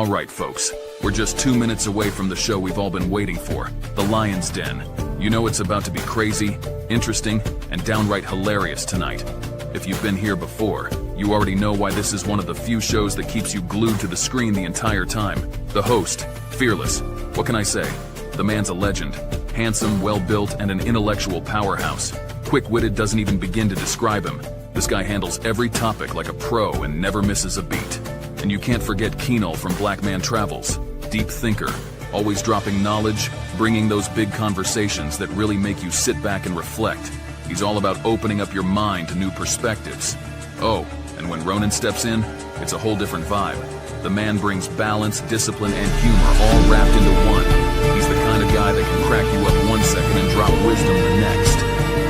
All right, folks. We're just 2 minutes away from the show we've all been waiting for, The Lion's Den. You know it's about to be crazy, interesting, and downright hilarious tonight. If you've been here before, you already know why this is one of the few shows that keeps you glued to the screen the entire time. The host, fearless. What can I say? The man's a legend. Handsome, well-built, and an intellectual powerhouse. Quick-witted doesn't even begin to describe him. This guy handles every topic like a pro and never misses a beat. And you can't forget Keenal from Black Man Travels. Deep thinker, always dropping knowledge, bringing those big conversations that really make you sit back and reflect. He's all about opening up your mind to new perspectives. Oh, and when Ronan steps in, it's a whole different vibe. The man brings balance, discipline, and humor all wrapped into one. He's the kind of guy that can crack you up 1 second and drop wisdom the next.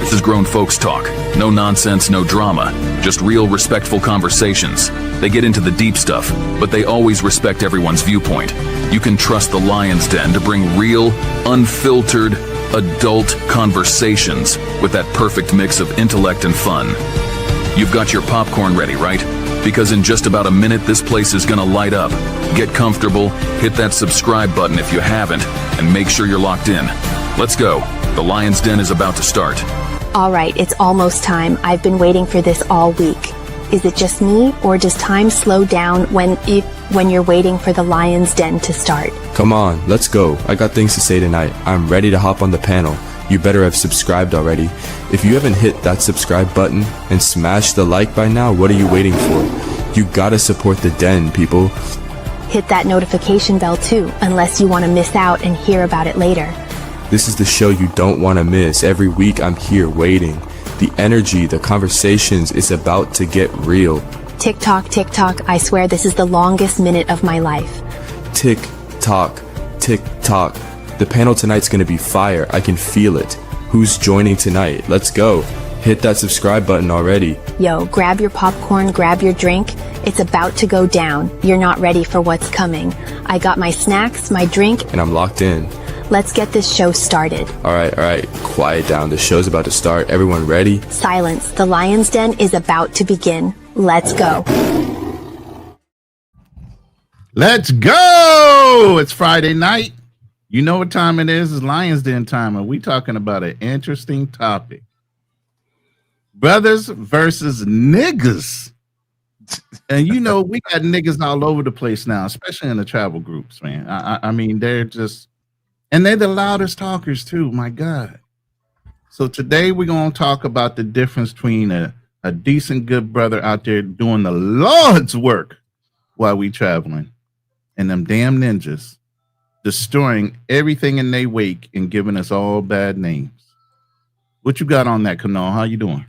This is grown folks talk. No nonsense, no drama. Just real, respectful conversations. They get into the deep stuff, but they always respect everyone's viewpoint. You can trust the Lion's Den to bring real, unfiltered, adult conversations with that perfect mix of intellect and fun. You've got your popcorn ready, right? Because in just about a minute, this place is gonna light up. Get comfortable, hit that subscribe button if you haven't, and make sure you're locked in. Let's go. The Lion's Den is about to start. All right, it's almost time. I've been waiting for this all week. Is it just me, or does time slow down when you're waiting for the Lion's Den to start? Come on, let's go. I got things to say tonight. I'm ready to hop on the panel. You better have subscribed already. If you haven't hit that subscribe button and smash the like by now, what are you waiting for? You gotta support the Den, people. Hit that notification bell too, unless you want to miss out and hear about it later. This is the show you don't want to miss. Every week I'm here waiting. The energy, the conversations, is about to get real. Tick tock, I swear this is the longest minute of my life. Tick tock, tick tock. The panel tonight's gonna be fire. I can feel it. Who's joining tonight? Let's go. Hit that subscribe button already. Yo, grab your popcorn, grab your drink. It's about to go down. You're not ready for what's coming. I got my snacks, my drink, And I'm locked in. Let's get this show started. All right. Quiet down. The show's about to start. Everyone ready? Silence. The Lion's Den is about to begin. Let's go. Let's go! It's Friday night. You know what time it is. It's Lion's Den time, and we talking about an interesting topic. Brothers versus niggas. And you know, we got niggas all over the place now, especially in the travel groups, man. I mean, they're just, and they're the loudest talkers too, my God. So today we're going to talk about the difference between a decent, good brother out there doing the Lord's work while we traveling, and them damn ninjas destroying everything in their wake and giving us all bad names. What you got on that, Kanal? How you doing?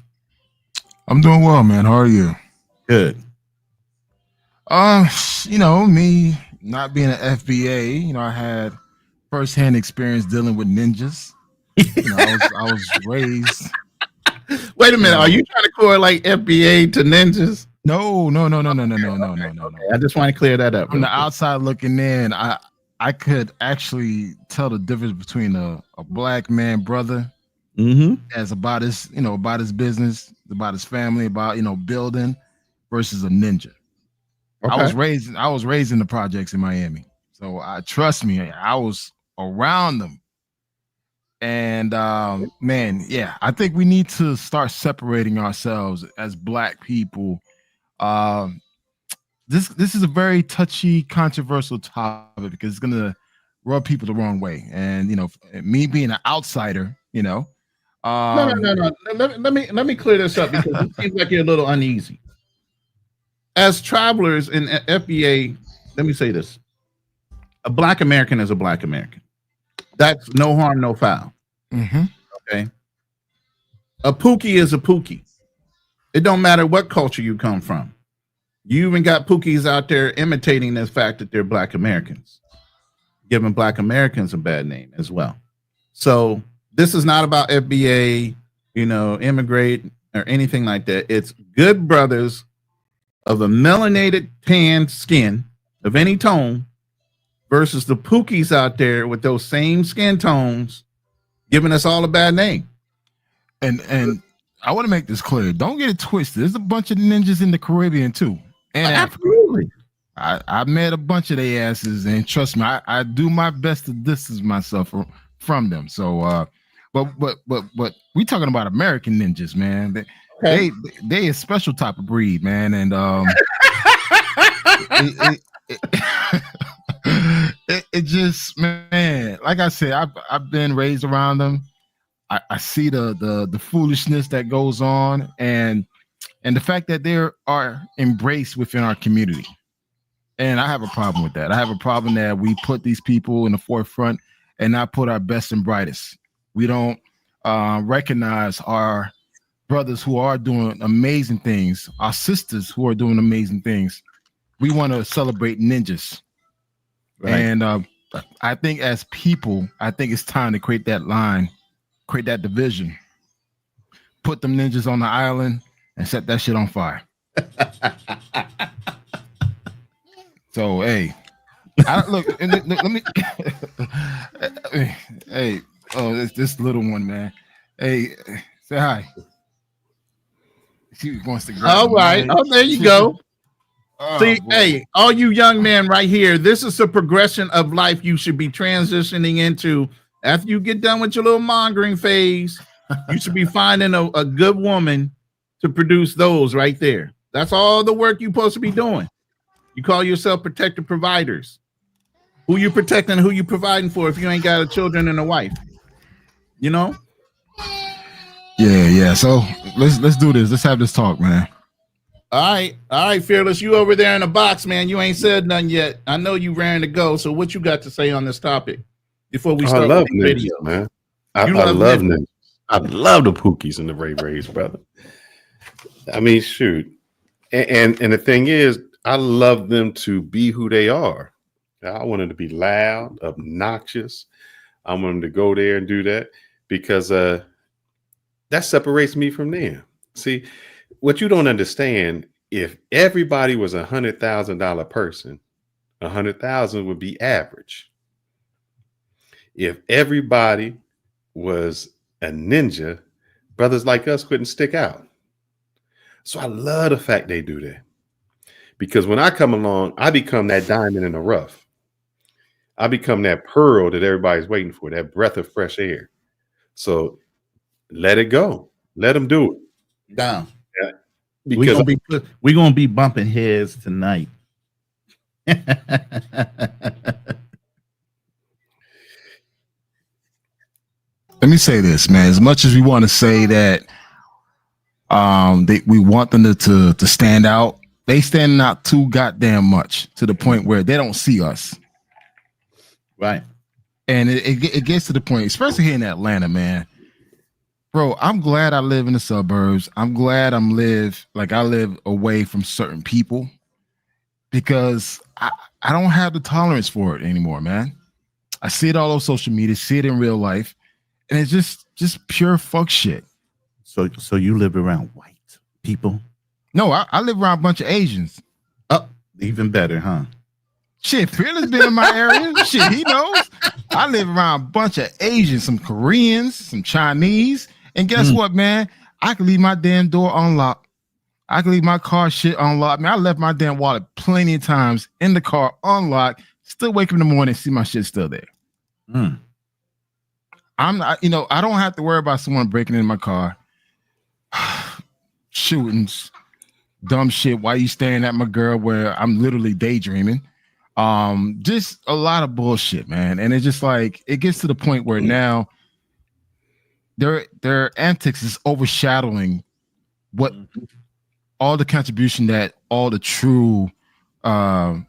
I'm doing well, man. How are you? Good. You know, me not being an FBA, I had firsthand experience dealing with ninjas. I was raised. Wait a minute. Are you trying to correlate FBA to ninjas? No. Okay. I just want to clear that up. From the outside looking in, I could actually tell the difference between a black man brother as about his, about his business, about his family, about, building versus a ninja. Okay. I was raised in the projects in Miami. So trust me, I was around them. And man, yeah, I think we need to start separating ourselves as black people. This is a very touchy, controversial topic because it's gonna rub people the wrong way. And me being an outsider, No. Let me clear this up because it seems like you're a little uneasy. As travelers in FBA, let me say this: a black American is a black American. That's no harm, no foul. Okay. A Pookie is a Pookie. It don't matter what culture you come from. You even got Pookies out there imitating the fact that they're black Americans, giving black Americans a bad name as well. So this is not about FBA, immigrate or anything like that. It's good brothers of a melanated tan skin of any tone versus the Pookies out there with those same skin tones giving us all a bad name. And I want to make this clear. Don't get it twisted. There's a bunch of ninjas in the Caribbean too. And absolutely. I met a bunch of their asses, and trust me, I do my best to distance myself from them. So, but we talking about American ninjas, man. They a special type of breed, man, and it just, man, like I said, I've been raised around them. I see the foolishness that goes on, and the fact that they are embraced within our community. And I have a problem with that. I have a problem that we put these people in the forefront and not put our best and brightest. We don't recognize our brothers who are doing amazing things, our sisters who are doing amazing things. We want to celebrate ninjas. Right. And I think as people, I think it's time to create that line, create that division, put them ninjas on the island and set that shit on fire. So, hey, look, let me, hey, oh, this little one, man. Hey, say hi. She wants to grab. All right. Oh, there you go. See, boy. Hey, all you young men right here, this is a progression of life you should be transitioning into. After you get done with your little mongering phase, you should be finding a good woman to produce those right there. That's all the work you're supposed to be doing. You call yourself protector providers. Who you protecting, who you providing for if you ain't got a children and a wife? You know? Yeah. So let's do this. Let's have this talk, man. All right, Fearless. You over there in the box, man. You ain't said nothing yet. I know you raring to go. So what you got to say on this topic before we start? I love ninjas, video, man. I love ninjas. I love the Pookies and the Ray Rays, brother. I mean, shoot. And the thing is, I love them to be who they are. I want them to be loud, obnoxious. I want them to go there and do that because that separates me from them. See, what you don't understand, if everybody was $100,000 person, 100,000 would be average. If everybody was a ninja, brothers like us couldn't stick out. So I love the fact they do that. Because when I come along, I become that diamond in the rough. I become that pearl that everybody's waiting for, that breath of fresh air. So let it go. Let them do it. Down. Yeah. Because we're gonna be bumping heads tonight. Let me say this, man. As much as we want to say that we want them to stand out, they stand out too goddamn much to the point where they don't see us. Right. And it gets to the point, especially here in Atlanta, man. Bro, I'm glad I live in the suburbs. I'm glad I live away from certain people because I don't have the tolerance for it anymore, man. I see it all over social media, see it in real life, and it's just pure fuck shit. So you live around white people? No, I live around a bunch of Asians. Oh, even better, huh? Shit, Fearless been in my area. Shit, he knows. I live around a bunch of Asians, some Koreans, some Chinese. And guess what, man? I can leave my damn door unlocked. I can leave my car shit unlocked. Man, I left my damn wallet plenty of times in the car unlocked. Still wake up in the morning and see my shit still there. I'm not, I don't have to worry about someone breaking in my car. Shootings, dumb shit. Why you staring at my girl where I'm literally daydreaming? Just a lot of bullshit, man. And it's just like it gets to the point where now their antics is overshadowing what all the contribution that all the true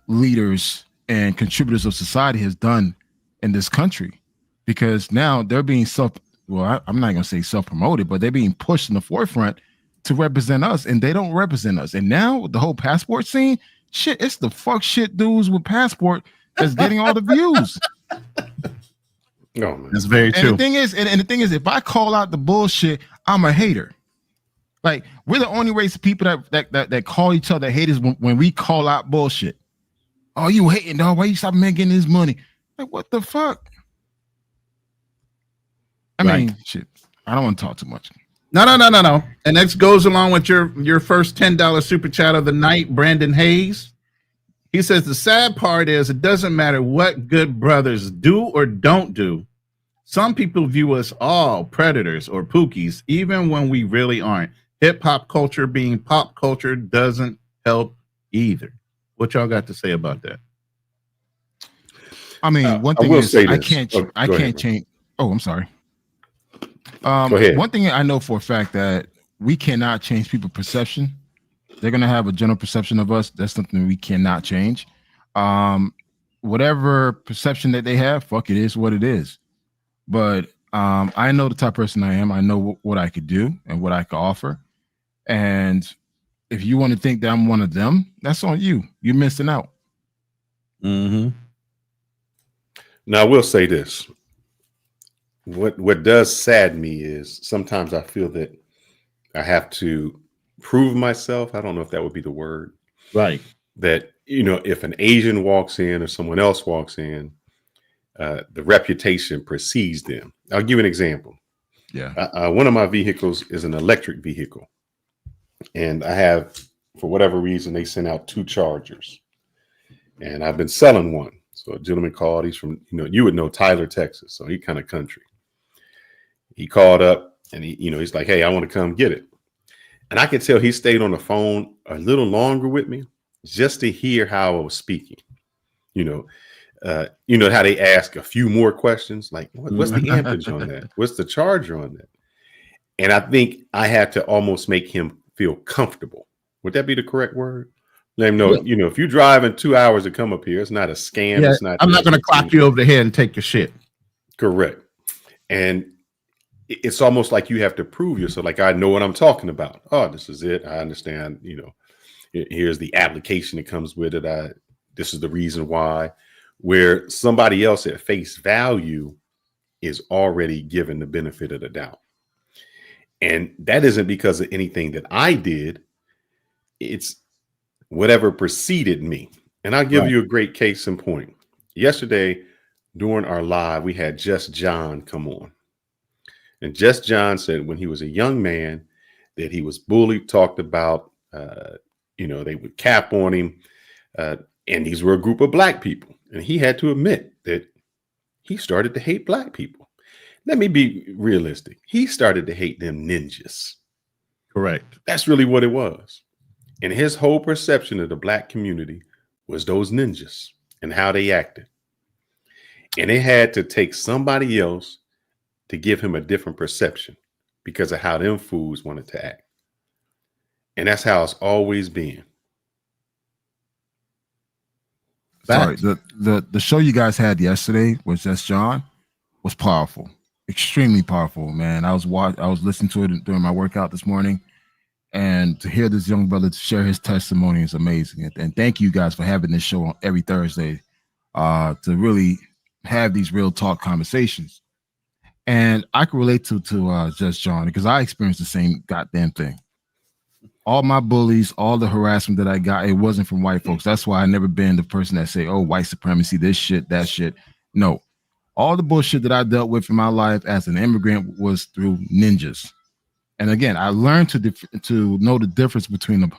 leaders and contributors of society has done in this country, because now they're being I'm not gonna say self-promoted, but they're being pushed in the forefront to represent us, and they don't represent us. And now with the whole passport scene, shit, it's the fuck shit dudes with passport that's getting all the views. No, man. That's very true. And the thing is, if I call out the bullshit, I'm a hater. Like, we're the only race of people that call each other haters when we call out bullshit. Oh, you hating, dog? Why you stop making this money? Like, what the fuck? I mean, shit. I don't want to talk too much. No. And that goes along with your first $10 super chat of the night, Brandon Hayes. He says the sad part is it doesn't matter what good brothers do or don't do. Some people view us all predators or pookies, even when we really aren't. Hip hop culture being pop culture doesn't help either. What y'all got to say about that? I mean, one thing is I can't change. Oh, I'm sorry. Go ahead. One thing I know for a fact that we cannot change people's perception. They're gonna have a general perception of us. That's something we cannot change. Whatever perception that they have, fuck, it is what it is. But I know the type of person I am. I know what I could do and what I could offer. And if you want to think that I'm one of them, that's on you. You're missing out. Mm-hmm. Now, I will say this. What does sadden me is sometimes I feel that I have to prove myself. I don't know if that would be the word. Right. That, if an Asian walks in or someone else walks in, the reputation precedes them. I'll give you an example. Yeah. One of my vehicles is an electric vehicle. And I have, for whatever reason, they sent out 2 chargers. And I've been selling one. So a gentleman called. He's from, you would know Tyler, Texas. So he kind of country. He called up and he's like, hey, I want to come get it. And I could tell he stayed on the phone a little longer with me just to hear how I was speaking. How they ask a few more questions, like what's the amperage on that? What's the charger on that? And I think I had to almost make him feel comfortable. Would that be the correct word? Let him know, if you're driving 2 hours to come up here, it's not a scam. Yeah, it's not. I'm not going to clock you over the head and take your shit. Correct. And it's almost like you have to prove yourself. Like, I know what I'm talking about. Oh, this is it. I understand. Here's the application that comes with it. This is the reason why. Where somebody else at face value is already given the benefit of the doubt. And that isn't because of anything that I did. It's whatever preceded me. And I'll give you a great case in point. Yesterday, during our live, we had Just John come on. And Just John said when he was a young man that he was bullied, talked about, they would cap on him. And these were a group of black people. And he had to admit that he started to hate black people. Let me be realistic. He started to hate them ninjas. Correct. That's really what it was. And his whole perception of the black community was those ninjas and how they acted. And it had to take somebody else to give him a different perception because of how them fools wanted to act. And that's how it's always been. Sorry, the show you guys had yesterday was Just John was powerful, extremely powerful, man. I was listening to it during my workout this morning, and to hear this young brother share his testimony is amazing. And thank you guys for having this show on every Thursday, to really have these real talk conversations. And I can relate to Just John because I experienced the same goddamn thing. All my bullies, all the harassment that I got, it wasn't from white folks. That's why I never been the person that say, oh, white supremacy, this shit, that shit. No, all the bullshit that I dealt with in my life as an immigrant was through ninjas. And again, I learned to know the difference between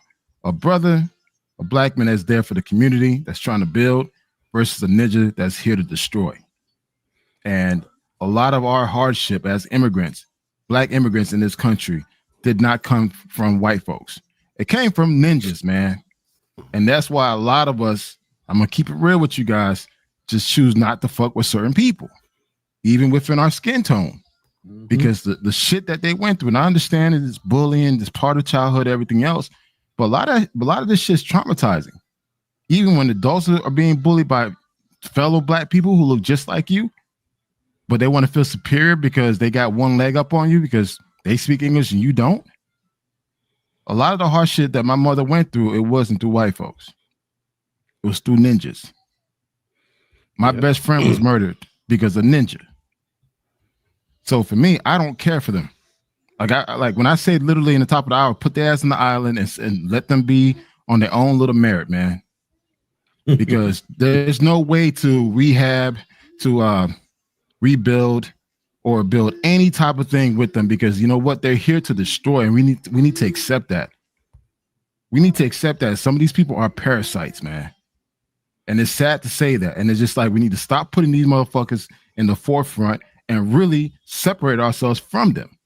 a brother, a black man that's there for the community, that's trying to build, versus a ninja that's here to destroy. And a lot of our hardship as immigrants, black immigrants in this country, did not come from white folks. It came from ninjas, man. And that's why a lot of us, I'm going to keep it real with you guys, just choose not to fuck with certain people, even within our skin tone. Mm-hmm. Because the shit that they went through, and I understand it's bullying, it's part of childhood, everything else, but a lot of this shit's traumatizing. Even when adults are being bullied by fellow black people who look just like you, but they want to feel superior because they got one leg up on you because they speak English and you don't. A lot of the hard shit that my mother went through, it wasn't through white folks. It was through ninjas. My best friend was murdered because of ninja. So for me, I don't care for them. Like when I say literally in the top of the hour, put their ass on the island and let them be on their own little merit, man. Because there's no way to rehab, to rebuild, or build any type of thing with them, because you know what? They're here to destroy, and we need to accept that. We need to accept that some of these people are parasites, man. And it's sad to say that. And it's just like we need to stop putting these motherfuckers in the forefront and really separate ourselves from them.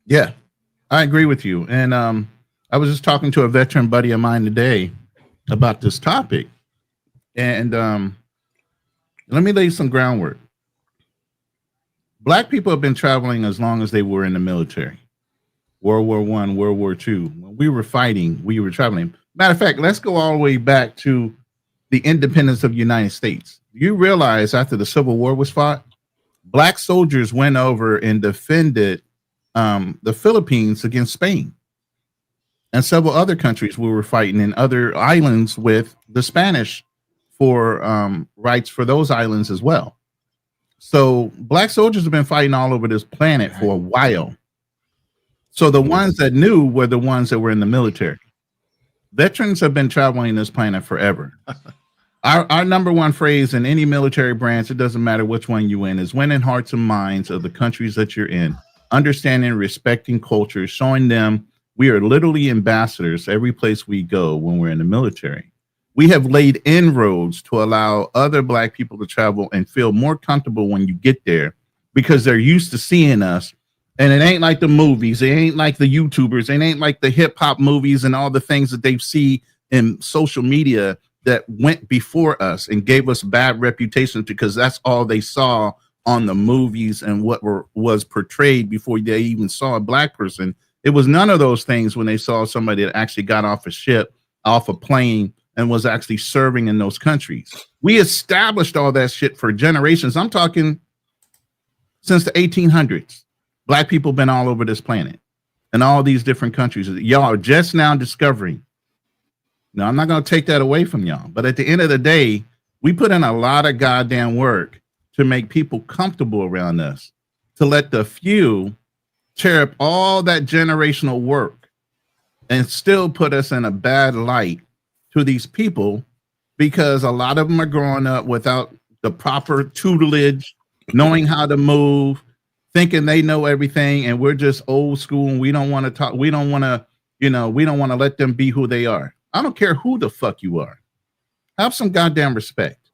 Yeah, I agree with you. And I was just talking to a veteran buddy of mine today about this topic. And let me lay some groundwork. Black people have been traveling as long as they were in the military. World War I, World War II. When we were fighting, we were traveling. Matter of fact, let's go all the way back to the independence of the United States. You realize after the Civil War was fought, Black soldiers went over and defended the Philippines against Spain and several other countries. We were fighting in other islands with the Spanish for rights for those islands as well. So Black soldiers have been fighting all over this planet for a while. So the ones that knew were the ones that were in the military. Veterans have been traveling this planet forever. Our number one phrase in any military branch, it doesn't matter which one you in, is winning hearts and minds of the countries that you're in, understanding, respecting culture, showing them we are literally ambassadors every place we go when we're in the military. We have laid inroads to allow other Black people to travel and feel more comfortable when you get there because they're used to seeing us. And it ain't like the movies. It ain't like the YouTubers. It ain't like the hip hop movies and all the things that they see in social media that went before us and gave us bad reputations because that's all they saw on the movies and what was portrayed before they even saw a Black person. It was none of those things when they saw somebody that actually got off a ship, off a plane, and was actually serving in those countries. We established all that shit for generations. I'm talking since the 1800s. Black people been all over this planet and all these different countries. Y'all are just now discovering. Now, I'm not going to take that away from y'all, but at the end of the day, we put in a lot of goddamn work to make people comfortable around us, to let the few tear up all that generational work and still put us in a bad light to these people because a lot of them are growing up without the proper tutelage, knowing how to move, thinking they know everything, and we're just old school and we don't want to talk. We don't want to, we don't want to let them be who they are. I don't care who the fuck you are. Have some goddamn respect.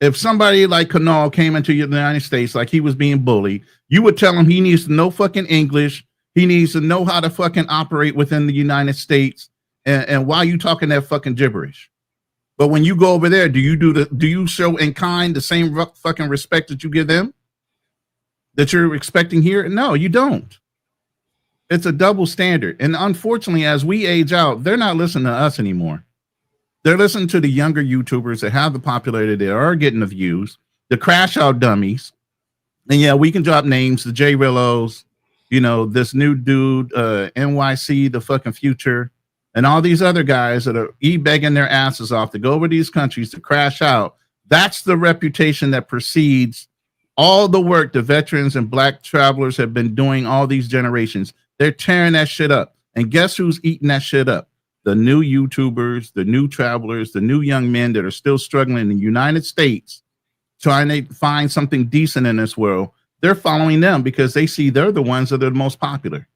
If somebody like Kanal came into the United States like he was being bullied, you would tell him he needs to know fucking English. He needs to know how to fucking operate within the United States. And why are you talking that fucking gibberish? But when you go over there, do you show in kind the same fucking respect that you give them? That you're expecting here? No, you don't. It's a double standard. And unfortunately, as we age out, they're not listening to us anymore. They're listening to the younger YouTubers that have the popularity, that are getting the views, the crash out dummies. And yeah, we can drop names, the J Rillos, this new dude, NYC, the fucking future, and all these other guys that are begging their asses off to go over these countries to crash out. That's the reputation that precedes all the work the veterans and Black travelers have been doing all these generations. They're tearing that shit up. And guess who's eating that shit up? The new YouTubers, the new travelers, the new young men that are still struggling in the United States, trying to find something decent in this world. They're following them because they see they're the ones that are the most popular.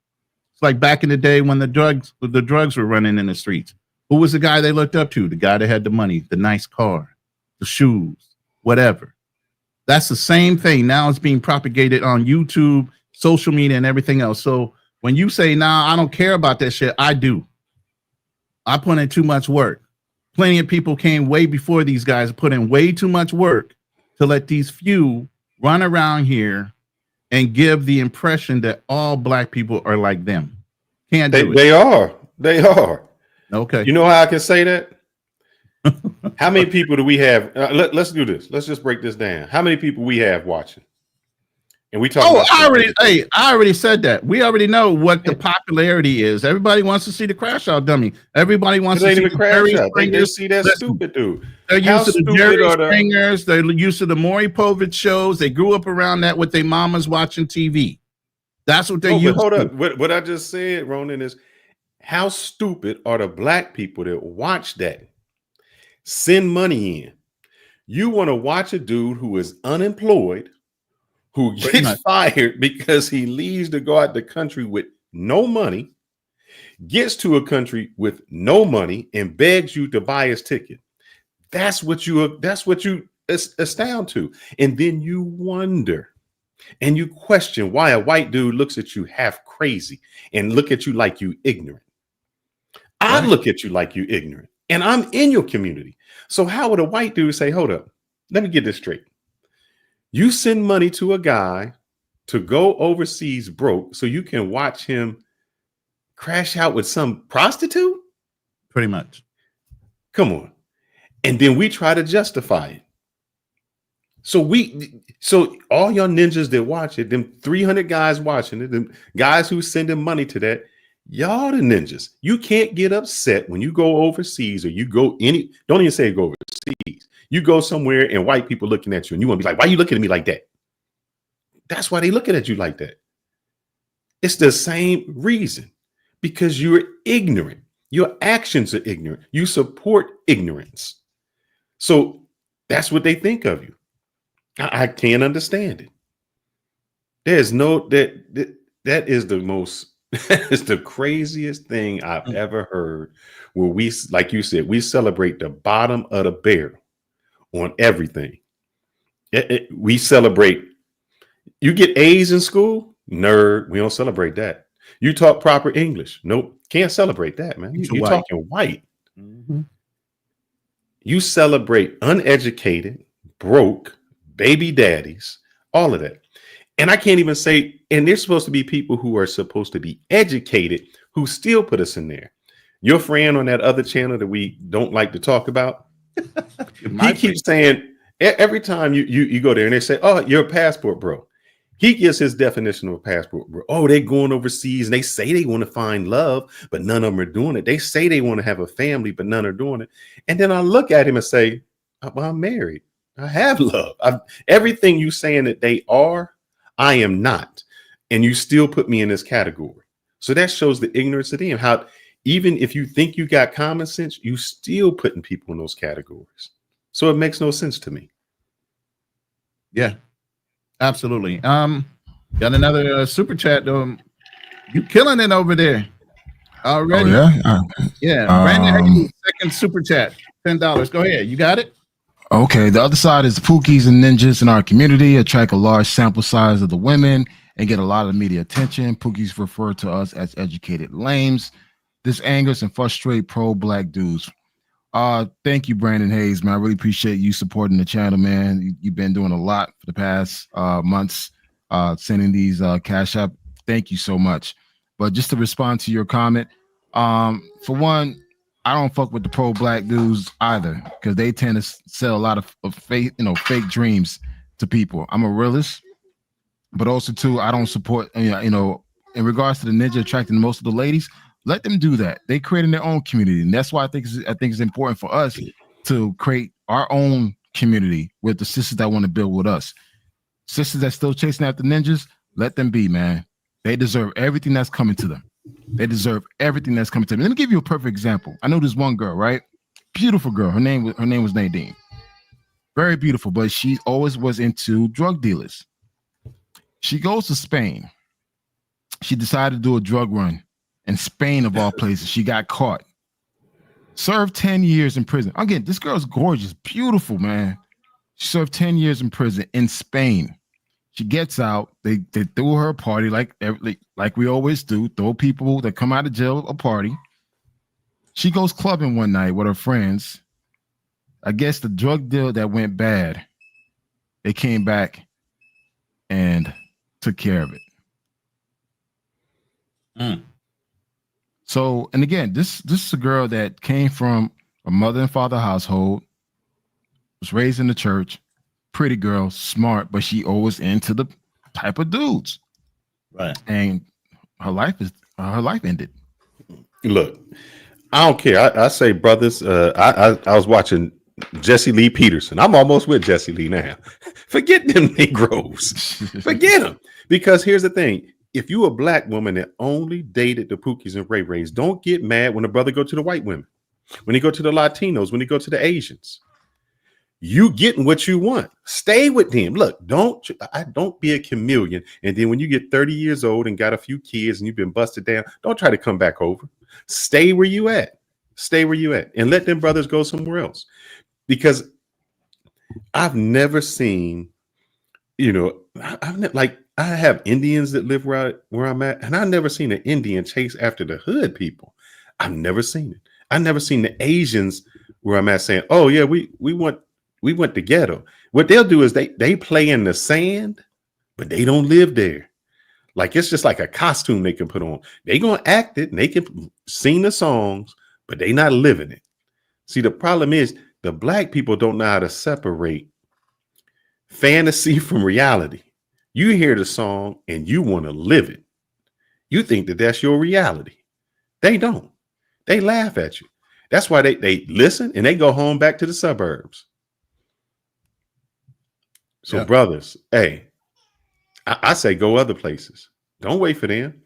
It's like back in the day when the drugs were running in the streets. Who was the guy they looked up to? The guy that had the money, the nice car, the shoes, whatever. That's the same thing. Now it's being propagated on YouTube, social media, and everything else. So when you say, nah, I don't care about that shit, I do. I put in too much work. Plenty of people came way before these guys, put in way too much work to let these few run around here and give the impression that all Black people are like them. Can't do it. They are. They are. Okay. You know how I can say that? How many people do we have? Let's do this. Let's just break this down. How many people we have watching? And we talk. Oh, I already said that. We already know what the popularity is. Everybody wants to see the crash out dummy. Everybody wants to see the crash out. They just see that stupid dude. They're used to the Jerry Springers. They're used to the Maury Povich shows. They grew up around that with their mamas watching TV. That's what they're used to. Hold up. What I just said, Ronan, is how stupid are the Black people that watch that? Send money in. You want to watch a dude who is unemployed, who gets fired because he leaves to go out the country with no money, gets to a country with no money and begs you to buy his ticket. That's what you astound to. And then you wonder and you question why a white dude looks at you half crazy and look at you like you ignorant. I look at you like you ignorant, and I'm in your community. So how would a white dude say, hold up, let me get this straight. You send money to a guy to go overseas broke so you can watch him crash out with some prostitute? Pretty much. Come on. And then we try to justify it. So all y'all ninjas that watch it, them 300 guys watching it, them guys who sending money to that, y'all the ninjas. You can't get upset when you go overseas or you go don't even say go overseas. You go somewhere and white people looking at you and you want to be like, why are you looking at me like that? That's why they looking at you like that. It's the same reason, because you're ignorant. Your actions are ignorant. You support ignorance. So that's what they think of you. I can't understand it. There's no that is the most that is the craziest thing I've ever heard. Where we, like you said, we celebrate the bottom of the barrel on everything. We celebrate. You get A's in school, nerd. We don't celebrate that. You talk proper English, nope, can't celebrate that, man. You're talking white. Mm-hmm. You celebrate uneducated, broke, baby daddies, all of that. And I can't even say, and there's supposed to be people who are supposed to be educated who still put us in there. Your friend on that other channel that we don't like to talk about, he keeps saying every time you go there and they say, oh, you're a passport bro. He gives his definition of a passport bro. Oh, they're going overseas and they say they want to find love, but none of them are doing it. They say they want to have a family, but none are doing it. And then I look at him and say, well, I'm married. I have love. Everything you saying that they are, I am not. And you still put me in this category. So that shows the ignorance of them. How even if you think you got common sense, you still putting people in those categories. So it makes no sense to me. Yeah, absolutely. Got another super chat. You killing it over there already. Oh, yeah. Brandon, second super chat, $10. Go ahead. You got it. Okay, the other side is the Pookies and ninjas in our community attract a large sample size of the women and get a lot of media attention. Pookies refer to us as educated lames. This angers and frustrates pro-black dudes. Thank you, Brandon Hayes, man. I really appreciate you supporting the channel, man. You've been doing a lot for the past months, sending these cash up. Thank you so much. But just to respond to your comment, for one, I don't fuck with the pro-black dudes either, because they tend to sell a lot of fake dreams to people. I'm a realist, but also too, I don't support. In regards to the ninja attracting most of the ladies, let them do that. They creating their own community, and that's why I think it's important for us to create our own community with the sisters that want to build with us. Sisters that still chasing after ninjas, let them be, man. They deserve everything that's coming to them. They deserve everything that's coming to them. Let me give you a perfect example. I know this one girl, right? Beautiful girl. Her name was Nadine. Very beautiful, but she always was into drug dealers. She goes to Spain. She decided to do a drug run in Spain, of all places. She got caught. Served 10 years in prison. Again, this girl's gorgeous, beautiful, man. She served 10 years in prison in Spain. She gets out. They threw her a party like we always do. Throw people that come out of jail a party. She goes clubbing one night with her friends. I guess the drug deal that went bad, they came back and took care of it. So, and again, this is a girl that came from a mother and father household, was raised in the church, pretty girl, smart, but she always into the type of dudes. Right. And her life ended. Look, I don't care. I say, brothers, I was watching Jesse Lee Peterson. I'm almost with Jesse Lee now. Forget them Negroes. Forget them. Because here's the thing. If you a black woman that only dated the Pookies and Ray Rays, don't get mad when a brother go to the white women, when he go to the Latinos, when he go to the Asians. You getting what you want. Stay with them. Look, don't be a chameleon. And then when you get 30 years old and got a few kids and you've been busted down, don't try to come back over. Stay where you at. Stay where you at. And let them brothers go somewhere else. Because I've never seen, I have Indians that live where I'm at, and I've never seen an Indian chase after the hood people. I've never seen it. I've never seen the Asians where I'm at saying, "Oh yeah, we want the ghetto." What they'll do is they play in the sand, but they don't live there. Like it's just like a costume they can put on. They gonna act it and they can sing the songs, but they not living it. See, the problem is the black people don't know how to separate fantasy from reality. You hear the song and you want to live it. You think that that's your reality. They don't. They laugh at you. That's why they listen and they go home back to the suburbs. So brothers, hey, I say go other places. Don't wait for them.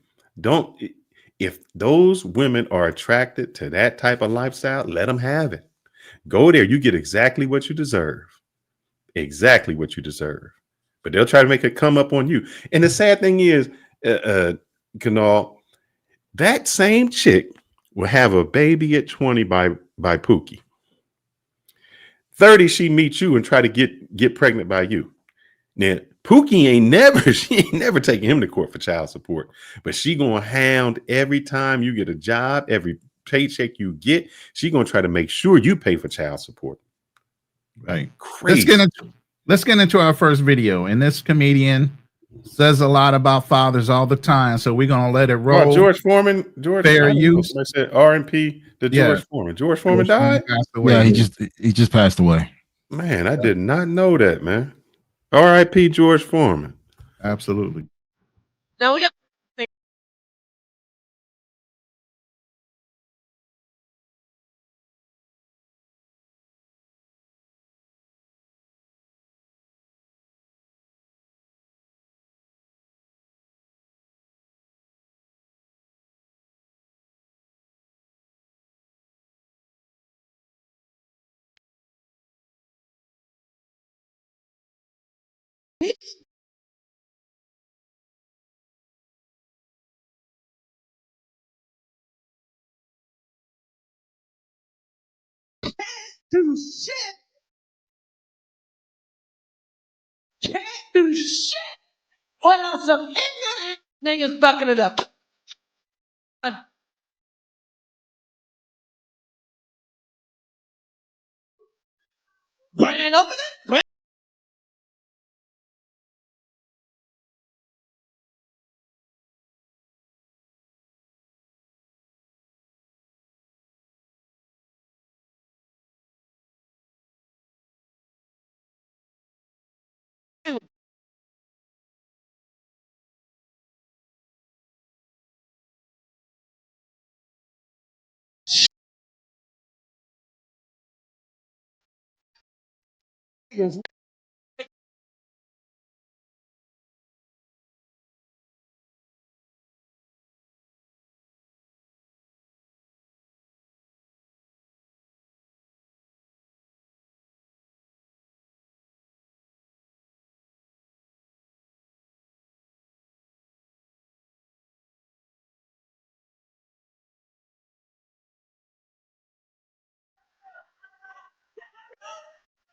If those women are attracted to that type of lifestyle, let them have it. Go there. You get exactly what you deserve. Exactly what you deserve. But they'll try to make it come up on you. And the sad thing is, Kanal, that same chick will have a baby at 20 by Pookie. 30, she meets you and try to get pregnant by you. Now, Pookie ain't never taking him to court for child support, but she gonna hound every time you get a job, every paycheck you get, she gonna try to make sure you pay for child support. Right. Crazy. Let's get into our first video. And this comedian says a lot about fathers all the time, so we're gonna let it roll. Oh, George Foreman, fair use. I said R&P to George Foreman. George Foreman died? Yeah, he just passed away. Man, I did not know that, man. R.I.P. George Foreman. Absolutely. Now we got do shit. Can't do shit. What else? Some ignorant niggas fucking it up. Ran over there.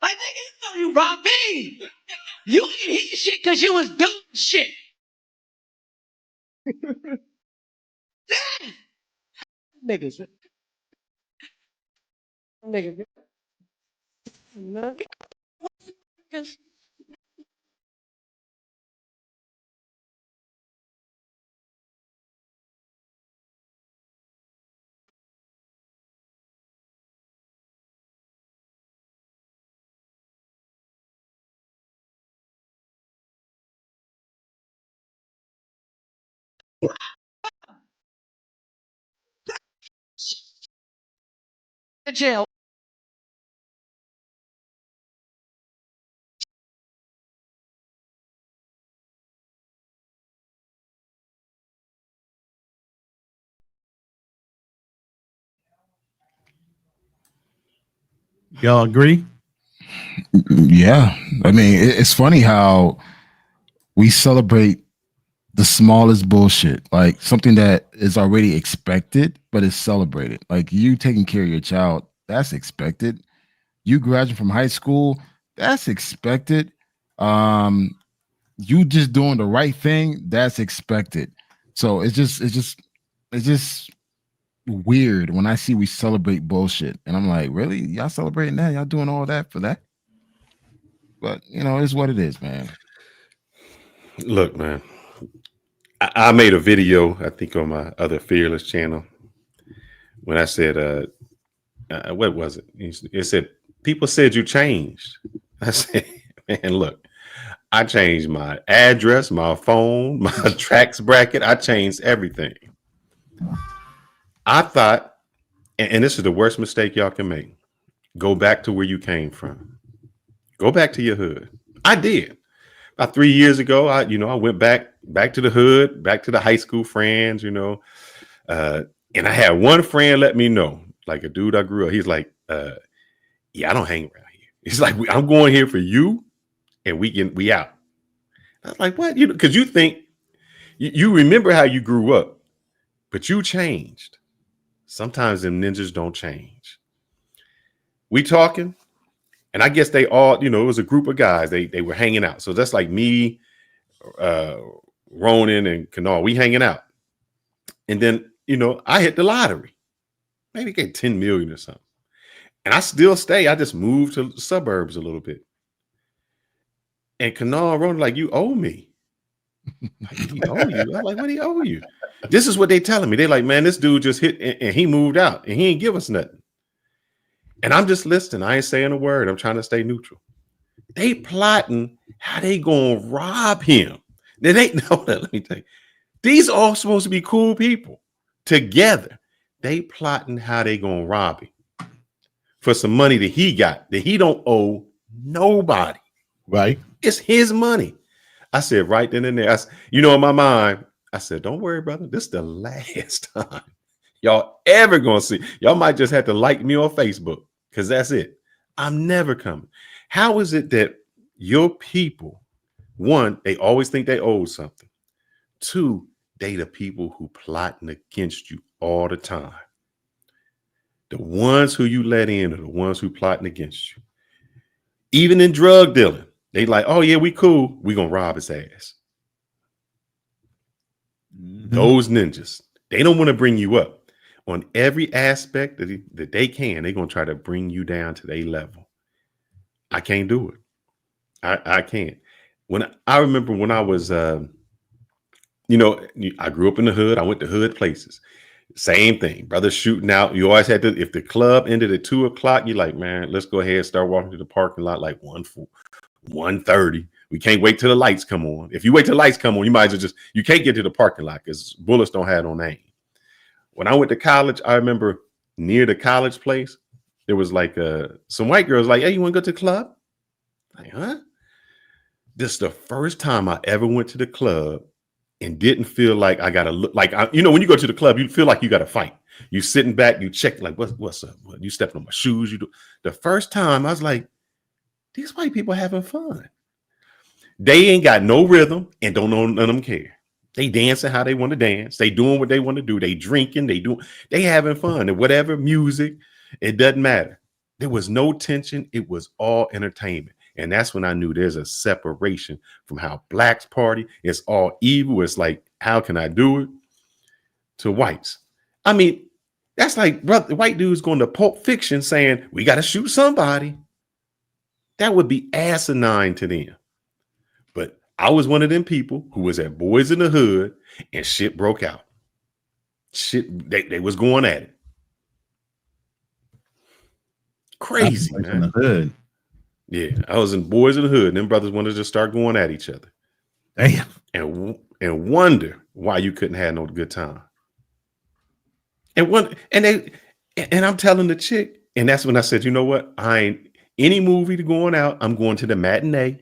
My nigga, you robbed me. You ain't hit shit because you was doing shit. Niggas. Niggas. Niggas. Jail. Y'all agree? Yeah, I mean, it's funny how we celebrate the smallest bullshit, like something that is already expected, but is celebrated. Like you taking care of your child, that's expected. You graduating from high school, that's expected. Um, you just doing the right thing, that's expected. So it's just weird when I see we celebrate bullshit, and I'm like, really, y'all celebrating that? Y'all doing all that for that? But it's what it is, man. Look, man, I made a video, I think, on my other Fearless channel when I said, what was it? It said, people said you changed. I said, man, look, I changed my address, my phone, my tax bracket. I changed everything. I thought, and this is the worst mistake y'all can make. Go back to where you came from. Go back to your hood. I did. About 3 years ago, I went back to the hood, back to the high school friends, and I had one friend let me know, like a dude I grew up. He's like, yeah, I don't hang around here. He's like, I'm going here for you, and we out. I was like, what? Because you think you remember how you grew up, but you changed. Sometimes them ninjas don't change. We talking, and I guess they all, it was a group of guys. They were hanging out. So that's like me, Ronan, and Kanal. We hanging out, and then I hit the lottery, maybe get 10 million or something, and I still stay. I just moved to the suburbs a little bit. And Kanal and Ronan like, you owe me. Like, he owe you. I'm like, what do he owe you? This is what they telling me. They like, man, this dude just hit and he moved out and he ain't give us nothing. And I'm just listening. I ain't saying a word. I'm trying to stay neutral. They plotting how they gonna rob him. They know that. Let me tell you. These all supposed to be cool people together. They plotting how they gonna rob him for some money that he got that he don't owe nobody. Right. It's his money. I said right then and there, in my mind, I said, don't worry, brother. This is the last time y'all ever gonna see. Y'all might just have to like me on Facebook because that's it. I'm never coming. How is it that your people, one, they always think they owe something. Two, they the people who plotting against you all the time. The ones who you let in are the ones who plotting against you. Even in drug dealing. They like, oh yeah, we cool. We gonna rob his ass. Mm-hmm. Those ninjas, they don't want to bring you up on every aspect that they can. They're gonna try to bring you down to their level. I can't do it. I can't. I remember when I was, I grew up in the hood. I went to hood places. Same thing, brothers shooting out. You always had to. If the club ended at 2:00, you're like, man, let's go ahead and start walking to the parking lot like 1:30. We can't wait till the lights come on. If you wait till the lights come on, you might as well you can't get to the parking lot because bullets don't have no name. When I went to college, I remember near the college place, there was like some white girls like, hey, you want to go to the club? Like, huh? This is the first time I ever went to the club and didn't feel like I got to look like, when you go to the club, you feel like you got to fight. You sitting back, you check like, what's up? What, you stepping on my shoes? You do. The first time I was like, these white people having fun. They ain't got no rhythm and don't know none of them care. They dancing how they want to dance. They doing what they want to do. They drinking. They having fun. And whatever music, it doesn't matter. There was no tension. It was all entertainment. And that's when I knew there's a separation from how blacks party. It's all evil. It's like, how can I do it? To whites. I mean, that's like brother, white dudes going to Pulp Fiction saying, we got to shoot somebody. That would be asinine to them. But I was one of them people who was at Boys in the Hood and shit broke out. Shit, they was going at it. Crazy, man. In the hood. Yeah, I was in Boys in the Hood. And them brothers wanted to just start going at each other. Damn. And wonder why you couldn't have no good time. And I'm telling the chick, and that's when I said, you know what? I ain't any movie to going out. I'm going to the matinee.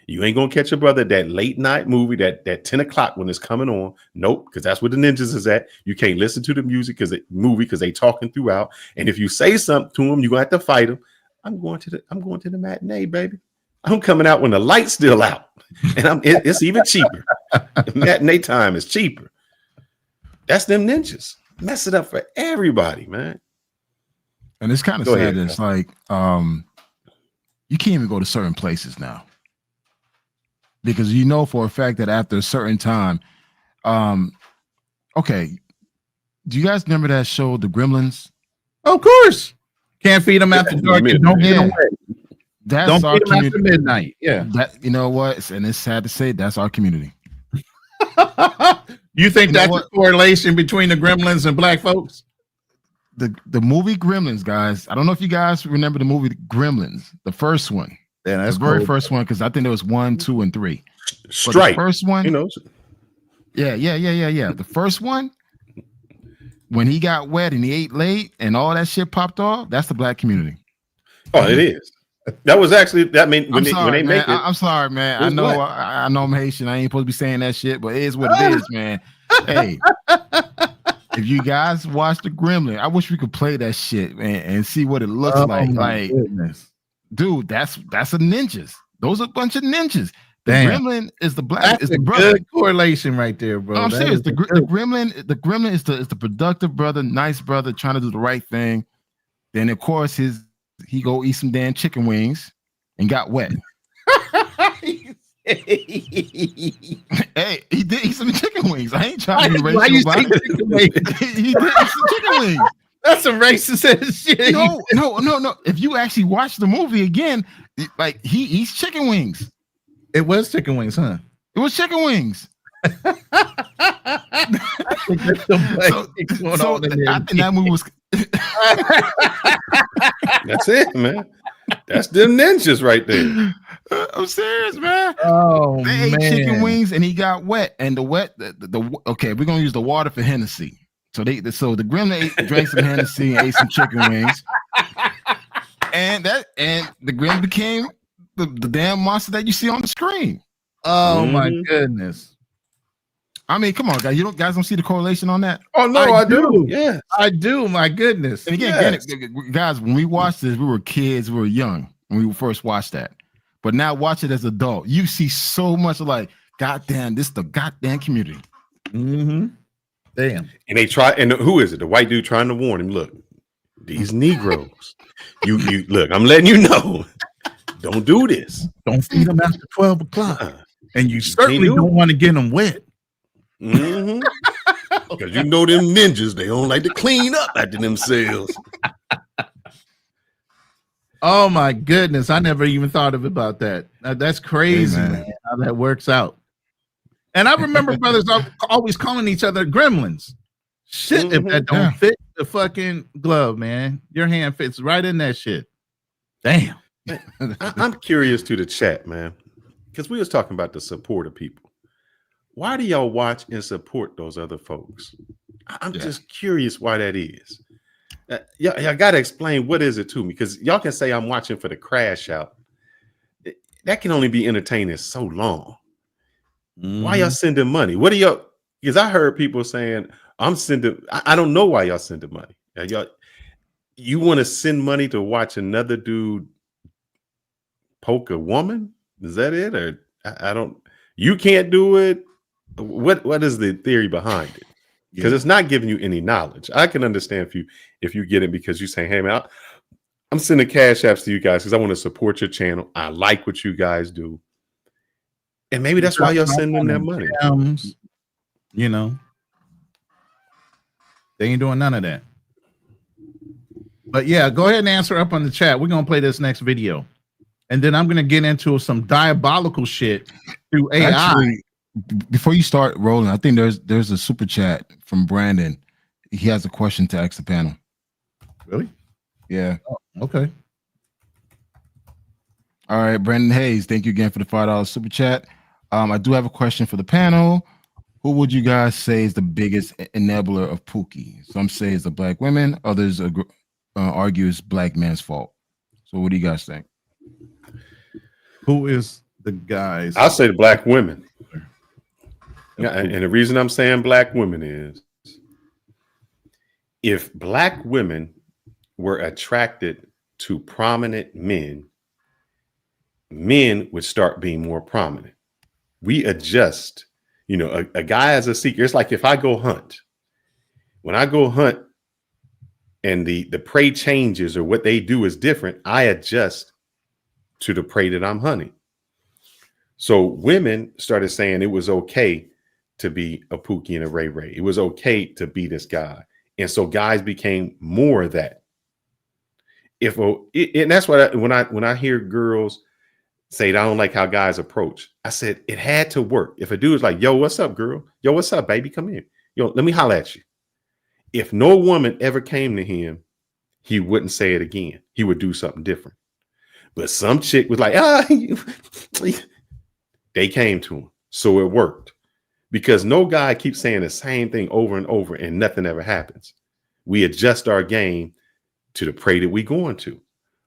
You ain't gonna catch a brother that late night movie that 10:00 when it's coming on. Nope, because that's where the ninjas is at. You can't listen to the music because they talking throughout. And if you say something to them, you're gonna have to fight them. I'm going to the matinee, baby. I'm coming out when the light's still out, and it's even cheaper. The matinee time is cheaper. That's them ninjas. Mess it up for everybody, man. And it's kind of sad that it's like you can't even go to certain places now. Because you know for a fact that after a certain time, okay, do you guys remember that show, The Gremlins? Of course. Can't feed them after dark and don't get away. Don't feed them after midnight. Yeah. That, you know what? And it's sad to say that's our community. You think that's a correlation between the Gremlins and black folks? The movie Gremlins, guys. I don't know if you guys remember the movie Gremlins, the first one. Yeah, that's the very first one, because I think there was 1, 2, and 3. Strike. The first one, you know. Yeah. The first one, when he got wet and he ate late and all that shit popped off, that's the black community. Oh, it is. That was actually that. Mean when they make it. I'm sorry, man. I know I'm Haitian. I ain't supposed to be saying that shit, but it is what it is, man. Hey, if you guys watch the Gremlin, I wish we could play that shit and see what it looks like. Like, goodness. Dude, that's a ninjas. Those are a bunch of ninjas. The Gremlin is the black. That's is the a brother. good correlation right there, bro. No, I'm serious. The Gremlin is the productive brother, nice brother, trying to do the right thing. Then of course he go eat some damn chicken wings and got wet. Hey, he did eat some chicken wings. I ain't trying to be racist about it. He did eat some chicken wings. That's some racist ass shit. No. If you actually watch the movie again, like he eats chicken wings. It was chicken wings, huh? It was chicken wings. I think that movie was. That's it, man. That's them ninjas right there. I'm serious, man. Oh, they ate chicken wings and he got wet. And okay, we're gonna use the water for Hennessy. So the Gremlin drank some Hennessy and ate some chicken wings, and the Gremlin became the damn monster that you see on the screen. Oh my goodness! I mean, come on, guys. Guys don't see the correlation on that? Oh no, I do. Yeah, I do. My goodness. And again, guys, when we watched this, we were kids, we were young when we first watched that. But now watch it as an adult. You see so much like, goddamn, this is the goddamn community. Mm-hmm. Damn. And they try, and who is it? The white dude trying to warn him. Look, these Negroes. you look. I'm letting you know. Don't do this. Don't feed them after 12 o'clock. And you certainly don't want to get them wet. Mm-hmm. Because you know them ninjas, they don't like to clean up after themselves. Oh my goodness. I never even thought about that. That's crazy, man, how that works out. And I remember brothers always calling each other gremlins. Shit, if that don't fit the fucking glove, man. Your hand fits right in that shit. Damn. I'm curious to the chat, man. Because we was talking about the support of people. Why do y'all watch and support those other folks? I'm just curious why that is. Y'all got to explain what is it to me, because y'all can say I'm watching for the crash out. That can only be entertaining so long. Why y'all sending money? What are y'all? Because I heard people saying I'm sending. I don't know why y'all sending money. You want to send money to watch another dude poke a woman? Is that it? Or I don't. You can't do it. What is the theory behind it? Because it's not giving you any knowledge. I can understand if you get it because you're saying, hey man, I'm sending cash apps to you guys because I want to support your channel. I like what you guys do. And maybe that's why y'all sending them that money. You know, they ain't doing none of that. But yeah, go ahead and answer up on the chat. We're going to play this next video. And then I'm going to get into some diabolical shit through AI. Actually, before you start rolling, I think there's a super chat from Brandon. He has a question to ask the panel. Really? Yeah. Oh, okay. All right, Brandon Hayes, thank you again for the $5 super chat. I do have a question for the panel. Who would you guys say is the biggest enabler of Pookie? Some say it's the black women, others argue it's black man's fault. So what do you guys think? Who is the guys? I'll say the black women. And the reason I'm saying black women is if black women were attracted to prominent men, men would start being more prominent. We adjust. You know, a guy as a seeker, it's like if I go hunt. When I go hunt and the prey changes or what they do is different, I adjust to the prey that I'm hunting. So women started saying it was okay to be a Pookie and a Ray Ray. It was okay to be this guy. And so guys became more of that. And that's what when I hear girls say, I don't like how guys approach. I said, it had to work. If a dude's like, yo, what's up, girl? Yo, what's up, baby? Come here. Yo, let me holler at you. If no woman ever came to him, he wouldn't say it again. He would do something different. But some chick was like, they came to him. So it worked. Because no guy keeps saying the same thing over and over and nothing ever happens. We adjust our game to the prey that we going to. Right.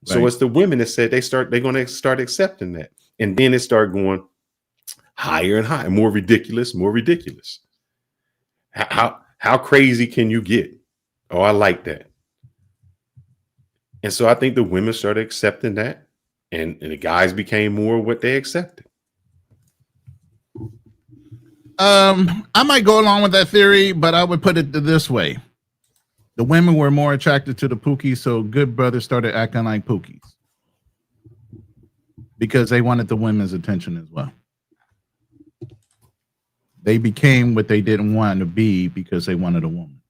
So it's the women that said they're going to start accepting that. And then it started going higher and higher, more ridiculous, more ridiculous. How crazy can you get? Oh, I like that. And so I think the women started accepting that, and the guys became more what they accepted. I might go along with that theory, but I would put it this way. The women were more attracted to the Pookies, so good brothers started acting like Pookies because they wanted the women's attention as well. They became what they didn't want to be because they wanted a woman.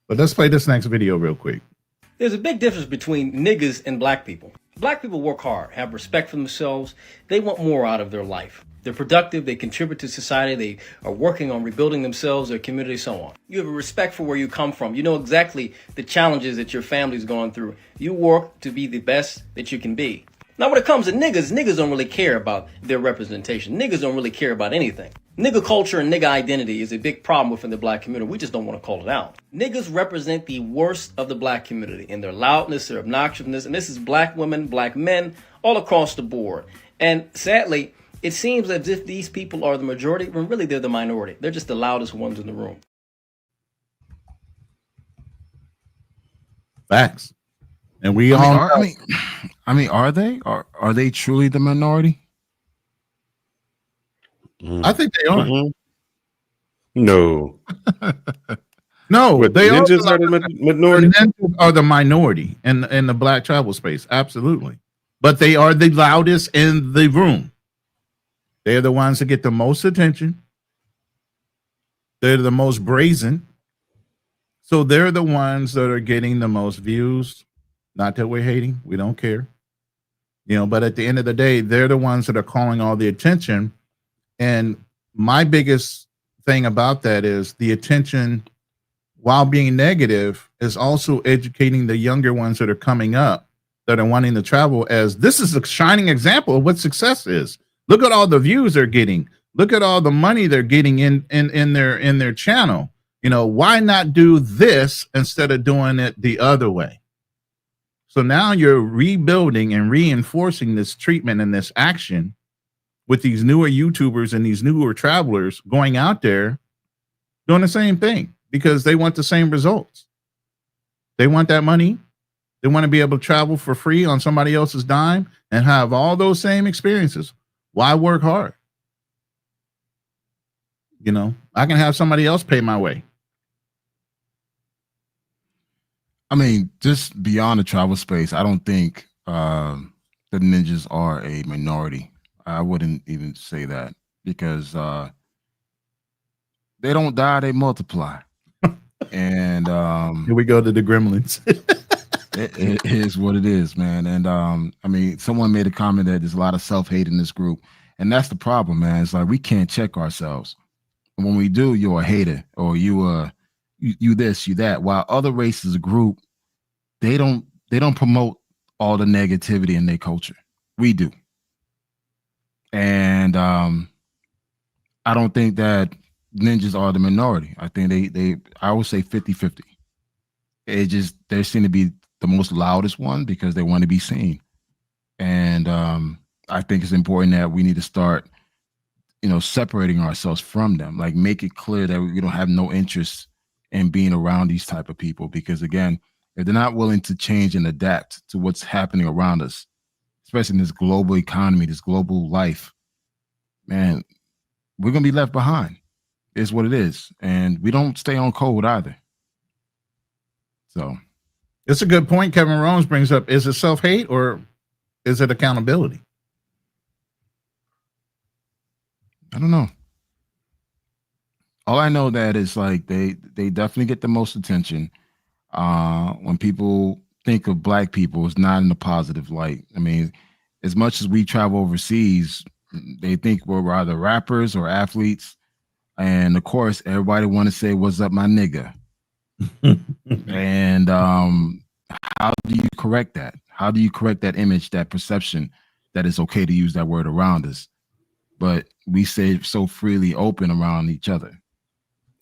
But let's play this next video real quick. There's a big difference between niggas and black people. Black people work hard, have respect for themselves. They want more out of their life. They're productive, they contribute to society, they are working on rebuilding themselves, their community, so on. You have a respect for where you come from. You know exactly the challenges that your family's going through. You work to be the best that you can be. Now, when it comes to niggas don't really care about their representation. Niggas don't really care about anything. Nigga culture and nigga identity is a big problem within the black community. We just don't want to call it out. Niggas represent the worst of the black community in their loudness, their obnoxiousness, and this is black women, black men, all across the board. And sadly, it seems as if these people are the majority, when really they're the minority. They're just the loudest ones in the room. Facts. And we all I mean, are they? Are they truly the minority? I think they are. Mm-hmm. No. No, but they ninjas are the minority. Ninjas are the minority in the black travel space. Absolutely. But they are the loudest in the room. They're the ones that get the most attention. They're the most brazen. So they're the ones that are getting the most views. Not that we're hating. We don't care. You know, but at the end of the day, they're the ones that are calling all the attention. And my biggest thing about that is the attention, while being negative, is also educating the younger ones that are coming up that are wanting to travel, as this is a shining example of what success is. Look at all the views they're getting. Look at all the money they're getting in their channel. You know, why not do this instead of doing it the other way? So now you're rebuilding and reinforcing this treatment and this action with these newer YouTubers and these newer travelers going out there doing the same thing because they want the same results. They want that money. They want to be able to travel for free on somebody else's dime and have all those same experiences. Why work hard? You know, I can have somebody else pay my way. I mean, just beyond the travel space, I don't think the ninjas are a minority. I wouldn't even say that because they don't die, they multiply. And here we go to the gremlins. it is what it is, man. And I mean, someone made a comment that there's a lot of self-hate in this group. And that's the problem, man. It's like we can't check ourselves. And when we do, you're a hater or you this, you that. While other races group, they don't promote all the negativity in their culture. We do. And I don't think that ninjas are the minority. I think I would say 50-50. They seem to be the most loudest one because they want to be seen. And I think it's important that we need to start, separating ourselves from them. Like, make it clear that we don't have no interest in being around these type of people, because again, if they're not willing to change and adapt to what's happening around us, especially in this global economy, this global life, man, we're gonna be left behind. Is what it is, and we don't stay on code either. So, it's a good point Kevin Rones brings up. Is it self-hate or is it accountability? I don't know. All I know that is like they definitely get the most attention. When people think of black people, it's not in a positive light. I mean, as much as we travel overseas, they think we're either rappers or athletes, and of course, everybody want to say, "What's up, my nigga?" And how do you correct that? How do you correct that image, that perception that it's okay to use that word around us, but we say so freely open around each other?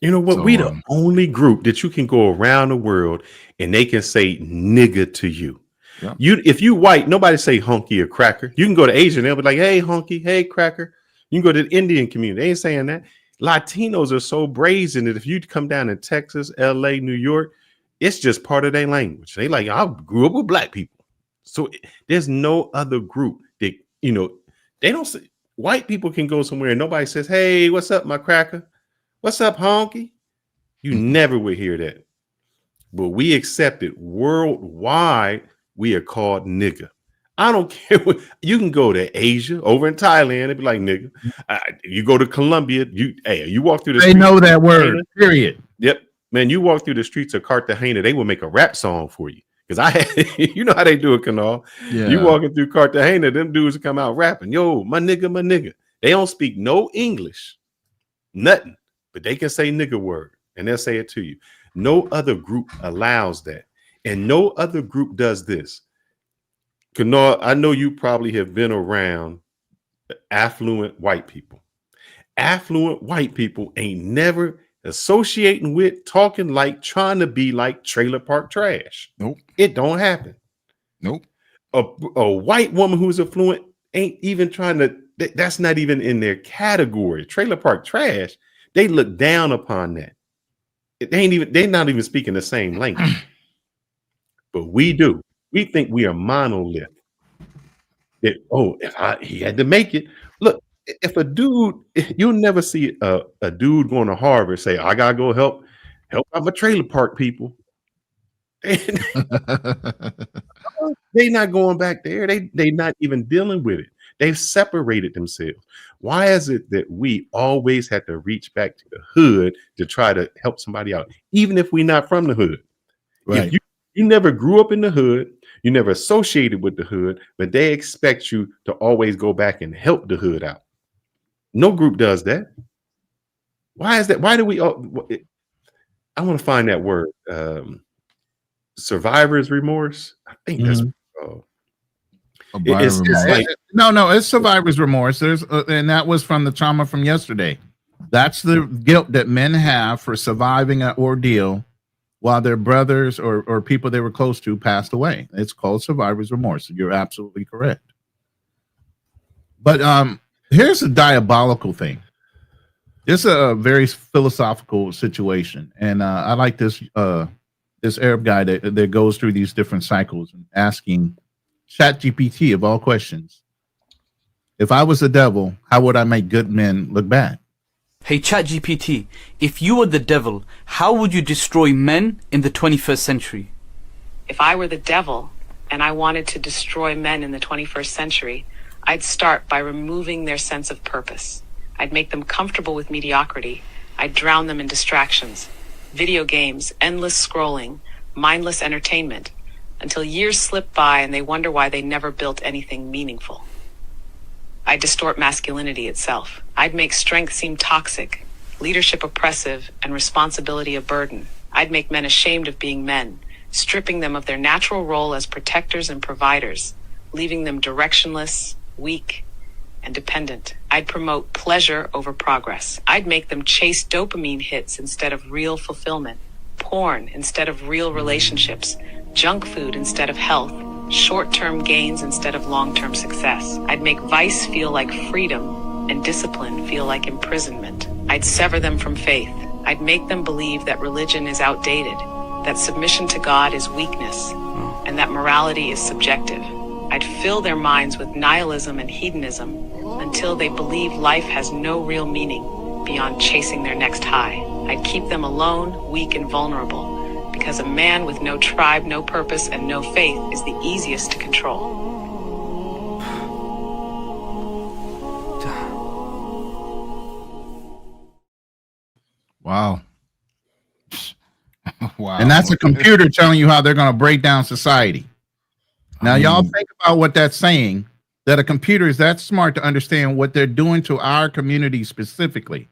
You know what? We the only group that you can go around the world and they can say nigga to you. Yeah. If you white, nobody say honky or cracker. You can go to Asian, they'll be like, hey, honky, hey, cracker. You can go to the Indian community. They ain't saying that. Latinos are so brazen that if you come down in Texas, LA, New York, it's just part of their language. They like, I grew up with black people. So there's no other group that, they don't say, white people can go somewhere and nobody says, hey, what's up, my cracker? What's up, honky? You never would hear that. But we accept it worldwide. We are called nigga. I don't care what you can go to Asia, over in Thailand, it'd be like nigga. You go to Colombia, you walk through the streets, they know that word, period. Yep. Man, you walk through the streets of Cartagena, they will make a rap song for you. Because you know how they do it, Canal. Yeah. You walking through Cartagena, them dudes come out rapping. Yo, my nigga, my nigga. They don't speak no English, nothing. But they can say nigga word and they'll say it to you. No other group allows that. And no other group does this. Kanor, I know you probably have been around affluent white people. Affluent white people ain't never associating with, talking like, trying to be like trailer park trash. Nope. It don't happen. Nope. A white woman who's affluent ain't even trying to, that's not even in their category. Trailer park trash. They look down upon that. They're not even speaking the same language. But we do. We think we are monolith. He had to make it. Look, if a dude, you'll never see a dude going to Harvard say, I gotta go help out my trailer park people. They not going back there. They not even dealing with it. They've separated themselves. Why is it that we always have to reach back to the hood to try to help somebody out, even if we're not from the hood? Right. If you never grew up in the hood, you never associated with the hood, but they expect you to always go back and help the hood out. No group does that. Why is that? Why do we? I want to find that word. Survivor's remorse. I think that's. It's survivor's remorse. And that was from the trauma from yesterday. That's the guilt that men have for surviving an ordeal while their brothers or people they were close to passed away. It's called survivor's remorse. You're absolutely correct. But here's a diabolical thing. It's a very philosophical situation, and I like this Arab guy that goes through these different cycles and asking ChatGPT of all questions, if I was the devil, how would I make good men look bad? Hey ChatGPT, if you were the devil, how would you destroy men in the 21st century? If I were the devil and I wanted to destroy men in the 21st century, I'd start by removing their sense of purpose. I'd make them comfortable with mediocrity. I'd drown them in distractions, video games, endless scrolling, mindless entertainment, until years slip by and they wonder why they never built anything meaningful. I'd distort masculinity itself. I'd make strength seem toxic, leadership oppressive, and responsibility a burden. I'd make men ashamed of being men, stripping them of their natural role as protectors and providers, leaving them directionless, weak, and dependent. I'd promote pleasure over progress. I'd make them chase dopamine hits instead of real fulfillment, porn instead of real relationships, junk food instead of health, short-term gains instead of long-term success. I'd make vice feel like freedom, and discipline feel like imprisonment. I'd sever them from faith. I'd make them believe that religion is outdated, that submission to God is weakness, and that morality is subjective. I'd fill their minds with nihilism and hedonism until they believe life has no real meaning beyond chasing their next high. I'd keep them alone, weak, and vulnerable, because a man with no tribe, no purpose, and no faith is the easiest to control. Wow. Wow. And that's a computer telling you how they're going to break down society. Now, y'all think about what that's saying, that a computer is that smart to understand what they're doing to our community specifically.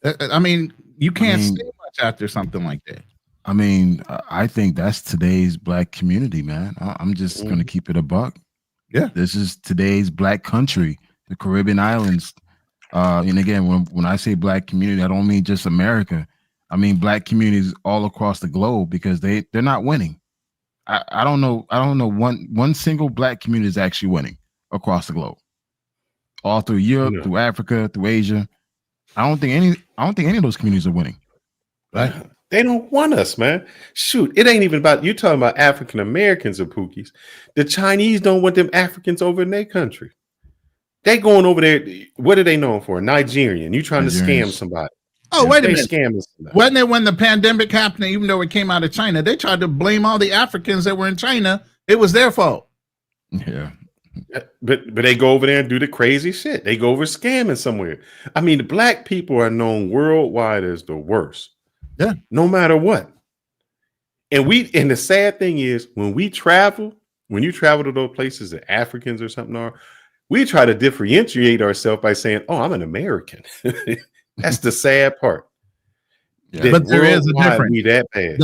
I mean, you can't say much after something like that. I mean, I think that's today's black community, man. I'm just going to keep it a buck. Yeah. This is today's black country, the Caribbean islands. And again, when I say black community, I don't mean just America. I mean black communities all across the globe, because they're not winning. I don't know one single black community is actually winning across the globe. All through Europe, through Africa, through Asia. I don't think any of those communities are winning. Right? They don't want us, man. Shoot, it ain't even about you talking about African Americans or Pookies. The Chinese don't want them Africans over in their country. They going over there. What are they known for? Nigerian. You trying to scam somebody? Oh, wait a minute. Scamming somebody. Wasn't it when the pandemic happened, even though it came out of China, they tried to blame all the Africans that were in China. It was their fault. Yeah. But they go over there and do the crazy shit. They go over scamming somewhere. I mean, the black people are known worldwide as the worst. Yeah. No matter what. And the sad thing is, when you travel to those places that Africans or something are, we try to differentiate ourselves by saying, "Oh, I'm an American." That's the sad part. Yeah. But there is a difference. We that bad.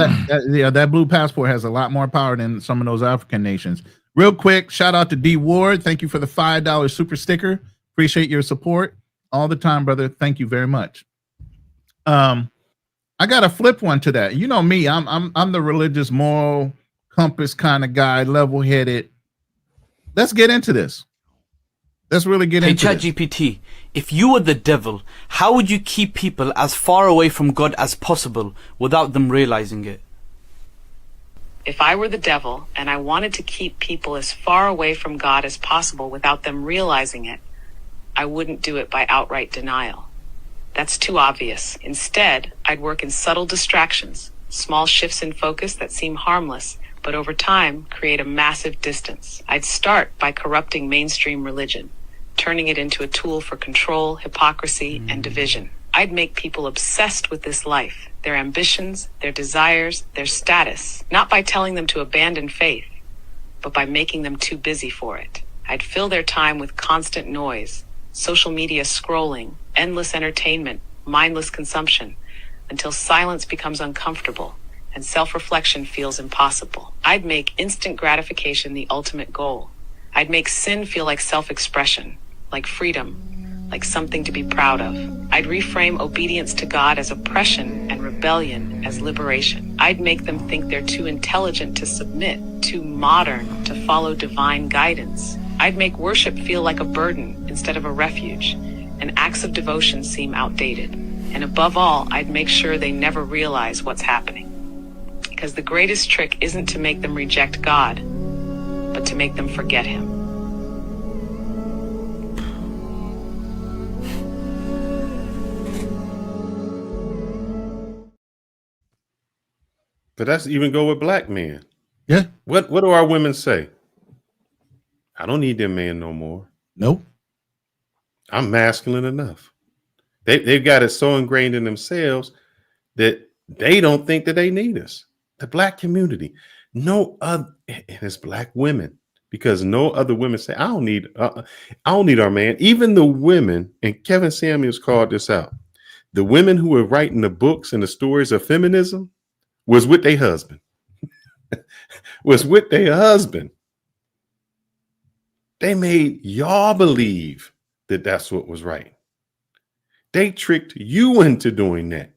That blue passport has a lot more power than some of those African nations. Real quick, shout out to D Ward. Thank you for the $5 super sticker. Appreciate your support all the time, brother. Thank you very much. I got to flip one to that. You know me, I'm the religious moral compass kind of guy, level-headed. Let's get into this. Let's really get into this. Hey ChatGPT, if you were the devil, how would you keep people as far away from God as possible without them realizing it? If I were the devil and I wanted to keep people as far away from God as possible without them realizing it, I wouldn't do it by outright denial. That's too obvious. Instead, I'd work in subtle distractions, small shifts in focus that seem harmless, but over time create a massive distance. I'd start by corrupting mainstream religion, turning it into a tool for control, hypocrisy, and division. I'd make people obsessed with this life, their ambitions, their desires, their status, not by telling them to abandon faith, but by making them too busy for it. I'd fill their time with constant noise, social media scrolling, endless entertainment, mindless consumption, until silence becomes uncomfortable and self-reflection feels impossible. I'd make instant gratification the ultimate goal. I'd make sin feel like self-expression, like freedom, like something to be proud of. I'd reframe obedience to God as oppression and rebellion as liberation. I'd make them think they're too intelligent to submit, too modern to follow divine guidance. I'd make worship feel like a burden instead of a refuge, and acts of devotion seem outdated. And above all, I'd make sure they never realize what's happening. Because the greatest trick isn't to make them reject God, but to make them forget Him. But that's even go with black men. Yeah. What do our women say? I don't need them man no more. Nope. I'm masculine enough. They've got it so ingrained in themselves that they don't think that they need us. The black community, no other, and it's black women, because no other women say, I don't need our man. Even the women, and Kevin Samuels called this out, the women who were writing the books and the stories of feminism was with their husband. They made y'all believe that that's what was right. They tricked you into doing that.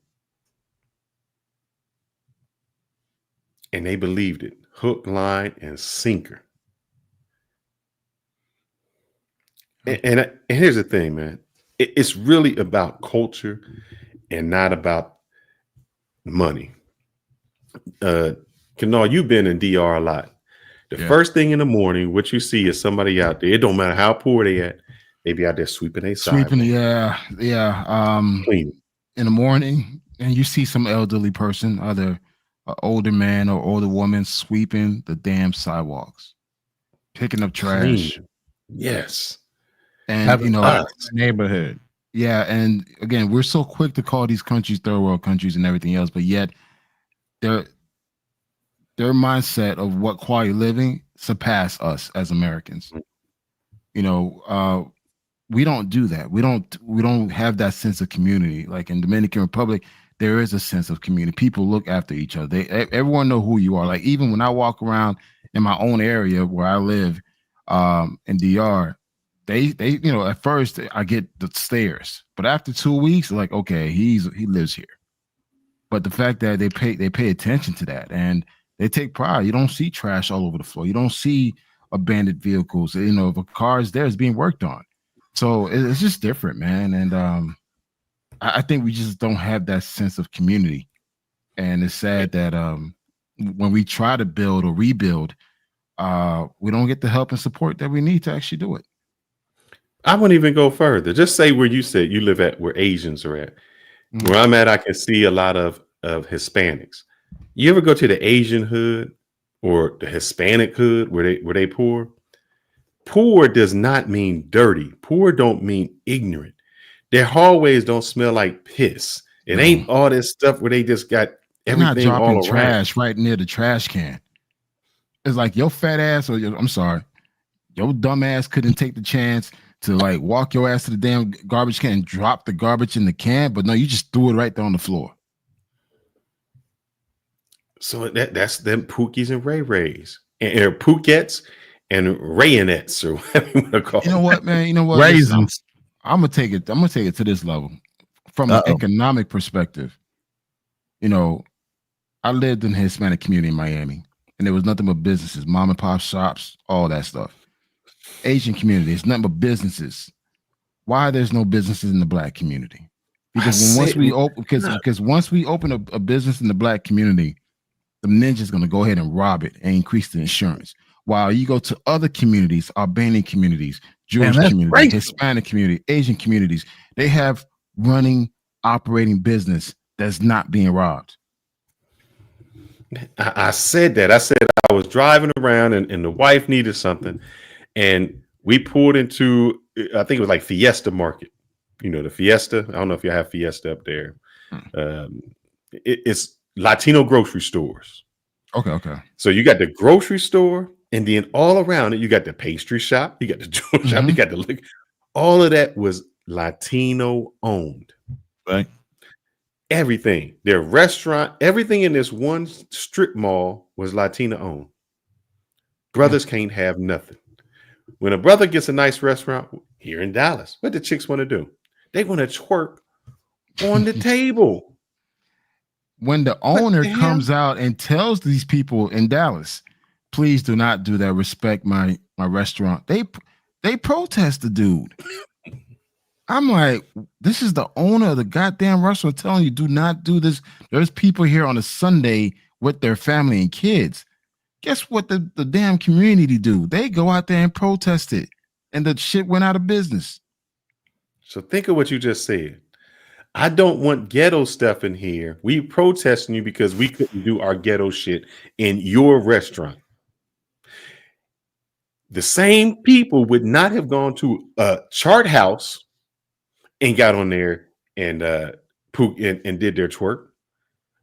And they believed it, hook, line, and sinker. And here's the thing, man. It's really about culture and not about money. Kanal, you've been in DR a lot. The first thing in the morning, what you see is somebody out there. It don't matter how poor they at. They be out there sweeping a sidewalk. Yeah. Clean. In the morning, and you see some elderly person, either an older man or older woman, sweeping the damn sidewalks, picking up trash. Clean. Yes. And neighborhood. Yeah, and again, we're so quick to call these countries third world countries and everything else, but yet their mindset of what quality living surpass us as Americans. We don't do that. We don't have that sense of community. Like in Dominican Republic, there is a sense of community. People look after each other. Everyone know who you are. Like even when I walk around in my own area where I live, in DR, they at first I get the stares, but after 2 weeks, like, okay, he lives here. But the fact that they pay attention to that and they take pride. You don't see trash all over the floor. You don't see abandoned vehicles. If a car is there, it's being worked on. So it's just different, man. And I think we just don't have that sense of community. And it's sad that when we try to build or rebuild, we don't get the help and support that we need to actually do it. I wouldn't even go further. Just say where you said you live at, where Asians are at. Mm-hmm. Where I'm at, I can see a lot of Hispanics. You ever go to the Asian hood or the Hispanic hood where they poor? Poor does not mean dirty. Poor don't mean ignorant. Their hallways don't smell like piss. It ain't all this stuff where they just got everything not dropping all trash right near the trash can. It's like your fat ass, I'm sorry, your dumb ass couldn't take the chance to like walk your ass to the damn garbage can and drop the garbage in the can, but no, you just threw it right there on the floor. So that's them Pookies and Ray Rays and Phukettes and Rayonettes or whatever you want to call them. You know what, man? You know what? Raisins. I'm gonna take it to this level from an economic perspective. I lived in the Hispanic community in Miami, and there was nothing but businesses, mom and pop shops, all that stuff. Asian community, it's nothing but businesses. Why there's no businesses in the Black community? Because once we open a business in the Black community, the ninja's going to go ahead and rob it and increase the insurance. While you go to other communities, Albanian communities, Jewish communities, Hispanic community, Asian communities, they have running, operating business that's not being robbed. I said that. I said I was driving around and the wife needed something. And we pulled into, I think it was like Fiesta Market. The Fiesta. I don't know if you have Fiesta up there. It's Latino grocery stores. Okay. So you got the grocery store, and then all around it, you got the pastry shop, you got the jewelry shop, you got the liquor. All of that was Latino owned. Right. Everything, their restaurant, everything in this one strip mall was Latino owned. Brothers can't have nothing. When a brother gets a nice restaurant here in Dallas, what the chicks want to do? They want to twerk on the table. When the owner comes out and tells these people in Dallas, please do not do that. Respect my restaurant. They protest the dude. I'm like, this is the owner of the goddamn restaurant telling you do not do this. There's people here on a Sunday with their family and kids. Guess what the damn community do? They go out there and protest it. And the shit went out of business. So think of what you just said. I don't want ghetto stuff in here. We protesting you because we couldn't do our ghetto shit in your restaurant. The same people would not have gone to a chart house and got on there and did their twerk,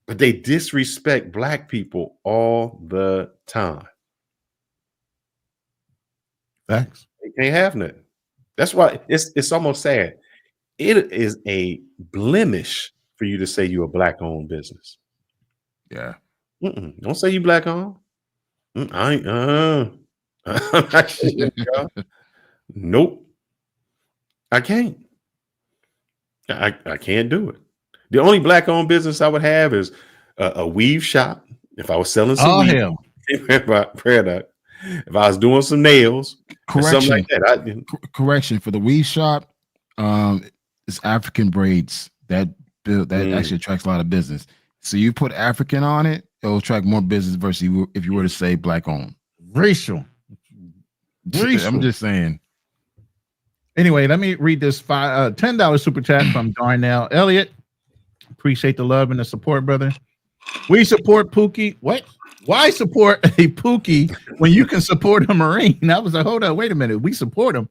but they disrespect Black people all the time. Thanks. They can't have nothing. That's why it's almost sad. It is a blemish for you to say you're a Black-owned business. Yeah. Don't say you Black-owned. I'm not Nope. I can't. I can't do it. The only Black-owned business I would have is a weave shop. If I was selling some weave, If I was doing some nails, or something like that. Correction for the weave shop. It's African braids that actually attracts a lot of business. So you put African on it, it'll attract more business versus if you were to say black owned. Racial. I'm just saying. Anyway, let me read this $10 super chat from Darnell Elliott. Appreciate the love and the support, brother. We support Pookie. What? Why support a Pookie when you can support a Marine? I was like, hold on, wait a minute. We support him.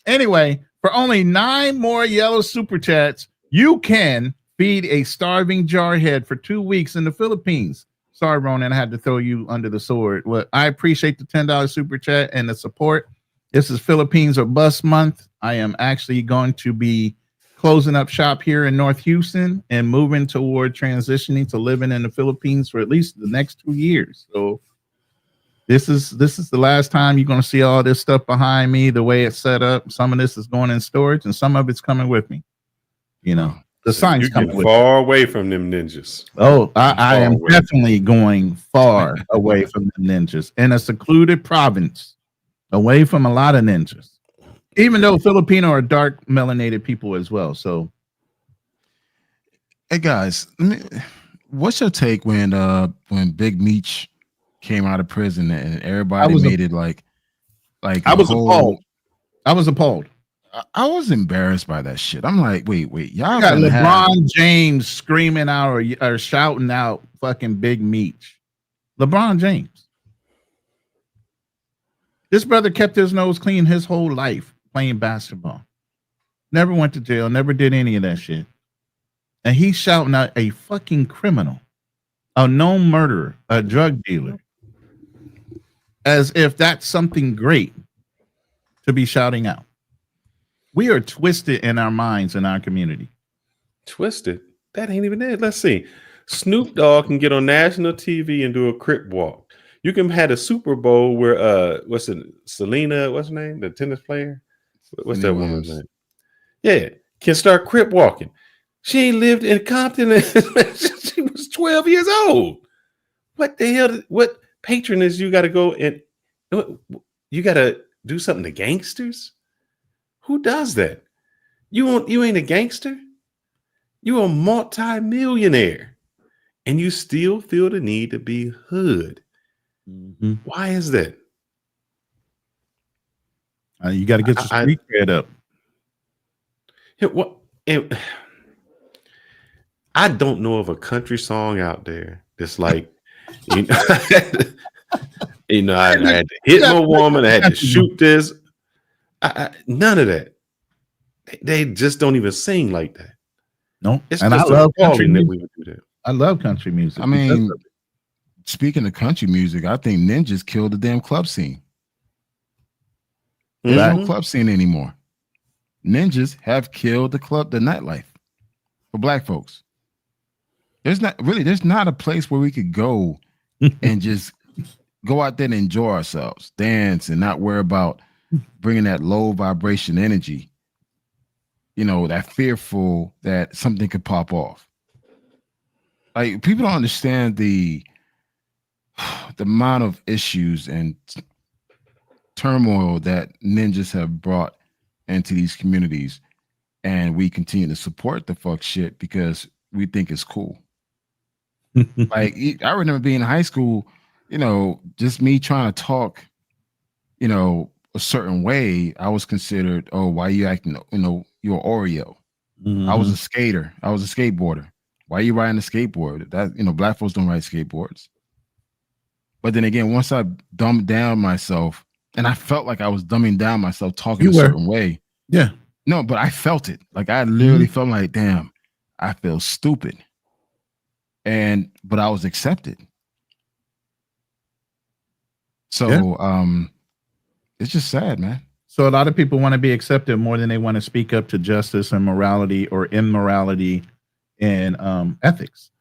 Anyway, for only 9 more yellow super chats, you can feed a starving jarhead for 2 weeks in the Philippines. Sorry, Ronan, I had to throw you under the sword. Well, I appreciate the $10 super chat and the support. This is Philippines or Bust Month. I am actually going to be closing up shop here in North Houston and moving toward transitioning to living in the Philippines for at least the next 2 years. So this is the last time you're going to see all this stuff behind me, the way it's set up. Some of this is going in storage and some of it's coming with me. You know, the signs coming with far away from them ninjas. Oh, I am definitely going far away from the ninjas in a secluded province, away from a lot of ninjas. Even though Filipino are dark melanated people as well. So, hey guys, what's your take when Big Meech came out of prison and everybody made it like I was appalled. I was appalled. I was embarrassed by that shit. I'm like, wait, y'all got LeBron James screaming out or shouting out fucking Big Meech. LeBron James. This brother kept his nose clean his whole life playing basketball. Never went to jail, never did any of that shit. And he's shouting out a fucking criminal, a known murderer, a drug dealer, as if that's something great to be shouting out. We are twisted in our minds in our community. Twisted? That ain't even it. Let's see. Snoop Dogg can get on national TV and do a crip walk. You can have a Super Bowl where Selena, what's her name? The tennis player? What's that woman's name? Yeah, can start crip walking. She ain't lived in Compton she was 12 years old. What the hell? What patronage you got to go and you got to do something to gangsters? Who does that? You ain't a gangster. You a multi-millionaire, and you still feel the need to be hood. Mm-hmm. Why is that? You got to get your street cred up. I don't know of a country song out there that's like, I had to hit my woman, I had to shoot this. None of that. They just don't even sing like that. No, it's and just I love country music. We would do that. I love country music. I mean, speaking of country music, I think ninjas killed the damn club scene. There's no club scene anymore. Ninjas have killed the nightlife for black folks. There's not a place where we could go and just go out there and enjoy ourselves, dance, and not worry about bringing that low vibration energy. That fearful that something could pop off. Like, people don't understand the amount of issues and turmoil that ninjas have brought into these communities, and we continue to support the fuck shit because we think it's cool. Like, I remember being in high school, just me trying to talk, a certain way. I was considered, oh, why you acting, you're Oreo. Mm-hmm. I was a skater. I was a skateboarder. Why are you riding a skateboard? That, black folks don't ride skateboards. But then again, once I dumbed down myself, and I felt like I was dumbing down myself talking a certain way. Yeah. No, but I felt it. Like, I literally felt like, damn, I feel stupid. But I was accepted. So it's just sad, man. So a lot of people want to be accepted more than they want to speak up to justice and morality or immorality and ethics.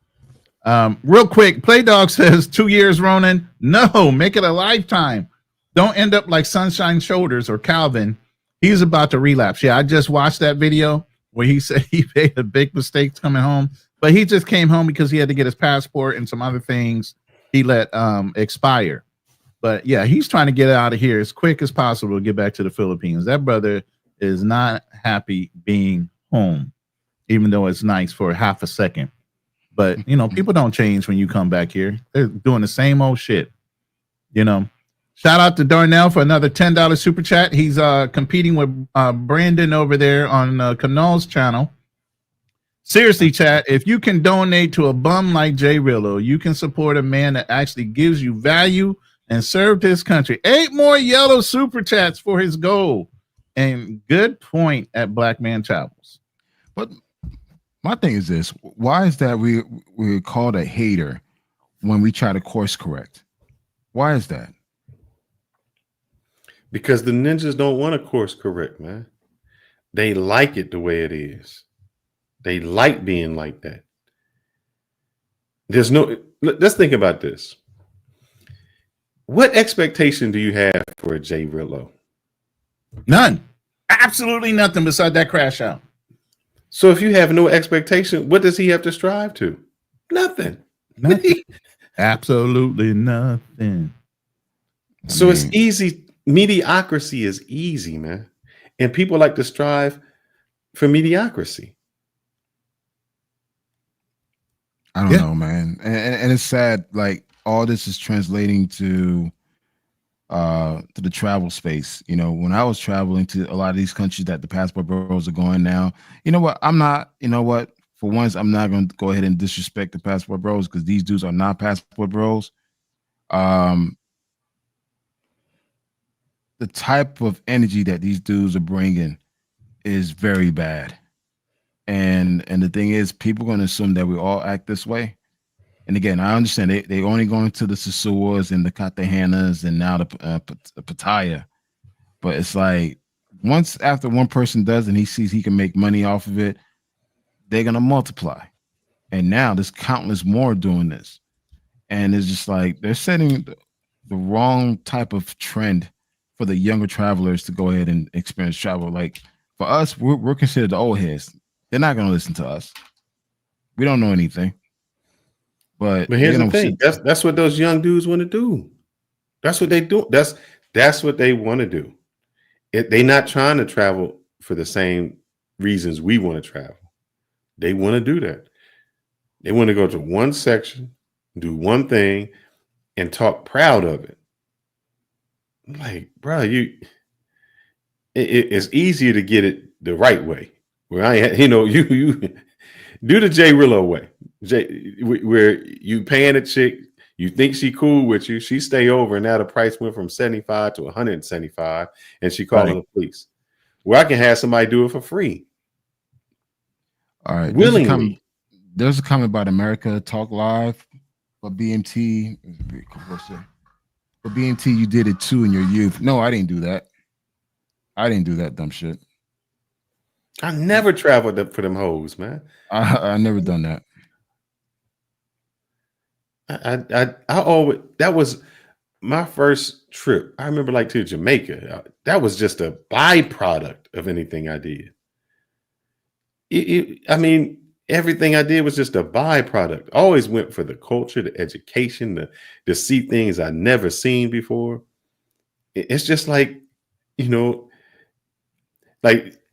Real quick, Playdog says 2 years, Ronan. No, make it a lifetime. Don't end up like Sunshine Shoulders or Calvin. He's about to relapse. Yeah, I just watched that video where he said he made a big mistake coming home, but he just came home because he had to get his passport and some other things he let expire. But yeah, he's trying to get out of here as quick as possible to get back to the Philippines. That brother is not happy being home, even though it's nice for half a second. But people don't change when you come back here. They're doing the same old shit. Shout out to Darnell for another $10 super chat. He's competing with Brandon over there on Canal's channel. Seriously, chat, if you can donate to a bum like Jay Rillo, you can support a man that actually gives you value and served his country. 8 more yellow super chats for his goal. And good point at Black Man Travels. But my thing is this: why is that we're called a hater when we try to course correct? Why is that? Because the ninjas don't want to course correct, man. They like it the way it is. They like being like that. Let's think about this. What expectation do you have for a Jay Rillo? None. Absolutely nothing beside that crash out. So if you have no expectation, what does he have to strive to? Nothing. Nothing. Absolutely nothing. So it's easy. Mediocrity is easy, man. And people like to strive for mediocrity. I don't know, man. And it's sad. Like all this is translating to the travel space. When I was traveling to a lot of these countries that the passport bros are going now, for once, I'm not going to go ahead and disrespect the passport bros because these dudes are not passport bros. The type of energy that these dudes are bringing is very bad. And the thing is, people are going to assume that we all act this way. And again, I understand they only going to the Sasuas and the Cartagenas and now the Pattaya. But it's like once after one person does and he sees he can make money off of it, they're going to multiply. And now there's countless more doing this. And it's just like they're setting the wrong type of trend for the younger travelers to go ahead and experience travel. Like for us, we're considered the old heads. They're not going to listen to us. We don't know anything. But here's the thing. That's what those young dudes want to do. That's what they do. That's what they want to do. They're not trying to travel for the same reasons we want to travel. They want to do that. They want to go to one section, do one thing, and talk proud of it. Like, bro, it's easier to get it the right way. Where you do the Jay Rillo way. Where you paying a chick, you think she cool with you, she stay over, and now the price went from 75 to 175, and she calling the police. Where I can have somebody do it for free. All right, willingly. There's a comment about America Talk Live, but BMT. But BMT, you did it too in your youth. No, I didn't do that. I didn't do that dumb shit. I never traveled up for them hoes, man. I never done that. I always, that was my first trip. I remember like to Jamaica. That was just a byproduct of anything I did. I mean, everything I did was just a byproduct. I always went for the culture, the education, to see things I never seen before. It's just like,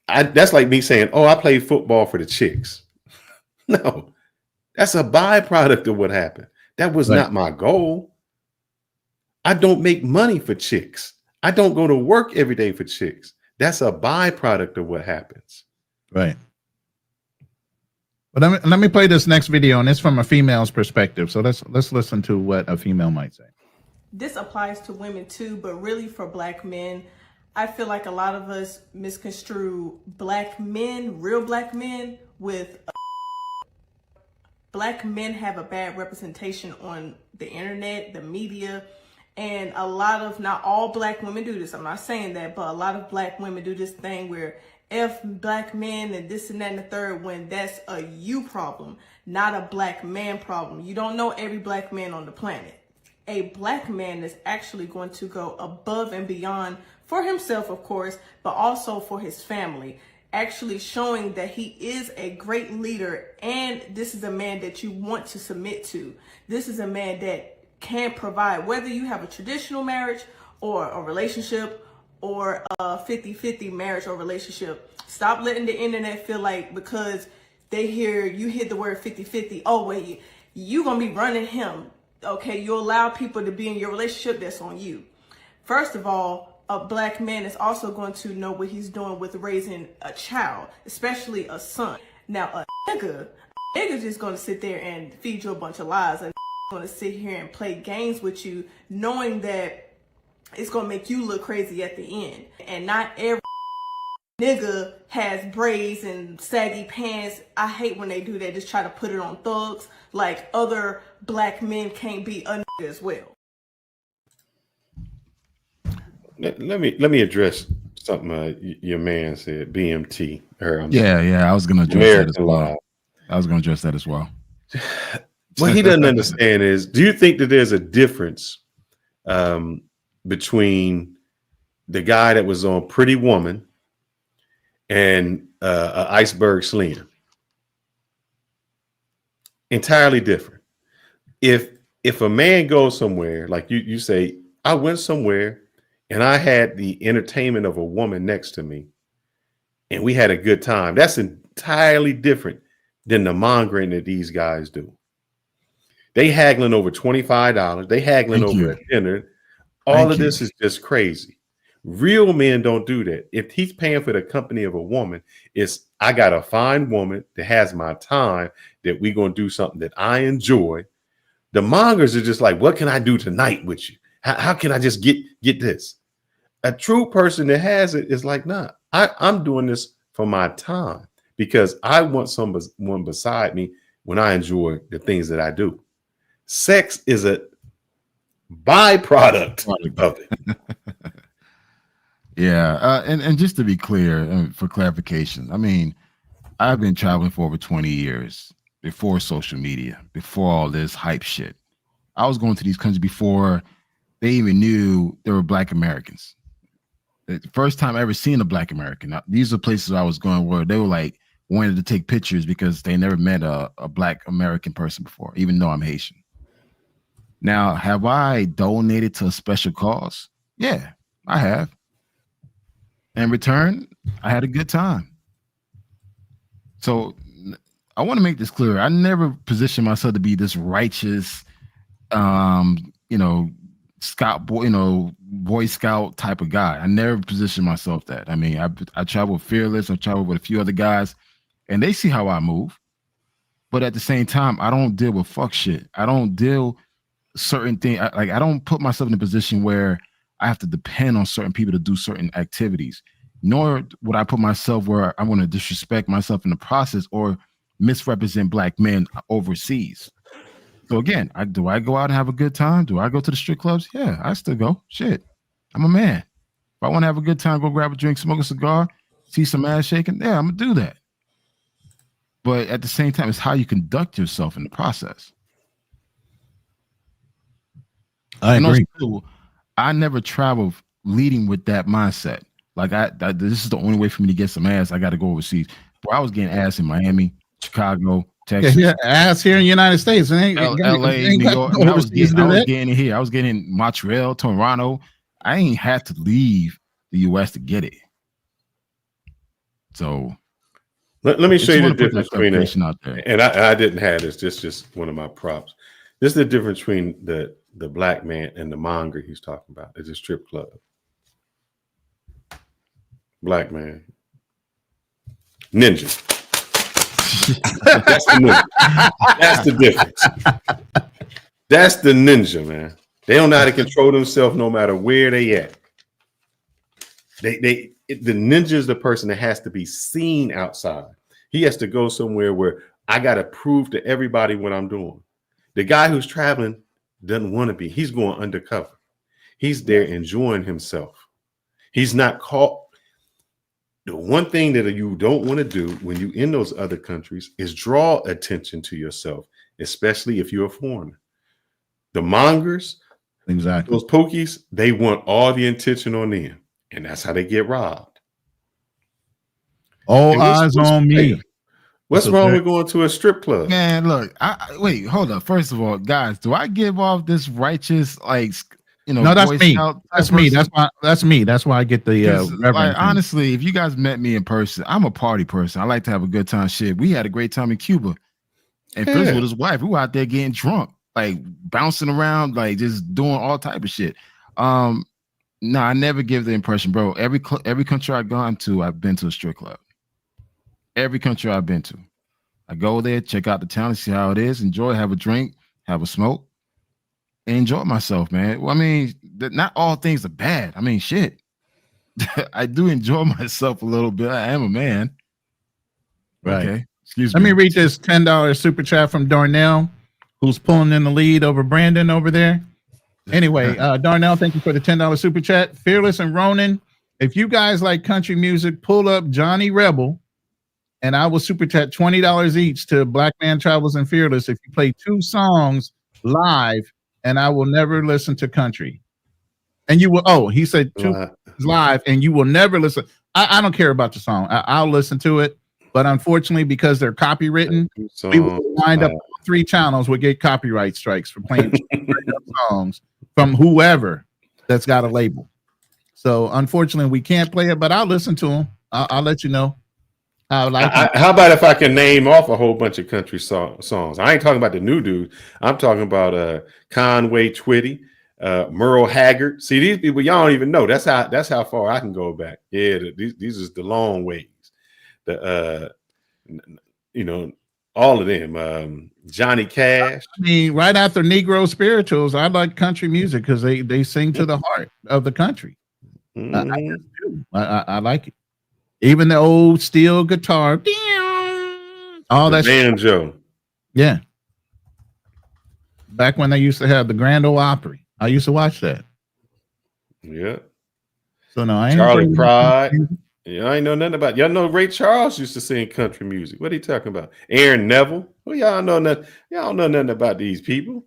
that's like me saying, oh, I played football for the chicks. No, that's a byproduct of what happened. That was not my goal. I don't make money for chicks. I don't go to work every day for chicks. That's a byproduct of what happens. Right. But let me play this next video, and it's from a female's perspective. So let's listen to what a female might say. This applies to women too, but really for Black men, I feel like a lot of us misconstrue Black men, real Black men, with Black men have a bad representation on the internet, the media, and a lot of, not all Black women do this, I'm not saying that, but a lot of Black women do this thing where F Black men and this and that and the third, when that's a you problem, not a Black man problem. You don't know every Black man on the planet. A Black man is actually going to go above and beyond for himself, of course, but also for his family, actually showing that he is a great leader, and this is a man that you want to submit to. This is a man that can provide, whether you have a traditional marriage or a relationship or a 50-50 marriage or relationship. Stop letting the internet feel like because they hear you hit the word 50-50, oh wait, you gonna be running him. Okay, you allow people to be in your relationship, that's on you. First of all, a black man is also going to know what he's doing with raising a child, especially a son. Now a nigga just gonna sit there and feed you a bunch of lies, and gonna sit here and play games with you, knowing that it's gonna make you look crazy at the end. And not every nigga has braids and saggy pants. I hate when they do that, just try to put it on thugs. Like other black men can't be a nigga as well. Let me address something your man said. BMT. Yeah. I was gonna address that as well. I was gonna address that as well. What he doesn't understand is, do you think that there's a difference between the guy that was on Pretty Woman and Iceberg Slim? Entirely different. If a man goes somewhere, like you say, I went somewhere and I had the entertainment of a woman next to me and we had a good time, that's entirely different than the mongering that these guys do. They haggling over $25. They haggling over a dinner. All of this is just crazy. Real men don't do that. If he's paying for the company of a woman, it's I got a fine woman that has my time, that we're going to do something that I enjoy. The mongers are just like, what can I do tonight with you? How can I just get this? A true person that has it is like, nah, I'm doing this for my time because I want someone beside me when I enjoy the things that I do. Sex is a byproduct of it. Yeah, and just to be clear, for clarification, I mean, I've been traveling for over 20 years before social media, before all this hype shit. I was going to these countries before they even knew there were Black Americans. The first time I ever seen a Black American. These are places I was going where they were like wanted to take pictures because they never met a Black American person before, even though I'm Haitian. Now, have I donated to a special cause? Yeah, I have. In return, I had a good time. So I want to make this clear. I never positioned myself to be this righteous, scout boy, Boy Scout type of guy. I never positioned myself that. I mean, I travel fearless. I travel with a few other guys, and they see how I move. But at the same time, I don't deal with fuck shit. I don't deal certain things. I don't put myself in a position where I have to depend on certain people to do certain activities, nor would I put myself where I want to disrespect myself in the process or misrepresent Black men overseas. So again, do I go out and have a good time? Do I go to the strip clubs? Yeah, I still go. Shit, I'm a man. If I want to have a good time, go grab a drink, smoke a cigar, see some ass shaking, yeah, I'm gonna do that. But at the same time, it's how you conduct yourself in the process. I agree. I never traveled leading with that mindset. Like this is the only way for me to get some ass. I got to go overseas. Bro, I was getting ass in Miami, Chicago, Texas. Yeah, ass here in the United States. LA, New York. I was getting it here. I was getting in Montreal, Toronto. I ain't had to leave the US to get it. So let me show you the difference between it. And I didn't have this. This is just one of my props. This is the difference between the Black man and the monger he's talking about. It's a strip club. Black man. Ninja. That's the ninja. That's the difference. That's the ninja, man. They don't know how to control themselves no matter where they at. The ninja is the person that has to be seen outside. He has to go somewhere where I got to prove to everybody what I'm doing. The guy who's traveling doesn't want to be. He's going undercover. He's there enjoying himself. He's not caught. The one thing that you don't want to do when you're in those other countries is draw attention to yourself, especially if you're a foreigner. The mongers, exactly, those pookies, they want all the attention on them, and that's how they get robbed. All eyes on me. What's wrong with going to a strip club? Man, look, wait, hold up. First of all, guys, do I give off this righteous, like, no, that's me. That's me. That's me. That's why I get the like, honestly, if you guys met me in person, I'm a party person. I like to have a good time. Shit, we had a great time in Cuba, and Phil's with his wife. We were out there getting drunk, like bouncing around, like just doing all type of shit. No, I never give the impression, bro. Every country I've gone to, I've been to a strip club. Every country I've been to, I go there, check out the town, and see how it is, enjoy, have a drink, have a smoke, and enjoy myself, man. Well, I mean, not all things are bad. I mean, shit. I do enjoy myself a little bit. I am a man. Right. Okay. Excuse me. Let me read this $10 super chat from Darnell, who's pulling in the lead over Brandon over there. Anyway, Darnell, thank you for the $10 super chat. Fearless and Ronan, if you guys like country music, pull up Johnny Rebel, and I will super chat $20 each to Black Man Travels and Fearless if you play 2 songs live, and I will never listen to country. And you will, he said 2 live, and you will never listen. I don't care about the song. I'll listen to it, but unfortunately, because they're copywritten, we will wind up 3 channels will get copyright strikes for playing songs from whoever that's got a label. So unfortunately, we can't play it, but I'll listen to them. I'll let you know. How about if I can name off a whole bunch of country songs? I ain't talking about the new dude. I'm talking about Conway Twitty, Merle Haggard. See, these people y'all don't even know. That's how far I can go back. Yeah, these is the long ways. All of them. Johnny Cash. I mean, right after Negro spirituals, I like country music because they sing to the heart of the country. I like it. Even the old steel guitar, all that banjo. Yeah. Back when they used to have the Grand Ole Opry, I used to watch that. Yeah. So no, I ain't Charlie Pride. Yeah, I ain't know nothing about. Y'all know Ray Charles used to sing country music. What are you talking about? Aaron Neville. Well, y'all know nothing. Y'all don't know nothing about these people.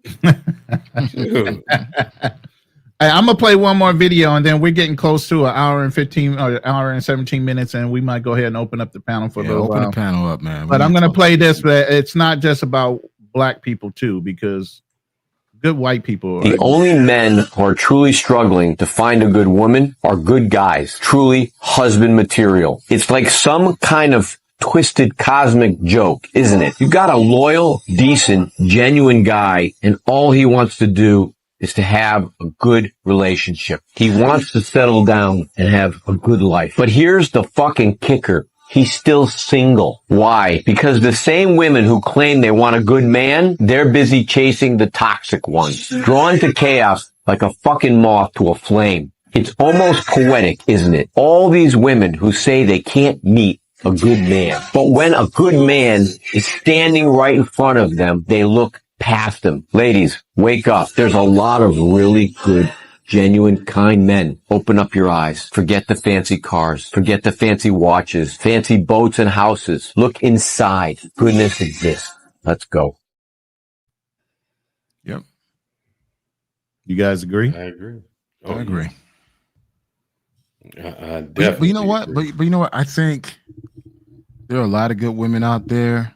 Hey, I'm gonna play one more video, and then we're getting close to an hour and 15 or hour and 17 minutes, and we might go ahead and open up the panel for a little while. Open the panel up, man. But I'm gonna play this, but it's not just about Black people too, because good white people. The only men who are truly struggling to find a good woman are good guys, truly husband material. It's like some kind of twisted cosmic joke, isn't it? You got a loyal, decent, genuine guy, and all he wants to do is to have a good relationship. He wants to settle down and have a good life. But here's the fucking kicker. He's still single. Why? Because the same women who claim they want a good man, they're busy chasing the toxic ones, drawn to chaos like a fucking moth to a flame. It's almost poetic, isn't it? All these women who say they can't meet a good man. But when a good man is standing right in front of them, they look past them. Ladies, wake up. There's a lot of really good, genuine, kind men. Open up your eyes. Forget the fancy cars. Forget the fancy watches, fancy boats and houses. Look inside. Goodness exists. Let's go. Yep. You guys agree? I agree. I agree. But you know what? But you know what? I think there are a lot of good women out there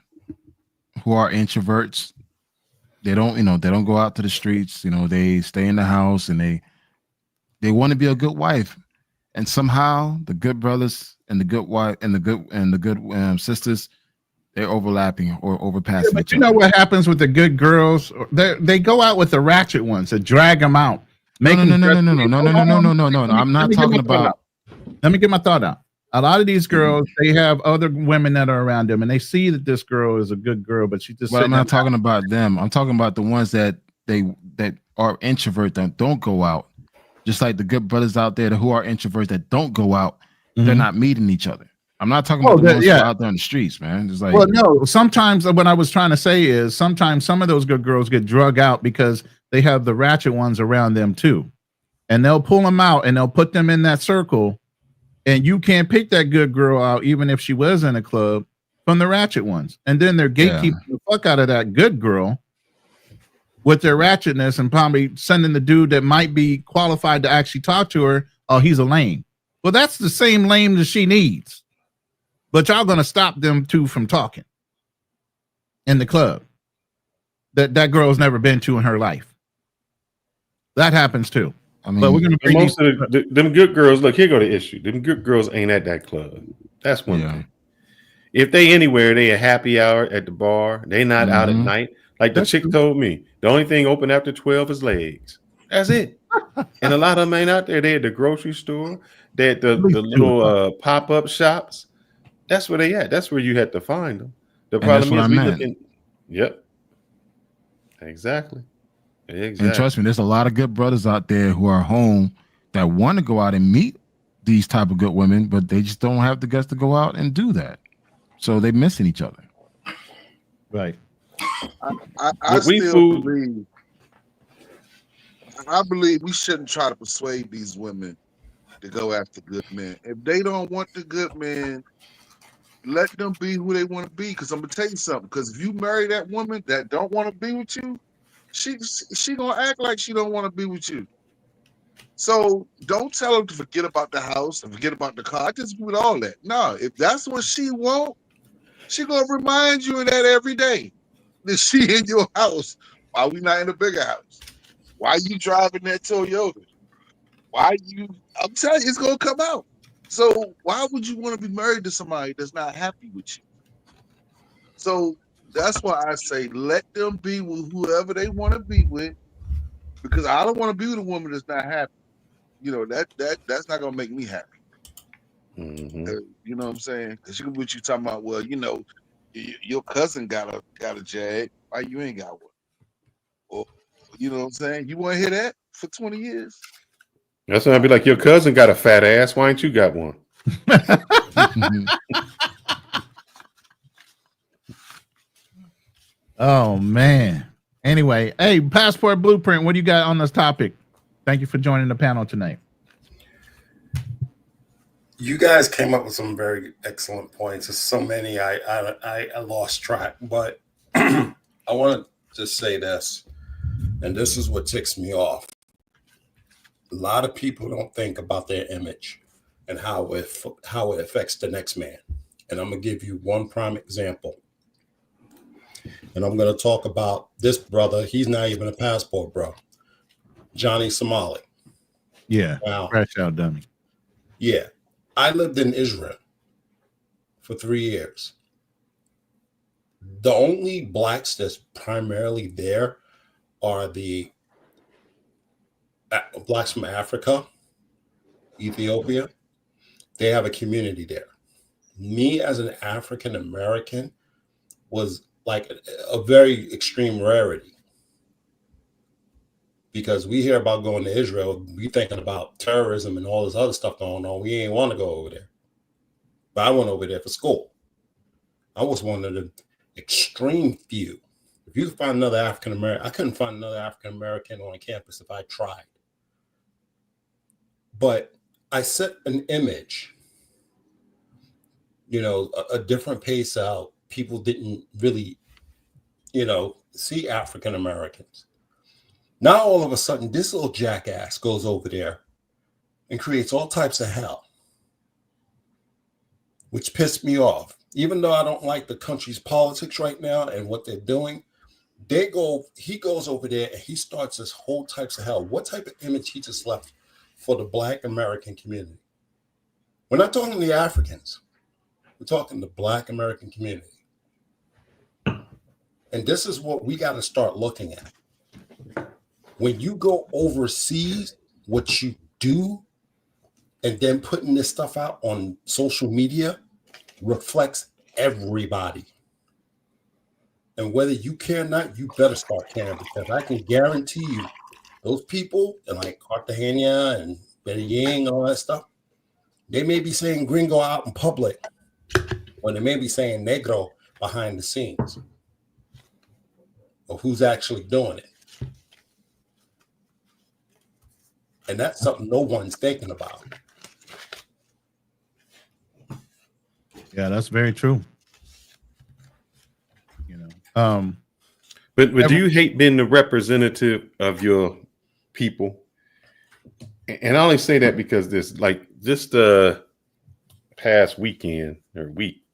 who are introverts. They don't, they don't go out to the streets. They stay in the house, and they want to be a good wife. And somehow the good brothers and the good wife and the good sisters, they're overlapping or overpassing. But you know what happens with the good girls? They go out with the ratchet ones that drag them out. No. I'm not talking about. Let me get my thought out. A lot of these girls, they have other women that are around them, and they see that this girl is a good girl, but she just. But I'm not talking about them. I'm talking about the ones that are introvert that don't go out. Just like the good brothers out there who are introverts that don't go out, they're not meeting each other. I'm not talking about the ones who are out there on the streets, man. It's like, well, no. Sometimes what I was trying to say is sometimes some of those good girls get drug out because they have the ratchet ones around them too, and they'll pull them out and they'll put them in that circle. And you can't pick that good girl out, even if she was in a club, from the ratchet ones. And then they're gatekeeping the fuck out of that good girl with their ratchetness and probably sending the dude that might be qualified to actually talk to her, oh, he's a lame. Well, that's the same lame that she needs. But y'all going to stop them two from talking. in the club that girl has never been to in her life. That happens too. I mean, but we're gonna bring most of them good girls. Look, here go the issue. Them good girls ain't at that club. That's one thing. If they anywhere, they a happy hour at the bar. They not out at night. Like the chick told me, the only thing open after 12 is legs. That's it. And a lot of them ain't out there. They at the grocery store. They at the little pop-up shops. That's where they at. That's where you had to find them. The problem is we looking. Yep. Exactly. And trust me, there's a lot of good brothers out there who are home that want to go out and meet these type of good women, but they just don't have the guts to go out and do that. So they're missing each other. Right. I still believe. I believe we shouldn't try to persuade these women to go after good men. If they don't want the good men, let them be who they want to be. Because I'm gonna tell you something. Because if you marry that woman that don't want to be with you, she gonna act like she don't want to be with you. So don't tell her to forget about the house and forget about the car. I disagree with all that. No, if that's what she want, she gonna remind you of that every day. That she in your house. Why we not in a bigger house? Why you driving that Toyota? Why you? I'm telling you, it's gonna come out. So why would you want to be married to somebody that's not happy with you? So that's why I say let them be with whoever they want to be with, because I don't want to be with a woman that's not happy. You know that's not gonna make me happy. You know what I'm saying? Because she could be with you talking about, well, you know, your cousin got a Jag. Why you ain't got one? Or you know what I'm saying? You want to hear that for 20 years? That's gonna be like your cousin got a fat ass. Why ain't you got one? Oh man. Anyway, hey, Passport Blueprint, what do you got on this topic? Thank you for joining the panel tonight. You guys came up with some very excellent points. There's so many I lost track, but I want to just say this, and this is what ticks me off. A lot of people don't think about their image and how it affects the next man. And I'm gonna give you one prime example. And I'm gonna talk about this brother. He's not even a passport bro, Johnny Somali. Yeah, wow. Crash out dummy. Yeah. I lived in Israel for 3 years. The only blacks that's primarily there are the blacks from Africa, Ethiopia. They have a community there. Me as an African American was like a very extreme rarity, because we hear about going to Israel, we thinking about terrorism and all this other stuff going on. We ain't want to go over there. But I went over there for school. I was one of the extreme few. If you could find another African American, I couldn't find another African American on campus if I tried. But I set an image, you know, a different pace out. People didn't really, you know, see African Americans. Now, all of a sudden, this little jackass goes over there and creates all types of hell, which pissed me off. Even though I don't like the country's politics right now and what they're doing, he goes over there and he starts this whole types of hell. What type of image he just left for the Black American community? We're not talking the Africans. We're talking the Black American community. And this is what we got to start looking at. When you go overseas, what you do and then putting this stuff out on social media reflects everybody. And whether you care or not, you better start caring, because I can guarantee you those people and like Cartagena and Medellin and all that stuff, they may be saying gringo out in public, or they may be saying negro behind the scenes, of who's actually doing it. And that's something no one's thinking about. Yeah, that's very true. You know, but do you hate being the representative of your people? And I only say that because this, like, just past weekend or week,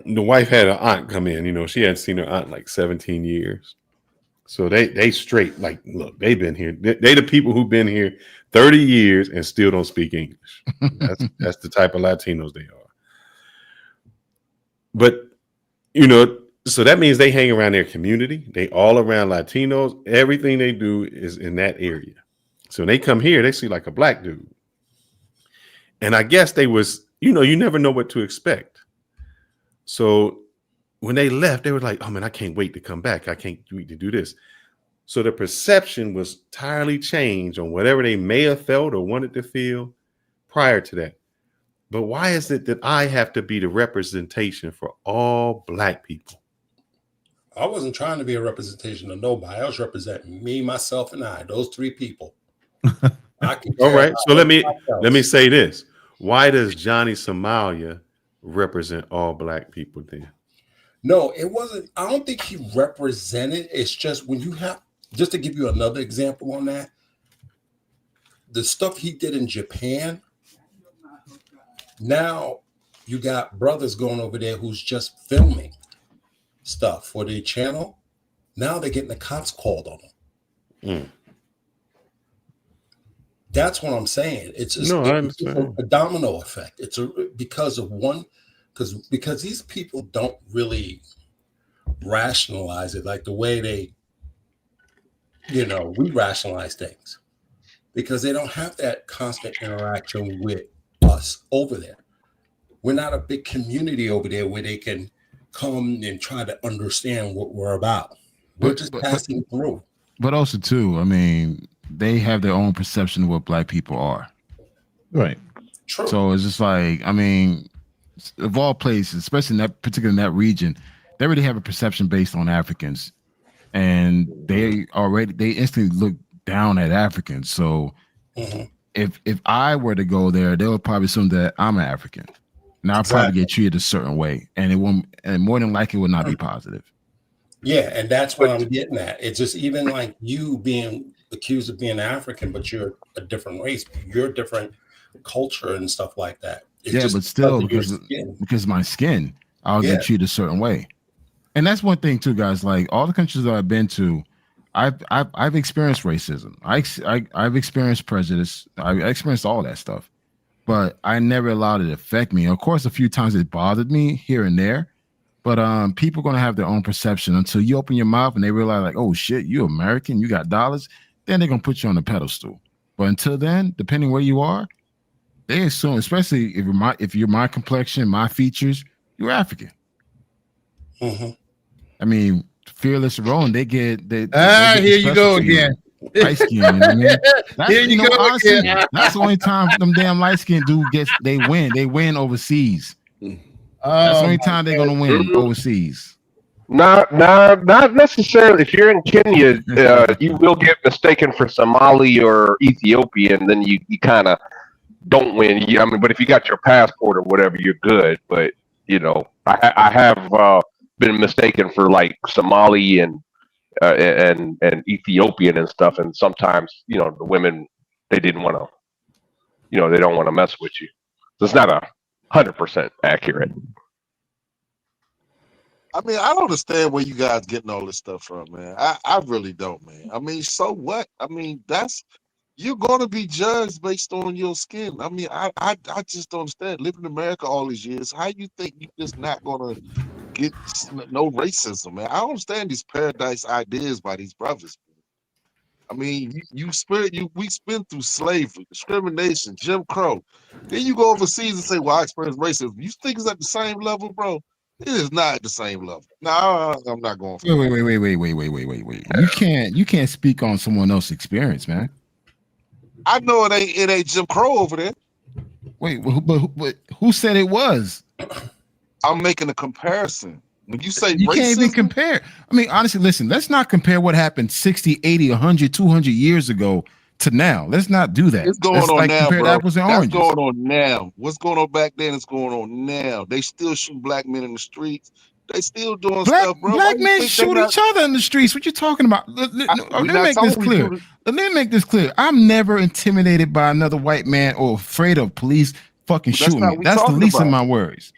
the wife had an aunt come in. You know, she hadn't seen her aunt in like 17 years. So they straight like, look, they've been here. They the people who've been here 30 years and still don't speak English. That's the type of Latinos they are. But you know, so that means they hang around their community. They all around Latinos. Everything they do is in that area. So when they come here, they see like a black dude. And I guess they was, you know, you never know what to expect. So when they left, they were like, oh man, I can't wait to come back. I can't wait to do this. So the perception was entirely changed on whatever they may have felt or wanted to feel prior to that. But why is it that I have to be the representation for all black people? I wasn't trying to be a representation of nobody. I was representing me, myself, and I. Those three people. All right. So let me say this. Why does Johnny Somalia represent all black people then? No, it wasn't. I don't think he represented. It's just when you have, just to give you another example on that, the stuff he did in Japan. Now you got brothers going over there who's just filming stuff for their channel. Now they're getting the cops called on them. That's what I'm saying. It's just a domino effect. It's because of one, because these people don't really rationalize it like the way they, you know, we rationalize things, because they don't have that constant interaction with us over there. We're not a big community over there where they can come and try to understand what we're about. We're just passing through. But also too, I mean, they have their own perception of what black people are. Right. True. So it's just like, I mean, of all places, especially in that particular in that region, they already have a perception based on Africans, and they instantly look down at Africans. So if I were to go there, they would probably assume that I'm an African. Now I'll probably get treated a certain way, and it won't, and more than likely, it would not be positive. Yeah, and that's what I'm getting at. It's just even like you being accused of being African, but you're a different race, you're a different culture and stuff like that. It's but still, because of my skin, I'll get treated a certain way. And that's one thing too, guys. Like all the countries that I've been to, I've experienced racism. I've experienced prejudice. I've experienced all that stuff, but I never allowed it to affect me. Of course, a few times it bothered me here and there, but people are gonna have their own perception until you open your mouth and they realize, like, oh shit, you American, you got dollars. Then they're gonna put you on the pedestal. But until then, depending where you are, they assume, especially if you're my complexion, my features, you're African. I mean, Fearless Rowan, they get here you go again. Light skin, you know what I mean? Here you go honestly, again. that's the only time them damn light skin dude they win. They win overseas. That's the only time they're gonna win overseas. Not necessarily. If you're in Kenya, you will get mistaken for Somali or Ethiopian, then you kind of don't win. I mean, but if you got your passport or whatever, you're good. But you know, I have been mistaken for like Somali and Ethiopian and stuff, and sometimes, you know, the women, they didn't want to, you know, they don't want to mess with you. So it's not 100% accurate. I mean, I don't understand where you guys getting all this stuff from, man. I really don't, man. I mean, so what? I mean, you're gonna be judged based on your skin. I mean, I just don't understand. Living in America all these years, how you think you just not gonna get no racism, man? I don't understand these paradise ideas by these brothers. I mean, we spent through slavery, discrimination, Jim Crow. Then you go overseas and say, "Well, I experienced racism." You think it's at the same level, bro? It is not at the same level. No, I'm not going for Wait. You can't speak on someone else's experience, man. I know it ain't Jim Crow over there. Wait, but who said it was? I'm making a comparison. When you say you racism, can't even compare. I mean, honestly, listen, let's not compare what happened 60, 80, 100, 200 years ago to now. Let's not do that. It's going on now, bro. Apples and oranges. That's going on now. What's going on back then is going on now. They still shoot black men in the streets. They still doing stuff, bro. Black men shoot each other in the streets. What you talking about? Let me make this clear. Let me make this clear. I'm never intimidated by another white man or afraid of police fucking shooting me. That's the least of my worries.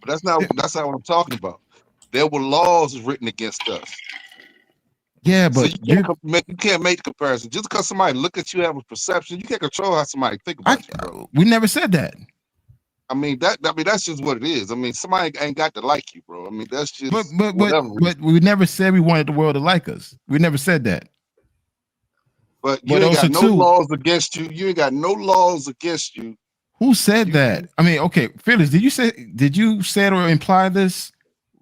But that's not what I'm talking about. There were laws written against us. Yeah, So but you can't make the comparison. Just because somebody look at you have a perception, you can't control how somebody think about you, bro. We never said that. I mean that's just what it is. I mean, somebody ain't got to like you, bro. I mean, that's just but we never said we wanted the world to like us. We never said that. But you ain't got no laws against you. You ain't got no laws against you. Who said that? I mean, okay, Phyllis, did you say it or imply this?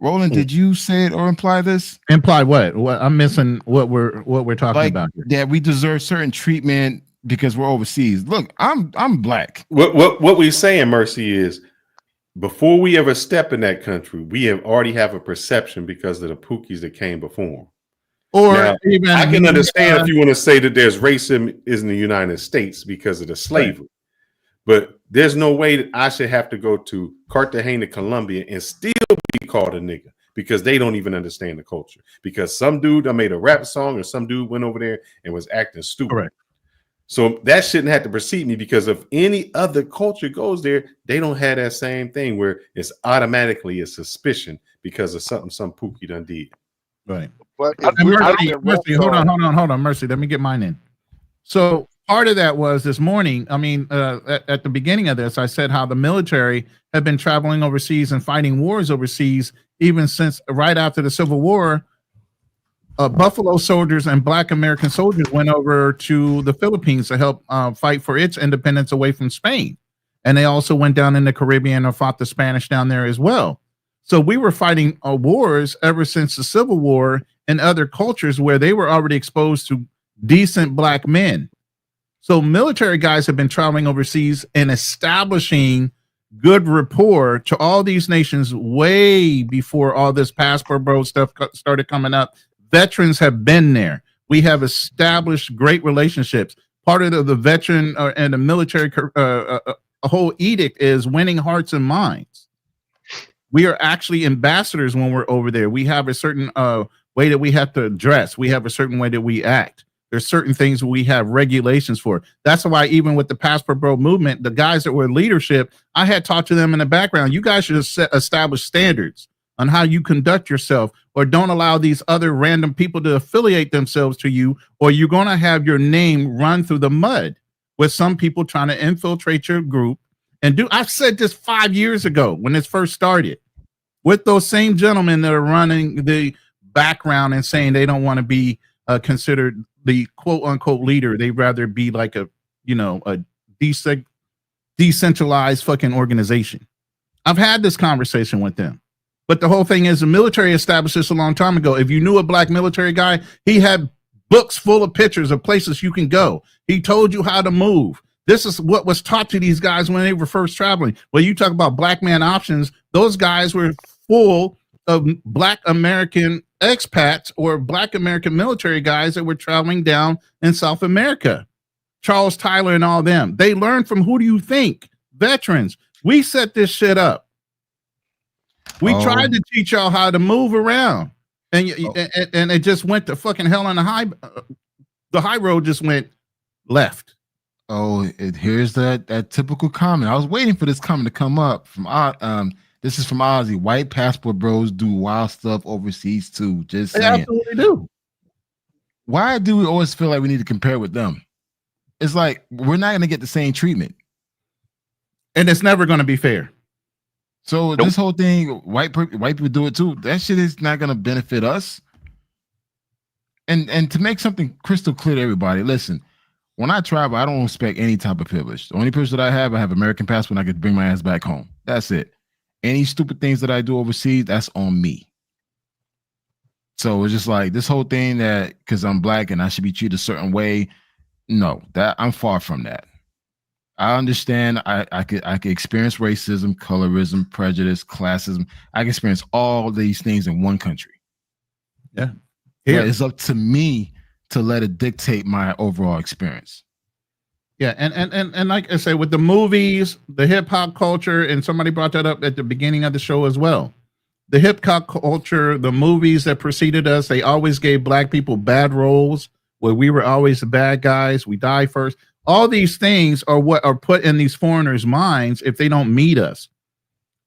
Roland, did you say it or imply this? Imply what? What I'm missing? What we're talking about here? That we deserve certain treatment because we're overseas. Look, I'm black. What we saying, Mercy, is before we ever step in that country, we already have a perception because of the Pookies that came before them. Or now, even I can understand if you want to say that there's racism in the United States because of the slavery, but there's no way that I should have to go to Cartagena, Colombia, and still be called a nigga because they don't even understand the culture. Because some dude made a rap song or some dude went over there and was acting stupid. Correct. So that shouldn't have to precede me because if any other culture goes there, they don't have that same thing where it's automatically a suspicion because of something some Pookie done did. Right. But Mercy, hold on, Mercy. Let me get mine in. So part of that was this morning. I mean, at the beginning of this, I said how the military had been traveling overseas and fighting wars overseas even since right after the Civil War. Buffalo soldiers and Black American soldiers went over to the Philippines to help fight for its independence away from Spain. And they also went down in the Caribbean and fought the Spanish down there as well. So we were fighting wars ever since the Civil War in other cultures where they were already exposed to decent Black men. So military guys have been traveling overseas and establishing good rapport to all these nations way before all this passport bro stuff started coming up. Veterans have been there. We have established great relationships. Part of the veteran and the military a whole edict is winning hearts and minds. We are actually ambassadors when we're over there. We have a certain way that we have to dress. We have a certain way that we act. There's certain things we have regulations for. That's why even with the Passport Bro movement, the guys that were leadership, I had talked to them in the background. You guys should establish standards on how you conduct yourself, or don't allow these other random people to affiliate themselves to you, or you're going to have your name run through the mud with some people trying to infiltrate your group. And I've said this 5 years ago when this first started with those same gentlemen that are running the background and saying they don't want to be considered the quote unquote leader. They'd rather be like a decentralized fucking organization. I've had this conversation with them. But the whole thing is the military established this a long time ago. If you knew a Black military guy, he had books full of pictures of places you can go. He told you how to move. This is what was taught to these guys when they were first traveling. Well, you talk about Black man options. Those guys were full of Black American expats or Black American military guys that were traveling down in South America. Charles Tyler and all them. They learned from who do you think? Veterans. We set this shit up. We tried to teach y'all how to move around, and it just went to fucking hell on the high road just went left. Oh, here's that typical comment. I was waiting for this comment to come up from this is from Ozzy. White passport bros do wild stuff overseas too. Just saying. They absolutely do. Why do we always feel like we need to compare with them? It's like we're not going to get the same treatment, and it's never going to be fair. So this whole thing, white people do it too. That shit is not going to benefit us. And to make something crystal clear to everybody, listen, when I travel, I don't expect any type of privilege. The only privilege that I have American passport, and I get to bring my ass back home. That's it. Any stupid things that I do overseas, that's on me. So it's just like this whole thing that because I'm Black and I should be treated a certain way. No, that I'm far from that. I understand I could experience racism, colorism, prejudice, classism. I can experience all these things in one country. Yeah. But it's up to me to let it dictate my overall experience. Yeah, and like I say, with the movies, the hip hop culture, and somebody brought that up at the beginning of the show as well. The hip hop culture, the movies that preceded us, they always gave Black people bad roles where we were always the bad guys. We die first. All these things are what are put in these foreigners' minds if they don't meet us.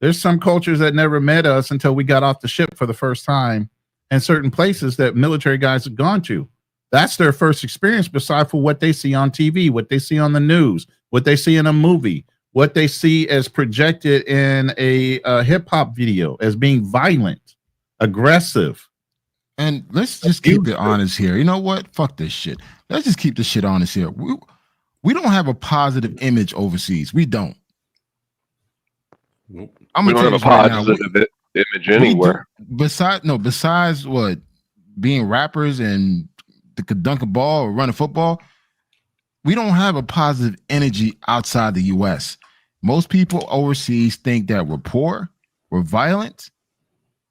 There's some cultures that never met us until we got off the ship for the first time, and certain places that military guys have gone to. That's their first experience, besides for what they see on TV, what they see on the news, what they see in a movie, what they see as projected in a hip hop video as being violent, aggressive. And let's just keep it honest here. You know what? Fuck this shit. Let's just keep this shit honest here. We don't have a positive image overseas. We don't. I'm We gonna don't tell have you a right now. positive image anywhere. Besides what, being rappers and the could dunk a ball or run a football, we don't have a positive energy outside the U.S. Most people overseas think that we're poor, we're violent,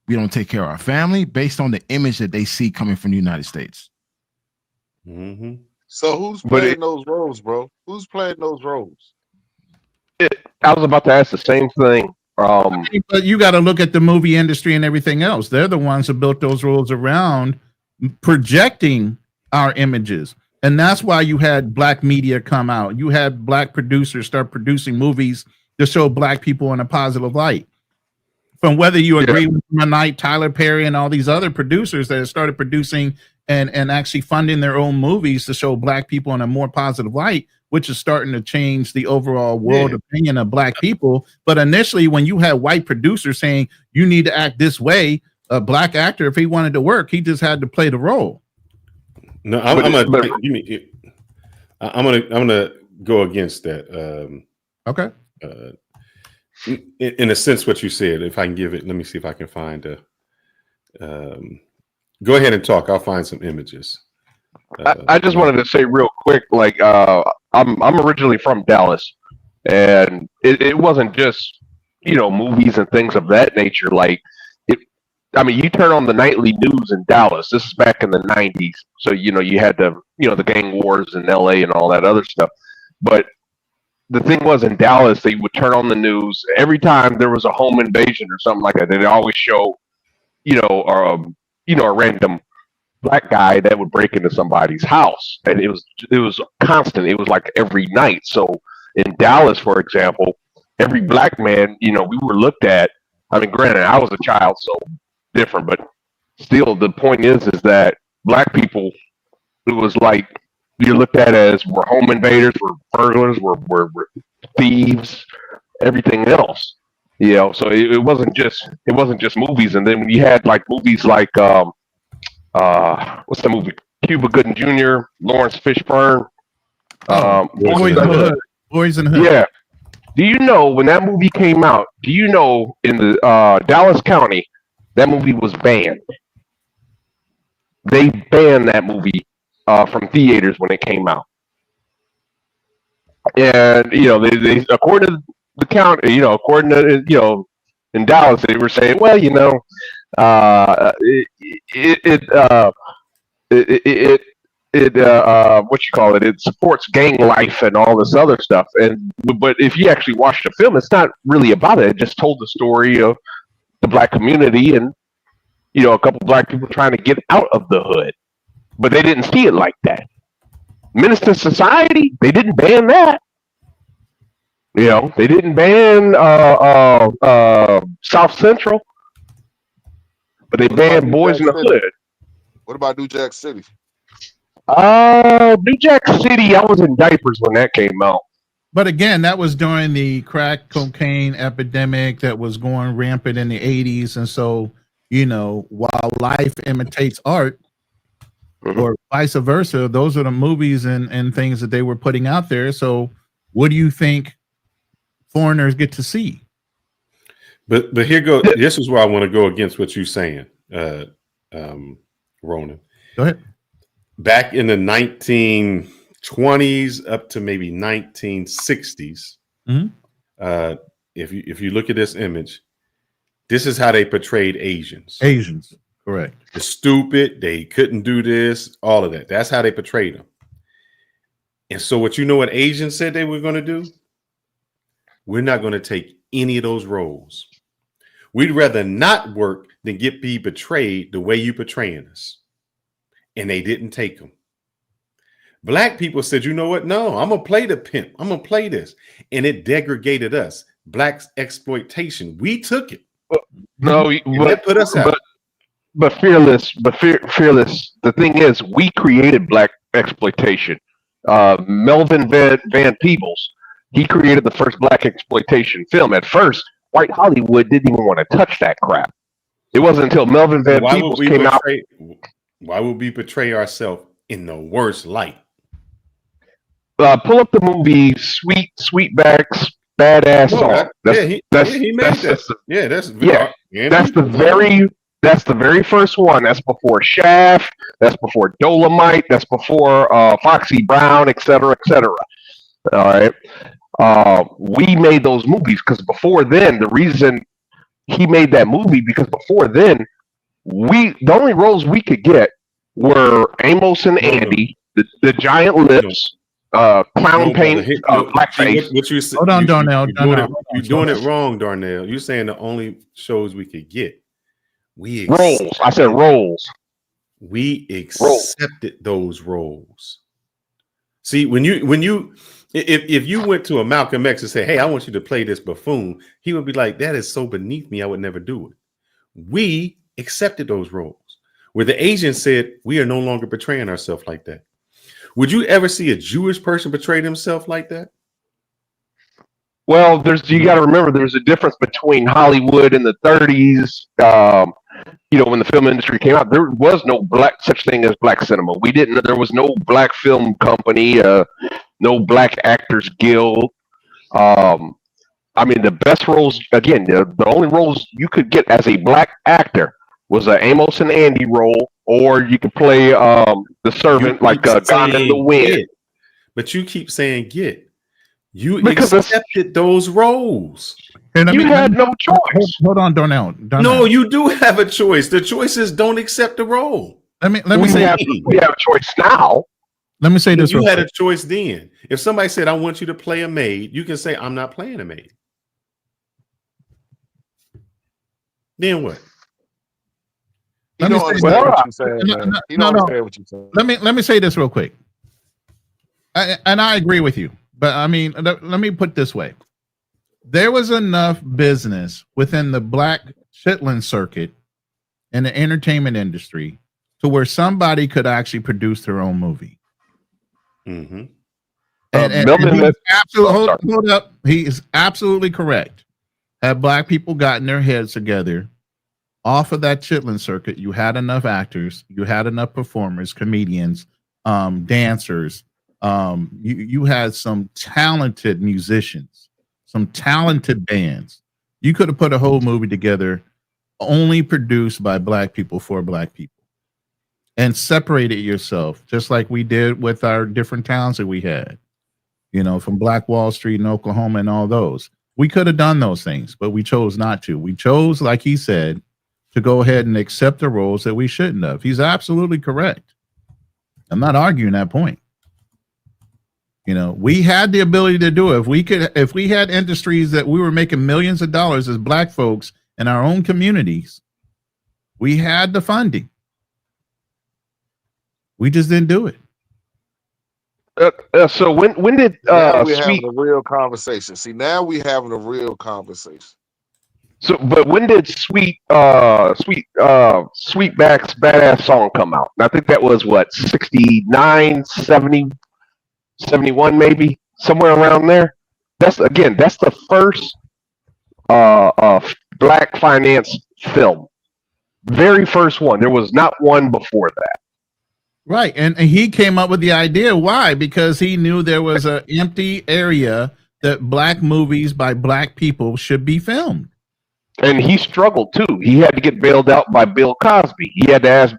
we don't take care of our family based on the image that they see coming from the United States. Mm-hmm. So who's playing those roles, bro? Who's playing those roles? I was about to ask the same thing. But you got to look at the movie industry and everything else. They're the ones who built those rules around projecting our images. And that's why you had black media come out. You had black producers start producing movies to show black people in a positive light. From whether you agree with Knight, Tyler Perry, and all these other producers that have started producing and actually funding their own movies to show black people in a more positive light, which is starting to change the overall world opinion of black people. But initially, when you had white producers saying you need to act this way, a black actor, if he wanted to work, he just had to play the role. No, I'm gonna go against that. Okay. In a sense, what you said. If I can give it, let me see if I can find a. Go ahead and talk. I'll find some images. I just wanted to say real quick, like I'm originally from Dallas, and it wasn't just movies and things of that nature. Like you turn on the nightly news in Dallas. This is back in the '90s, so you had the gang wars in LA and all that other stuff. But the thing was, in Dallas, they would turn on the news every time there was a home invasion or something like that. They'd always show a random black guy that would break into somebody's house, and it was constant. It was like every night. So in Dallas, for example, every black man, we were looked at. I mean, granted, I was a child, so different, but still, the point is that black people, it was like you're looked at as we're home invaders, we're burglars, we're thieves, everything else. So it wasn't just movies. And then when you had like movies like what's the movie? Cuba Gooding Jr., Lawrence Fishburne, Boys in the Hood. Boys in the Hood. Yeah. Do you know when that movie came out? Do you know in the Dallas County that movie was banned? They banned that movie from theaters when it came out, and they according to the county, according to in Dallas, they were saying, well, it supports gang life and all this other stuff. But if you actually watch the film, it's not really about it. It just told the story of the black community and a couple black people trying to get out of the hood. But they didn't see it like that. Minister Society, they didn't ban that. They didn't ban South Central, but they banned Boys in the Hood. What about New Jack City? New Jack City, I was in diapers when that came out. But again, that was during the crack cocaine epidemic that was going rampant in the 80s. And so, while life imitates art, or vice versa, those are the movies and things that they were putting out there. So what do you think foreigners get to see? But here go. This is where I want to go against what you're saying, Ronan. Go ahead. Back in the 1920s up to maybe 1960s, if you look at this image, this is how they portrayed Asians. Asians, correct. They're stupid. They couldn't do this. All of that. That's how they portrayed them. And so, what Asians said they were going to do? We're not going to take any of those roles. We'd rather not work than be betrayed the way you portraying us. And they didn't take them. Black people said, you know what? No, I'm going to play the pimp. I'm going to play this. And it degraded us. black exploitation. We took it. No, that put us out. But fearless. The thing is, we created black exploitation. Melvin Van Peebles, he created the first black exploitation film. At first, white Hollywood didn't even want to touch that crap. It wasn't until Melvin Van Peebles came out. Why would we portray ourselves in the worst light? Pull up the movie Sweetback's Badass Song. He made that. That's the very first one. That's before Shaft. That's before Dolomite. That's before Foxy Brown, etc., etc. All right. We made those movies because before then, the reason he made that movie because before then, the only roles we could get were Amos and Andy, the giant lips, clown paint, blackface. Hold on, Darnell. You're doing it wrong, Darnell. You're saying the only shows we could get. Roles. I said roles. We accepted those roles. See, if you went to a Malcolm X and say, "Hey, I want you to play this buffoon," he would be like, "That is so beneath me. I would never do it." We accepted those roles. Where the agent said, "We are no longer portraying ourselves like that." Would you ever see a Jewish person portray themselves like that? Well, you got to remember there's a difference between Hollywood in the 30s. When the film industry came out, there was no such thing as black cinema. There was no black film company, no black actors guild. The best roles, again, the only roles you could get as a black actor was an Amos and Andy role, or you could play the servant like Gone in the Wind. But you keep saying get. You accepted those roles. You had no choice. Hold on, Darnell. No, you do have a choice. The choice is don't accept the role. We have a choice now. Let me say this. You had a choice then. If somebody said, "I want you to play a maid," you can say, "I'm not playing a maid." Then what? He don't understand what you're saying. He don't understand what you're saying. Let me say this real quick. And I agree with you. But let me put it this way. There was enough business within the black Chitlin circuit and the entertainment industry to where somebody could actually produce their own movie. Mm-hmm. Hold up. He is absolutely correct. Had black people gotten their heads together off of that Chitlin circuit, you had enough actors, you had enough performers, comedians, dancers. You had some talented musicians, some talented bands. You could have put a whole movie together only produced by black people for black people and separated yourself just like we did with our different towns that we had, from Black Wall Street in Oklahoma and all those. We could have done those things, but we chose not to. We chose, like he said, to go ahead and accept the roles that we shouldn't have. He's absolutely correct. I'm not arguing that point. We had the ability to do it. If we had industries that we were making millions of dollars as black folks in our own communities, we had the funding. We just didn't do it. So when did we're having a real conversation? See, now we're having a real conversation. So, but when did Sweetback's Badass Song come out? I think that was 69, 70. 71 maybe, somewhere around there. That's the first black finance film. Very first one. There was not one before that. Right. And he came up with the idea. Why? Because he knew there was an empty area that black movies by black people should be filmed. And he struggled too. He had to get bailed out by Bill Cosby.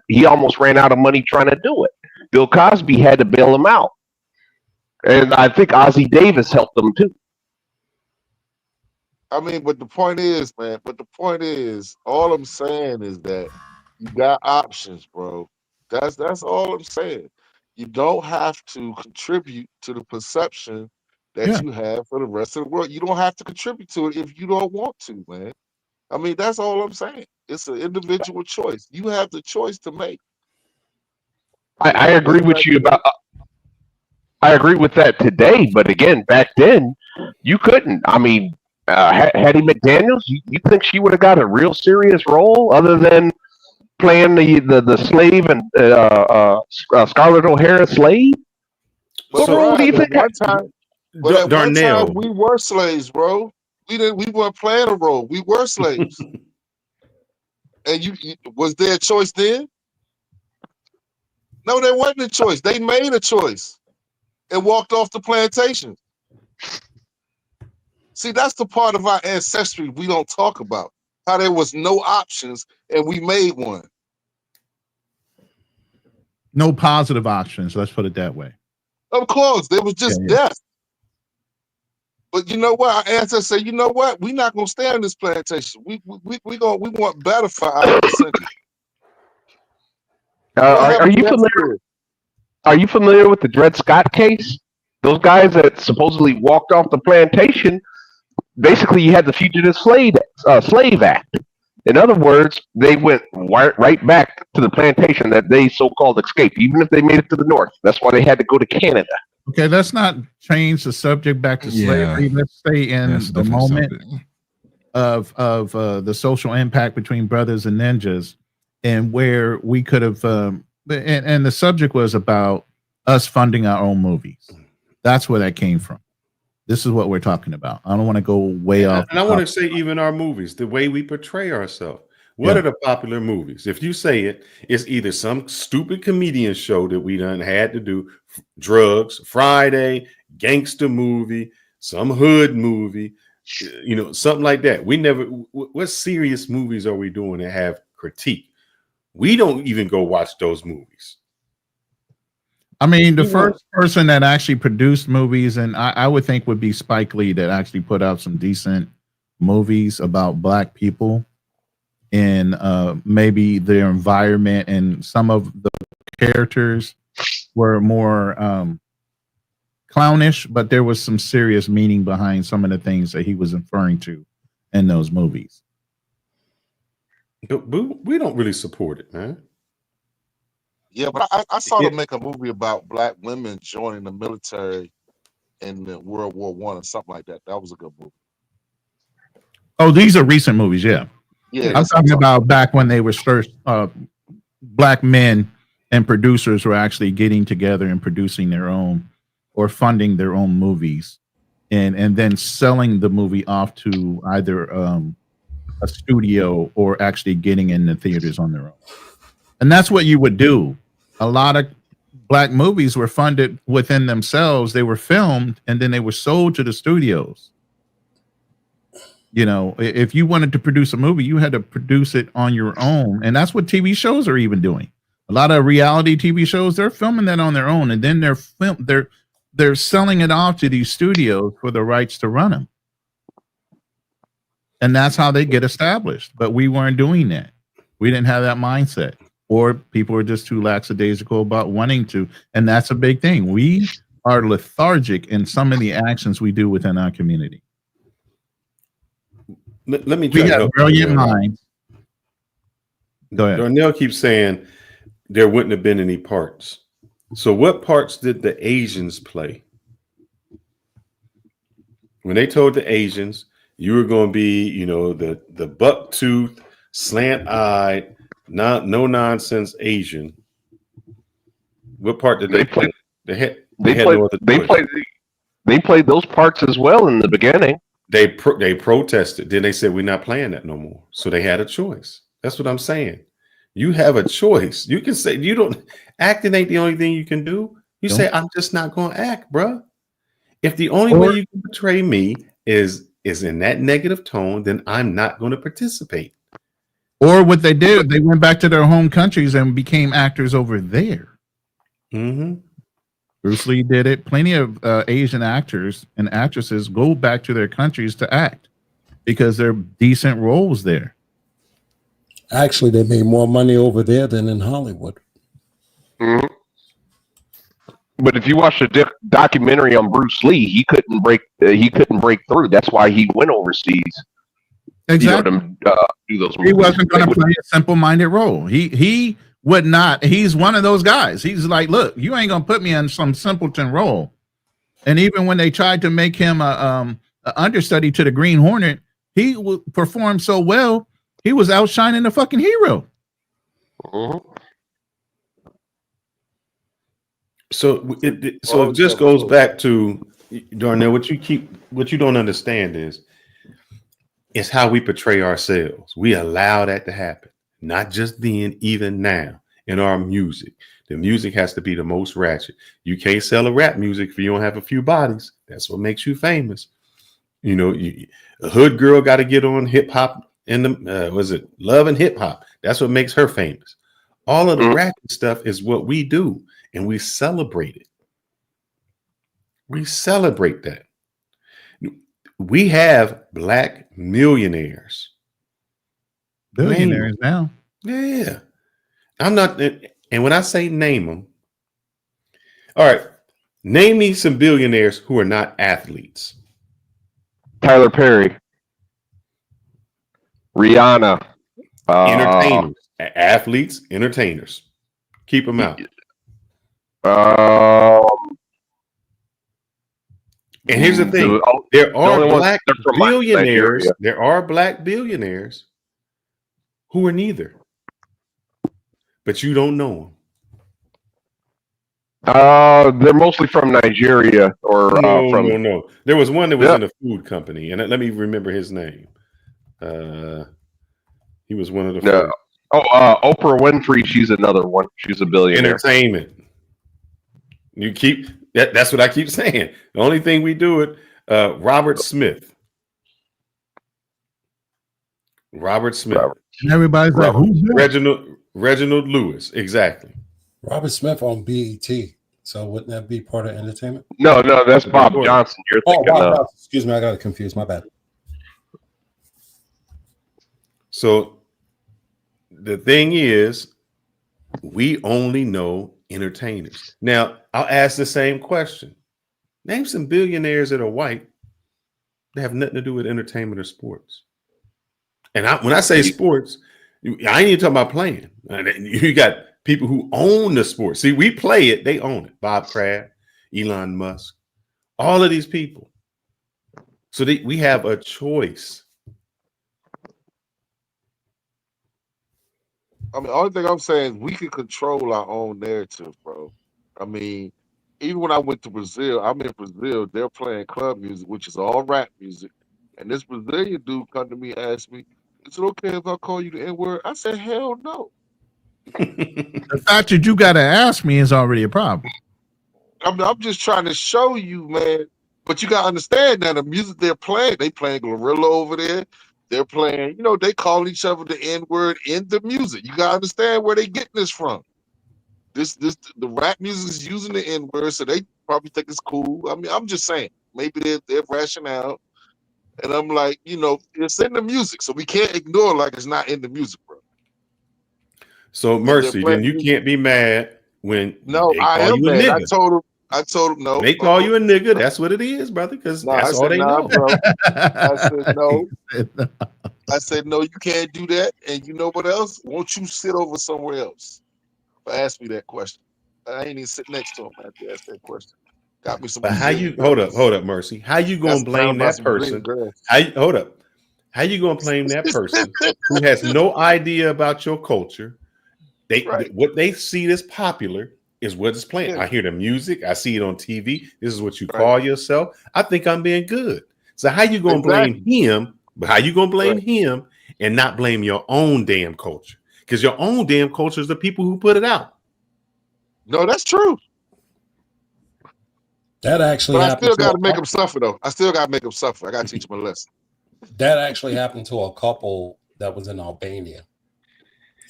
He almost ran out of money trying to do it. Bill Cosby had to bail him out. And I think Ozzie Davis helped them too. But the point is, man, all I'm saying is that you got options, bro. That's all I'm saying. You don't have to contribute to the perception that you have for the rest of the world. You don't have to contribute to it if you don't want to, man. That's all I'm saying. It's an individual choice. You have the choice to make. I agree with you about. I agree with that today, but again, back then, you couldn't. Hattie McDaniels, you think she would have got a real serious role other than playing the slave and Scarlett O'Hara slave? But What role do you think? at one time Darnell. we were slaves, bro. We weren't playing a role. We were slaves. And was there a choice then? No, there wasn't a choice. They made a choice and walked off the plantation. See, that's the part of our ancestry we don't talk about. How there was no options and we made one. No positive options. Let's put it that way. Of course, there was just death. But you know what? Our ancestors say, you know what? We're not gonna stay on this plantation. We want better for our descendants. Are you familiar? Are you familiar with the Dred Scott case? Those guys that supposedly walked off the plantation. Basically, you had the Fugitive Slave Act. In other words, they went right back to the plantation that they so-called escaped, even if they made it to the north. That's why they had to go to Canada. Okay, let's not change the subject back to slavery. Let's stay in the moment of the social impact between brothers and ninjas, and where we could have. And the subject was about us funding our own movies. That's where that came from. This is what we're talking about. I don't want to go way off. And I want to say even our movies, the way we portray ourselves. What are the popular movies? If you say it, it's either some stupid comedian show that we done had to do, Drugs, Friday, gangster movie, some hood movie, something like that. We never, what serious movies are we doing that have critique? We don't even go watch those movies. I mean, the first person that actually produced movies, and I would think would be Spike Lee, that actually put out some decent movies about Black people and maybe their environment, and some of the characters were more clownish, but there was some serious meaning behind some of the things that he was referring to in those movies. But we don't really support it, man. Yeah, but I saw them make a movie about Black women joining the military in World War I or something like that. That was a good movie. Oh, these are recent movies, yeah. I'm talking about back when they were first Black men and producers were actually getting together and producing their own or funding their own movies, and then selling the movie off to either a studio or actually getting in the theaters on their own. And that's what you would do. A lot of Black movies were funded within themselves. They were filmed and then they were sold to the studios. If you wanted to produce a movie, you had to produce it on your own. And that's what TV shows are even doing. A lot of reality TV shows, they're filming that on their own, and then they're selling it off to these studios for the rights to run them. And that's how they get established. But we weren't doing that. We didn't have that mindset. Or people are just too lackadaisical about wanting to. And that's a big thing. We are lethargic in some of the actions we do within our community. Let me We have brilliant minds. Go ahead. Darnell keeps saying there wouldn't have been any parts. So what parts did the Asians play? When they told the Asians you were going to be, the buck tooth, slant-eyed, no nonsense Asian. What part did they play? They played those parts as well in the beginning. They protested. Then they said, we're not playing that no more. So they had a choice. That's what I'm saying. You have a choice. You can say acting ain't the only thing you can do. You say, I'm just not going to act, bro. If the only way you can portray me is in that negative tone, then I'm not going to participate. Or what they did, they went back to their home countries and became actors over there. Mm-hmm. Bruce Lee did it. Plenty of Asian actors and actresses go back to their countries to act because they're decent roles there. Actually, they made more money over there than in Hollywood. Mm-hmm. But if you watch the documentary on Bruce Lee, he couldn't break through. That's why he went overseas. Exactly. Do those movies. He wasn't going to play a simple-minded role. He would not. He's one of those guys. He's like, look, you ain't going to put me in some simpleton role. And even when they tried to make him a understudy to the Green Hornet. He performed so well, he was outshining the fucking hero. So it just goes back to, Darnell, what you don't understand is it's how we portray ourselves. We allow that to happen, not just then, even now in our music. The music has to be the most ratchet. You can't sell a rap music if you don't have a few bodies. That's what makes you famous. You know, a hood girl got to get on hip hop and the was it Love and Hip Hop? That's what makes her famous. All of the ratchet stuff is what we do, and we celebrate it. We celebrate that. We have black millionaires. Billionaires now. Yeah. I'm not, and when I say name them, all right, name me some billionaires who are not athletes. Tyler Perry, Rihanna, Entertainers, athletes, entertainers. Keep them out. And here's the thing: there are black billionaires. There are black billionaires who are neither, but you don't know them. They're mostly from Nigeria or from. No. There was one that was in a food company, and let me remember his name. He was one of the first. Oprah Winfrey. She's another one. She's a billionaire. Entertainment. You keep that's what I keep saying. The only thing we do it. Robert Smith. And everybody's like, who's Reginald Lewis. Exactly. Robert Smith on BET. So wouldn't that be part of entertainment? No, that's Bob Johnson. You're thinking Bob Johnson. Excuse me, I got it confused. My bad. So the thing is, we only know entertainers. Now, I'll ask the same question. Name some billionaires that are white that have nothing to do with entertainment or sports. And when I say sports, I ain't even talking about playing. You got people who own the sport. See, we play it, they own it. Bob Kraft, Elon Musk, all of these people. So we have a choice. I mean, the only thing I'm saying is we can control our own narrative, bro. I mean, even when I went to Brazil, I'm in Brazil, they're playing club music, which is all rap music. And this Brazilian dude come to me and asked me, is it okay if I call you the N-word? I said, hell no. The fact that you got to ask me is already a problem. I'm just trying to show you, man. But you got to understand that the music they're playing, they playing Glorilla over there. They're playing, they call each other the N-word in the music. You got to understand where they getting this from. The rap music is using the N-word, so they probably think it's cool. I mean, I'm just saying, maybe they're rationale. And I'm like, it's in the music, so we can't ignore like it's not in the music, bro. So Mercy, then you can't be mad when I am mad. I told him no. They call you a nigga. That's what it is, brother, because that's all they know. Bro. I said no. I said no, you can't do that. And you know what else? Won't you sit over somewhere else? Ask me that question. I ain't even sit next to him after ask that question. Got me some. But how you hold up, Mercy? How you gonna blame that person? Hold up. How you gonna blame that person who has no idea about your culture? What they see as popular is what is playing. I hear the music, I see it on TV. This is what you call yourself. I think I'm being good. So how you gonna blame him? But how you gonna blame him and not blame your own damn culture? Because your own damn culture is the people who put it out. No, that's true. That actually but happened. I still got to make them suffer, though. I still got to make them suffer. I got to teach them a lesson. That actually happened to a couple that was in Albania.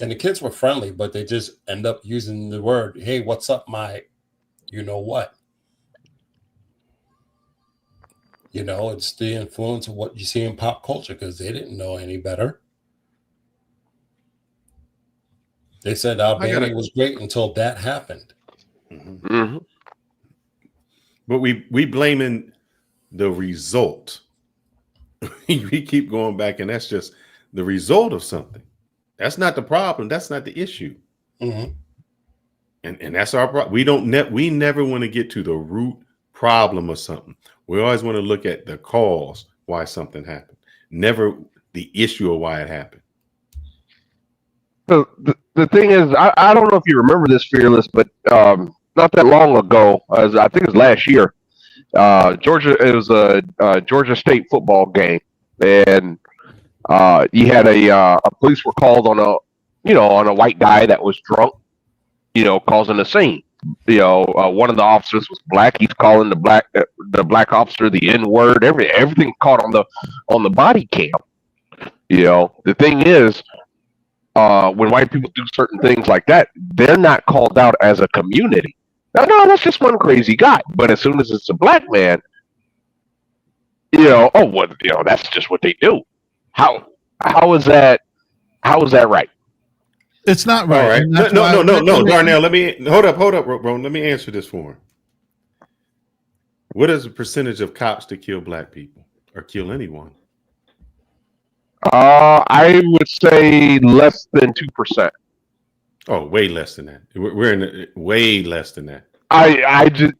And the kids were friendly, but they just end up using the word, hey, what's up, my you know what? It's the influence of what you see in pop culture because they didn't know any better. They said Albania was great until that happened. Mm-hmm. But we blaming the result. We keep going back, and that's just the result of something. That's not the problem. That's not the issue. Mm-hmm. And that's our problem. We never want to get to the root problem or something. We always want to look at the cause why something happened, never the issue of why it happened. So the thing is, I don't know if you remember this, Fearless, but not that long ago, as I think it was last year, it was a Georgia State football game, and you had a police were called on a white guy that was drunk, causing a scene. One of the officers was black. He's calling the black officer the N word. Everything caught on the body cam. The thing is, when white people do certain things like that, they're not called out as a community. No, that's just one crazy guy. But as soon as it's a black man, that's just what they do. How is that right? It's not right. All right. No, Darnell. Let me hold up, bro. Let me answer this for him. What is the percentage of cops that kill black people or kill anyone? I would say less than 2%. Oh, way less than that. We're in way less than that. I just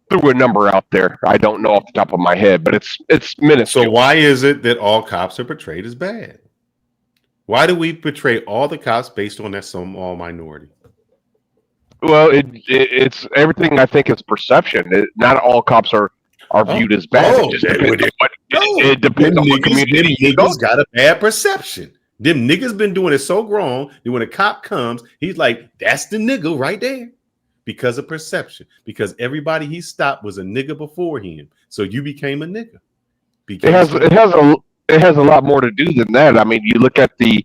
threw a number out there. I don't know off the top of my head, but it's minuscule. So why is it that all cops are portrayed as bad? Why do we portray all the cops based on that small minority? Well, it's everything. I think is perception. Not all cops are viewed as bad. It depends on what community you go. Niggas got a bad perception. Them niggas been doing it so wrong that when a cop comes, he's like, "That's the nigga right there," because of perception. Because everybody he stopped was a nigga before him, so you became a nigga. It has a lot more to do than that. I mean, you look at the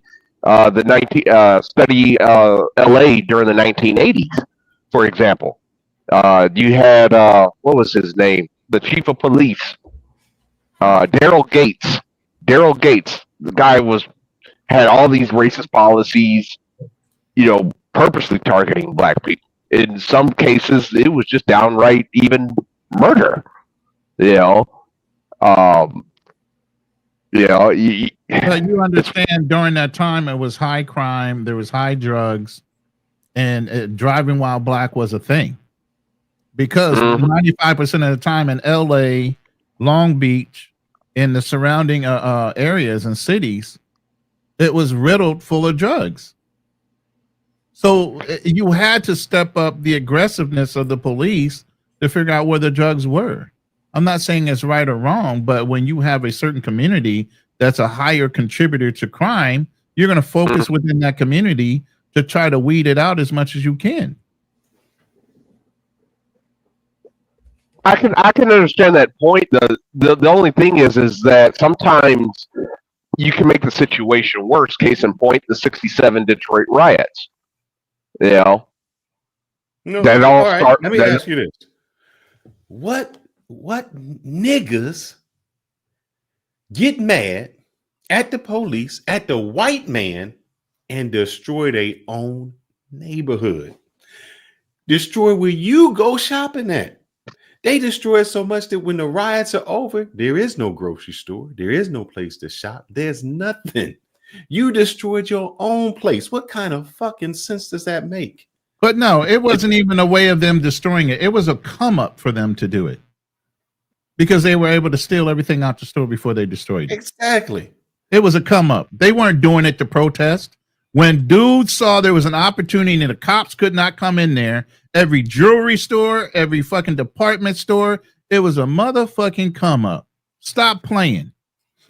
study L.A. during the 1980s, for example. You had what was his name? The chief of police, Daryl Gates. Daryl Gates, the guy had all these racist policies, purposely targeting black people. In some cases, it was just downright even murder. But you understand, during that time, it was high crime, there was high drugs, and driving while black was a thing. Because 95% of the time in LA, Long Beach, in the surrounding areas and cities, it was riddled full of drugs. So you had to step up the aggressiveness of the police to figure out where the drugs were. I'm not saying it's right or wrong, but when you have a certain community that's a higher contributor to crime, you're going to focus within that community to try to weed it out as much as you can. I can understand that point. The only thing is that sometimes you can make the situation worse. Case in point, the '67 Detroit riots. No, that all right. Let me ask you this: What niggas get mad at the police, at the white man, and destroy their own neighborhood? Destroy where you go shopping at. They destroy it so much that when the riots are over, there is no grocery store. There is no place to shop. There's nothing. You destroyed your own place. What kind of fucking sense does that make? But no, it wasn't even a way of them destroying it. It was a come up for them to do it. Because they were able to steal everything out the store before they destroyed it. Exactly. It was a come up. They weren't doing it to protest. When dudes saw there was an opportunity and the cops could not come in there, every jewelry store, every fucking department store, it was a motherfucking come up. Stop playing.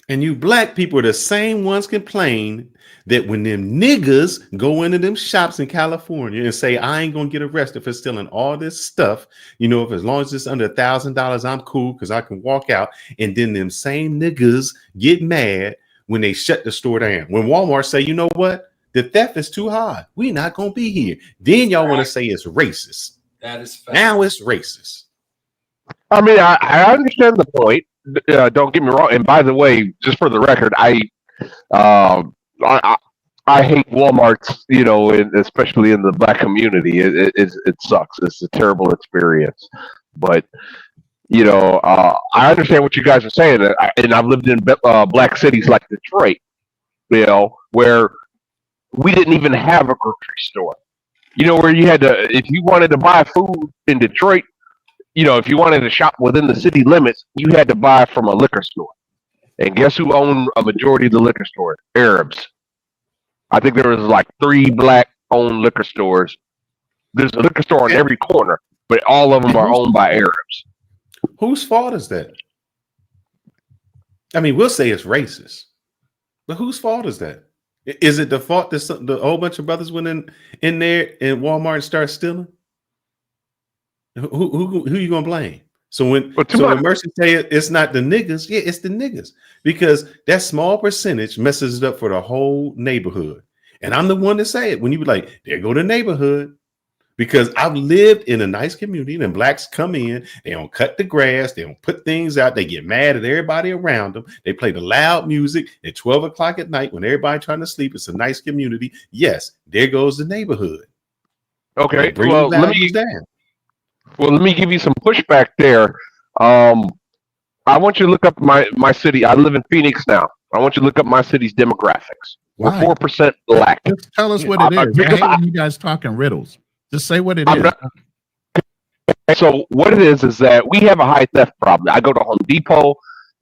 And you black people are the same ones complain that when them niggas go into them shops in California and say, I ain't gonna get arrested for stealing all this stuff, if as long as it's under $1,000, I'm cool because I can walk out. And then them same niggas get mad when they shut the store down. When Walmart say, you know what? The theft is too high. We're not gonna be here. Then y'all want to say it's racist. That is fact. Now it's racist. I mean, I understand the point. Don't get me wrong. And by the way, just for the record, I hate Walmart's, especially in the black community. It sucks. It's a terrible experience. But I understand what you guys are saying, and I've lived in black cities like Detroit, where we didn't even have a grocery store. Where you had to, if you wanted to buy food in Detroit, if you wanted to shop within the city limits, you had to buy from a liquor store. And guess who owned a majority of the liquor store? Arabs. I think there was like 3 black-owned liquor stores. There's a liquor store on every corner, but all of them are owned by Arabs. Whose fault is that? I mean, we'll say it's racist, but whose fault is that? Is it the fault that the whole bunch of brothers went in there in Walmart and started stealing? Who you gonna blame? So when Mercy say it's not the niggas, yeah, it's the niggas, because that small percentage messes it up for the whole neighborhood. And I'm the one to say it when you be like, there go the neighborhood. Because I've lived in a nice community and blacks come in, they don't cut the grass, they don't put things out, they get mad at everybody around them, they play the loud music at 12 o'clock at night when everybody trying to sleep. It's a nice community. Yes, there goes the neighborhood. Okay, well, let me give you some pushback there. I want you to look up my city. I live in Phoenix now. I want you to look up my city's demographics. We're 4% black. Just tell us what it is. I hate when you guys talking riddles. Just say what it is. So what it is that we have a high theft problem. I go to Home Depot.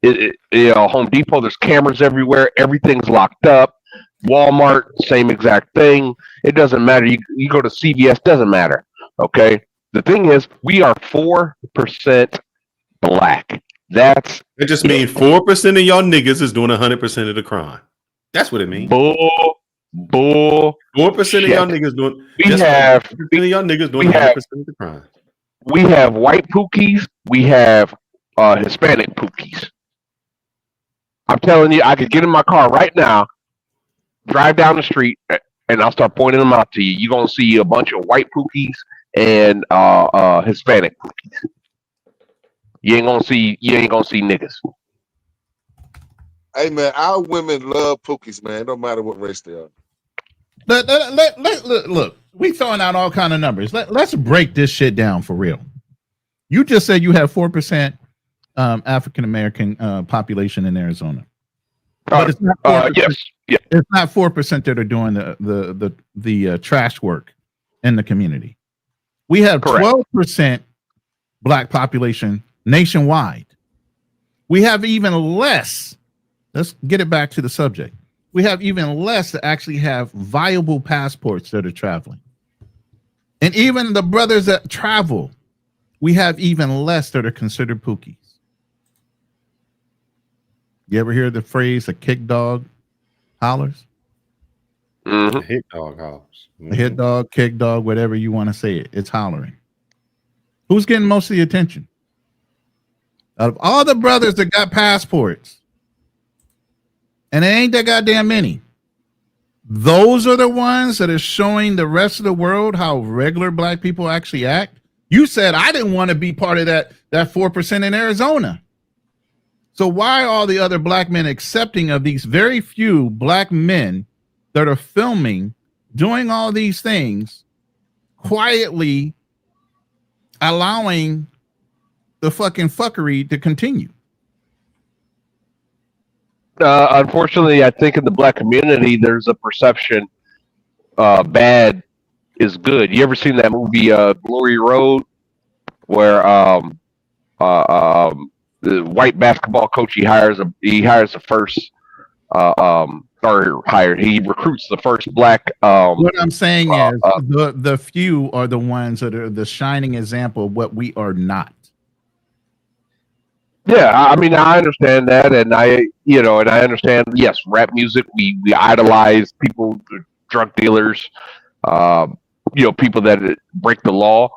Home Depot, there's cameras everywhere. Everything's locked up. Walmart, same exact thing. It doesn't matter. You go to CVS, doesn't matter. Okay. The thing is, we are 4% black. It just means 4% of y'all niggas is doing 100% of the crime. That's what it means. Bull. 4% of y'all niggas doing. We have 4% of y'all niggas doing 100% of the crime. We have white pookies. We have Hispanic pookies. I'm telling you, I could get in my car right now, drive down the street, and I'll start pointing them out to you. You're gonna see a bunch of white pookies and Hispanic pookies. You ain't gonna see niggas. Hey man, our women love pookies, man. No matter what race they are. Look, we throwing out all kind of numbers. Let's break this shit down for real. You just said you have 4% African American population in Arizona, but it's not 4%. Yes. It's not 4% that are doing the trash work in the community. We have 12% black population nationwide. We have even less. Let's get it back to the subject. We have even less that actually have viable passports that are traveling. And even the brothers that travel, we have even less that are considered pookies. You ever hear the phrase a kick dog hollers? Mm-hmm. A hit dog hollers. Mm-hmm. A hit dog, kick dog, whatever you want to say it. It's hollering. Who's getting most of the attention? Out of all the brothers that got passports, and it ain't that goddamn many, those are the ones that are showing the rest of the world how regular black people actually act. You said I didn't want to be part of that 4% in Arizona. So why are all the other black men accepting of these very few black men that are filming, doing all these things, quietly allowing the fucking fuckery to continue? Unfortunately, I think in the black community, there's a perception bad is good. You ever seen that movie Glory Road, where the white basketball coach he recruits the first black. What I'm saying is the few are the ones that are the shining example of what we are not. Yeah, I mean, I understand that, and I understand. Yes, rap music, we idolize people, drug dealers, people that break the law,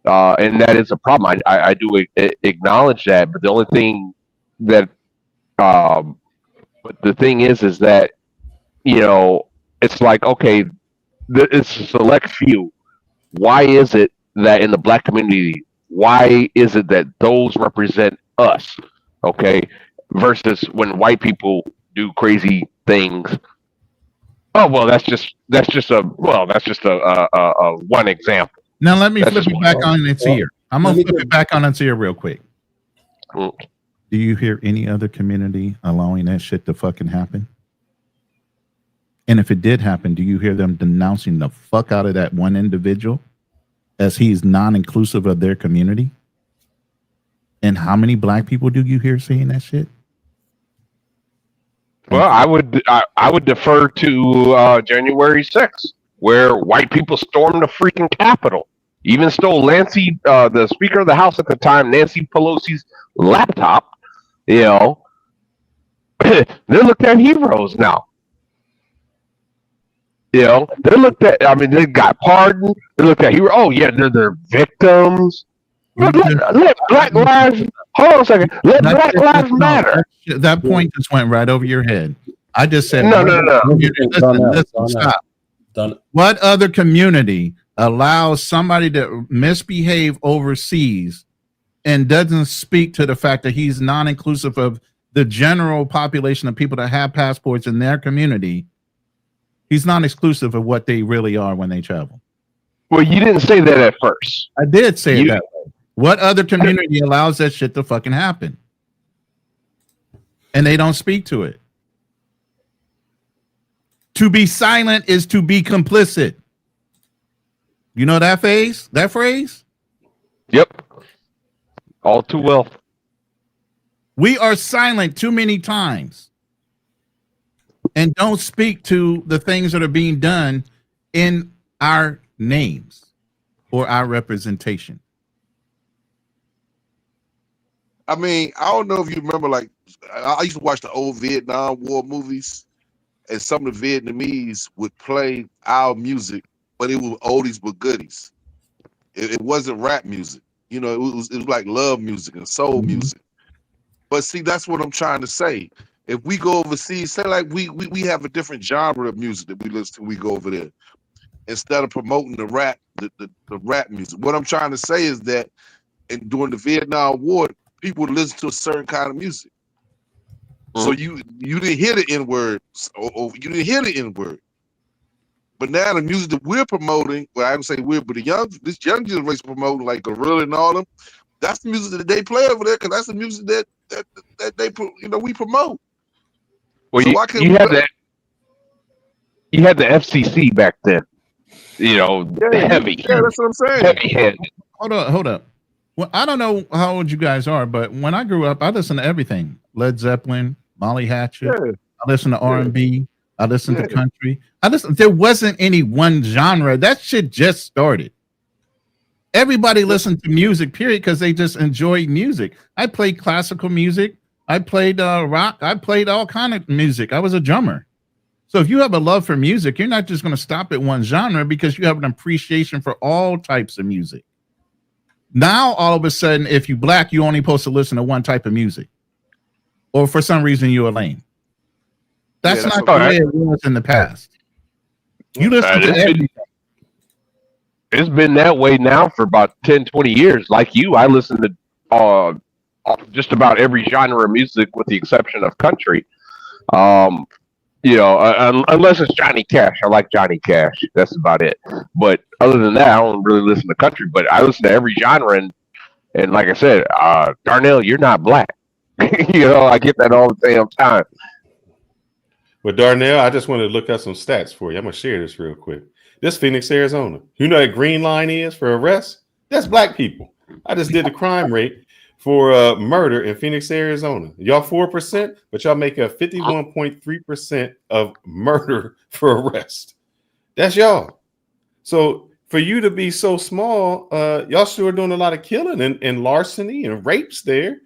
and that is a problem. I do acknowledge that, but the only thing that, but the thing is that it's like, okay, it's a select few. Why is it that in the black community, why is it that those represent us, okay, versus when white people do crazy things? Oh well, that's just a one example. Now let me flip it back on Natsir. I'm gonna flip it back on Natsir real quick. Do you hear any other community allowing that shit to fucking happen? And if it did happen, do you hear them denouncing the fuck out of that one individual as he's non-inclusive of their community? And how many black people do you hear saying that shit? Well, I would defer to January 6th, where white people stormed the freaking Capitol, even stole the Speaker of the House at the time, Nancy Pelosi's laptop. You know, they're looked at heroes now. You know, they're looked at. I mean, they got pardoned. They looked at heroes. Oh yeah, they're victims. Let Black Lives. Hold on a second. Let Black Lives matter. That point just went right over your head. I just said no. Listen, stop. What other community allows somebody to misbehave overseas and doesn't speak to the fact that he's non-inclusive of the general population of people that have passports in their community? He's non-exclusive of what they really are when they travel. Well, you didn't say that at first. I did say it that way. What other community allows that shit to fucking happen? And they don't speak to it. To be silent is to be complicit. You know that phrase? That phrase? Yep. All too well. We are silent too many times and don't speak to the things that are being done in our names or our representation. I mean, I don't know if you remember, like, I used to watch the old Vietnam War movies, and some of the Vietnamese would play our music, but it was oldies but goodies. It wasn't rap music. You know, it was like love music and soul music. But see, that's what I'm trying to say. If we go overseas, say like we have a different genre of music that we listen to, we go over there. Instead of promoting the rap music. What I'm trying to say is that during the Vietnam War, people would listen to a certain kind of music. So you didn't hear the N-word, or you didn't hear the N-word. But now the music that we're promoting, well, I don't say we're, but this young generation promoting, like Gorilla and all them, that's the music that they play over there, because that's the music that they we promote. Well, so you had that. You had the FCC back then. You know, heavy. Yeah, that's what I'm saying. Heavy-handed. Hold up. Well, I don't know how old you guys are, but when I grew up, I listened to everything: Led Zeppelin, Molly Hatchet. Yeah. I listened to R&B. I listened to country. There wasn't any one genre. That shit just started. Everybody listened to music, period, because they just enjoyed music. I played classical music. I played rock. I played all kind of music. I was a drummer. So if you have a love for music, you're not just going to stop at one genre, because you have an appreciation for all types of music. Now, all of a sudden, if you're black, you only supposed to listen to one type of music. Or for some reason, you're a lame. That's not the way it was in the past. You listen to everything. It's been that way now for about 10, 20 years. Like you, I listen to just about every genre of music with the exception of country. You know, unless it's Johnny Cash. I like Johnny Cash. That's about it. But other than that, I don't really listen to country. But I listen to every genre. And like I said, Darnell, you're not black. You know, I get that all the damn time. But Darnell, I just want to look up some stats for you. I'm going to share this real quick. This Phoenix, Arizona. You know what green line is for arrest? That's black people. I just did the crime rate for murder in Phoenix, Arizona. Y'all 4%, but y'all make a 51.3% of murder for arrest. That's y'all. So for you to be so small, y'all still are doing a lot of killing and larceny and rapes there.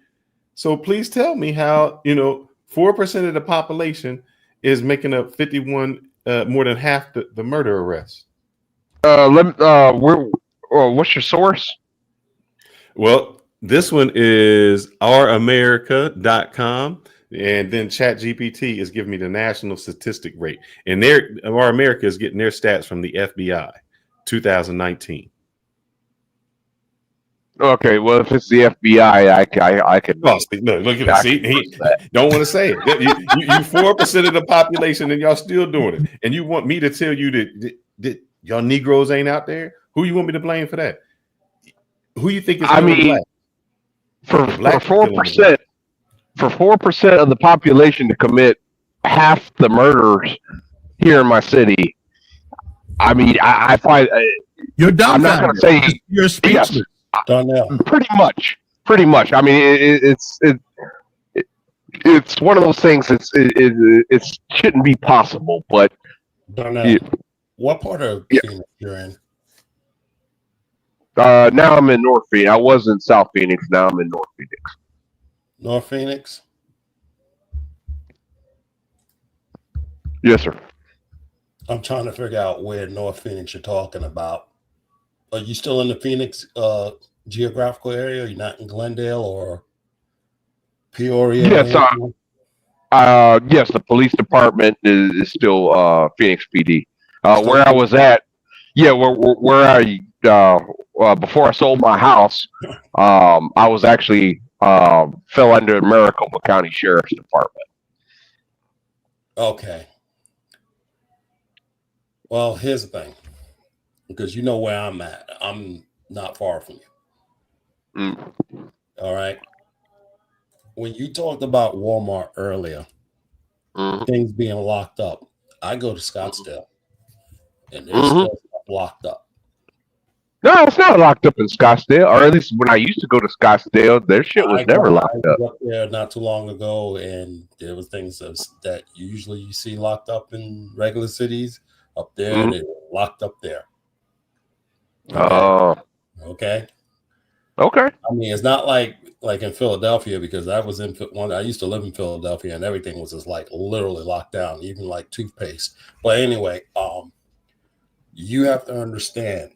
So please tell me how, 4% of the population is making up 51, more than half the murder arrests. What's your source? Well, this one is ouramerica.com, and then ChatGPT is giving me the national statistic rate. And Our America is getting their stats from the FBI, 2019. Okay, well, if it's the FBI, I can. Oh, look at that. See, don't want to say it. You 4% of the population, and y'all still doing it. And you want me to tell you that y'all Negroes ain't out there? Who you want me to blame for that? Who you think is? I mean, for 4%, for 4% of the population to commit half the murders here in my city, I mean, I find you're dumb. I'm not going to say you're speechless. Darnell. Pretty much. Pretty much. I mean, it's one of those things. It shouldn't be possible, but Darnell, what part of Phoenix you're in? Now I'm in North Phoenix. I was in South Phoenix. Now I'm in North Phoenix. North Phoenix? Yes, sir. I'm trying to figure out where North Phoenix you're talking about. Are you still in the Phoenix geographical area? You're not in Glendale or Peoria? Yes, yes. The police department is still Phoenix PD. Where I was at, where I before I sold my house, I was actually fell under Maricopa County Sheriff's Department. Okay. Well, here's the thing, because you know where I'm at. I'm not far from you. All right. When you talked about Walmart earlier, things being locked up, I go to Scottsdale, and there's still stuff locked up. No, it's not locked up in Scottsdale, or at least when I used to go to Scottsdale, their shit was never locked up. I was up there not too long ago, and there was things that usually you see locked up in regular cities. Up there, they're locked up there. Okay. Okay. I mean, it's not like in Philadelphia, because I was in I used to live in Philadelphia, and everything was just like literally locked down, even like toothpaste. But anyway, you have to understand,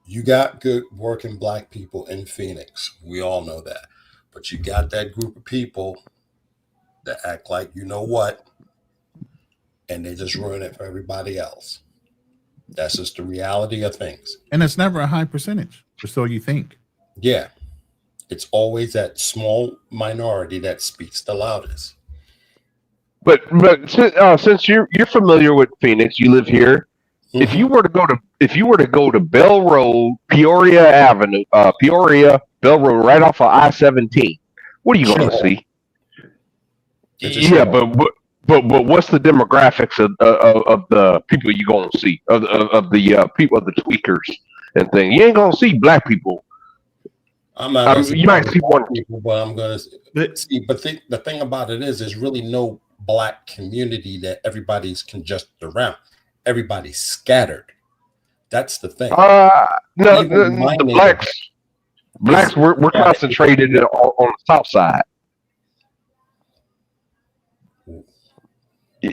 you got good working black people in Phoenix. We all know that. But you got that group of people that act like you know what, and they just ruin it for everybody else. That's just the reality of things. And it's never a high percentage, or so you think. Yeah. It's always that small minority that speaks the loudest. But since you're familiar with Phoenix, you live here. If you were to go to Bell Road, Peoria Avenue, Bell Road, right off of I-17, what are you going to see? Yeah, but what's the demographics of the people you're going to see, of the people, of the tweakers and things? You ain't going to see black people. You might see one people, but I'm going to see. But the thing about it is, there's really no black community that everybody's congested around. Everybody's scattered. That's the thing. No, the blacks, we're concentrated on the south side.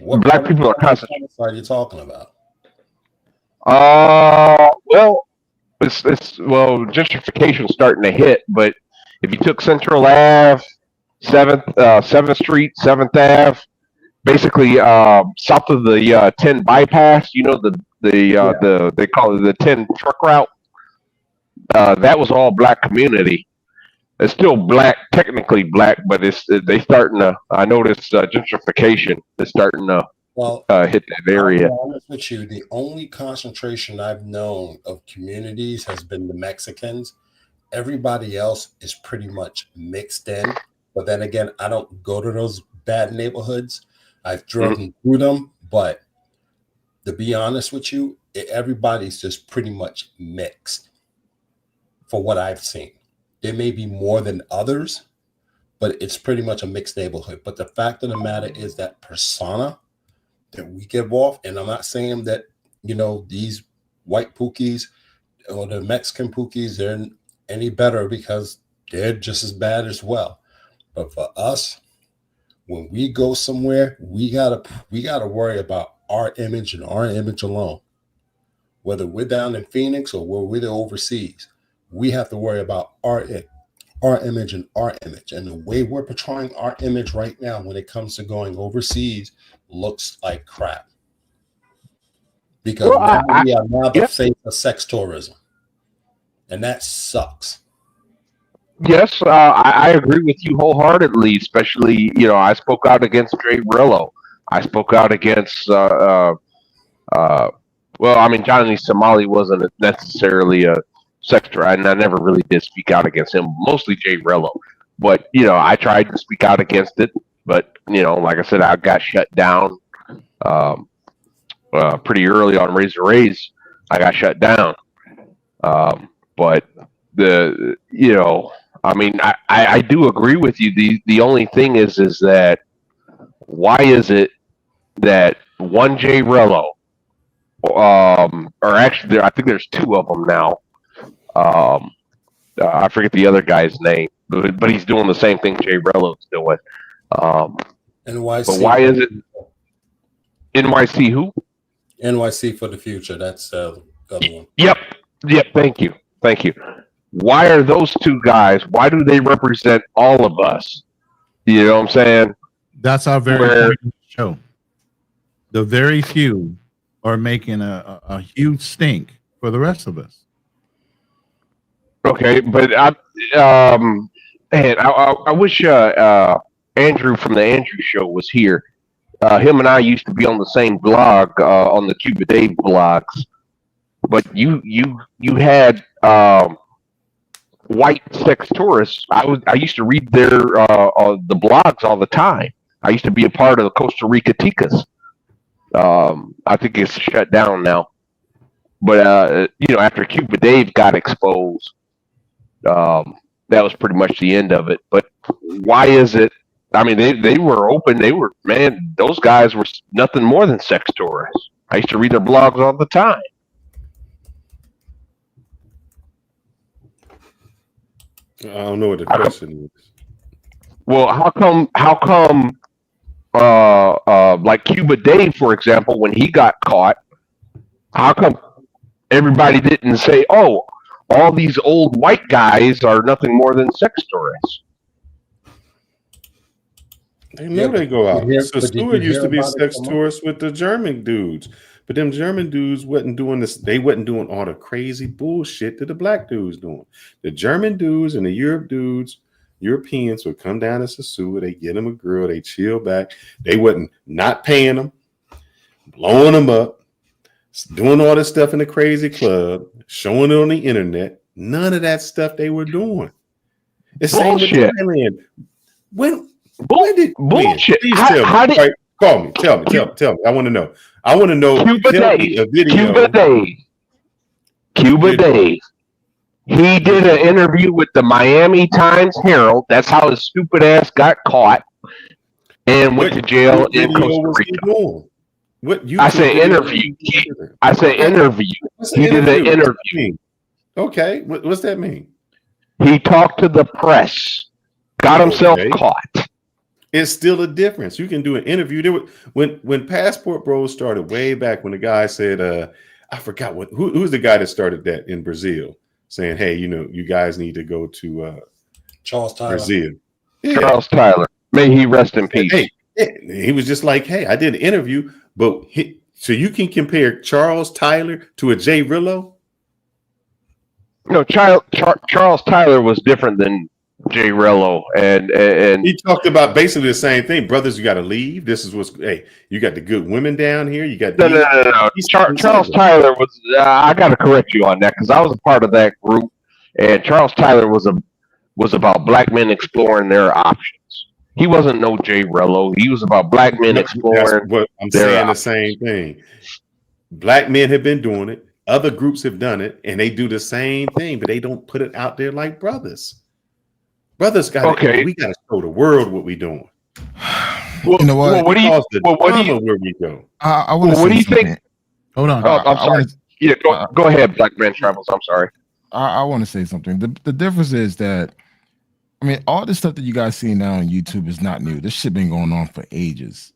What black people are concentrated. What are you talking about? Well, gentrification starting to hit. But if you took Central Ave, 7th Street, 7th Ave, basically south of the 10 bypass, you know, they call it the 10 truck route. That was all black community. It's still black, technically black, but they starting to. I noticed gentrification is starting to hit that area. I'll be honest with you, the only concentration I've known of communities has been the Mexicans. Everybody else is pretty much mixed in. But then again, I don't go to those bad neighborhoods. I've driven through them, but to be honest with you, everybody's just pretty much mixed for what I've seen. There may be more than others, but it's pretty much a mixed neighborhood. But the fact of the matter is that persona that we give off, and I'm not saying that, you know, these white pookies or the Mexican pookies, they're any better, because they're just as bad as well. But for us, when we go somewhere, we gotta worry about our image and our image alone. Whether we're down in Phoenix or we're overseas, we have to worry about our image and our image. And the way we're portraying our image right now when it comes to going overseas looks like crap. Because we are now the face of sex tourism. And that sucks. Yes, I agree with you wholeheartedly. Especially, you know, I spoke out against Jay Rillo. I spoke out against, well, I mean, Johnny Somali wasn't necessarily a sex and I never really did speak out against him. Mostly Jay Rillo, but you know, I tried to speak out against it. But you know, like I said, I got shut down pretty early on Razor Rays. I got shut down, but I mean, I do agree with you. The only thing is that why is it that one J Rello, or actually, I think there's two of them now. I forget the other guy's name, but he's doing the same thing J Rello's doing. NYC. But why is it NYC who? NYC for the future. That's the other one. Yep. Thank you. Why are those two guys? Why do they represent all of us? You know what I'm saying? That's our very point show. The very few are making a huge stink for the rest of us. Okay, but I wish Andrew from the Andrew Show was here. Him and I used to be on the same blog, on the Cuba Dave blogs. But you had white sex tourists. I used to read their the blogs all the time. I used to be a part of the Costa Rica Ticas. I think it's shut down now. But after Cuba Dave got exposed, that was pretty much the end of it. But why is it? I mean, they were open. Those guys were nothing more than sex tourists. I used to read their blogs all the time. I don't know what the question is. Well, how come like Cuba Dave, for example, when he got caught, how come everybody didn't say, "Oh, all these old white guys are nothing more than sex tourists"? They know they go out. So Stewart used to be sex tourists with the German dudes. But them German dudes wasn't doing this. They wasn't doing all the crazy bullshit that the black dudes doing. The German dudes and the Europeans would come down to Sasua. They get them a girl. They chill back. They wasn't not paying them, blowing them up, doing all this stuff in the crazy club, showing it on the internet. None of that stuff they were doing. The same with Thailand. When did bullshit? Please tell me. Right, call me. Tell me. I want to know. I want to know. Cuba Dave. He did an interview with the Miami Times Herald. That's how his stupid ass got caught and went to jail in Costa Rica. I said interview. He did an interview. Okay, what's that mean? He talked to the press. Got himself caught. It's still a difference. You can do an interview. When Passport Bros started way back, when the guy said, I forgot who's the guy that started that in Brazil, saying, "Hey, you guys need to go to Charles Tyler." Brazil. Yeah. Charles Tyler, may he rest in peace. Hey, he was just like, "Hey, I did an interview, but so you can compare Charles Tyler to a Jay Rillo?" No, Charles Tyler was different than J Rello, and he talked about basically the same thing. Brothers, you got to leave. This is you got the good women down here. You got no. Charles Tyler was. I got to correct you on that because I was a part of that group, and Charles Tyler was about black men exploring their options. He wasn't no J Rello. He was about black men exploring. What I'm saying the same thing. Black men have been doing it. Other groups have done it, and they do the same thing, but they don't put it out there like brothers. Brothers got we got to show the world what we doing. You know what? What do you where we go? I want to. What do you think? Hold on. I'm sorry. Go ahead, Black Man Travels. I'm sorry. I want to say something. The difference is that, I mean, all this stuff that you guys see now on YouTube is not new. This shit been going on for ages.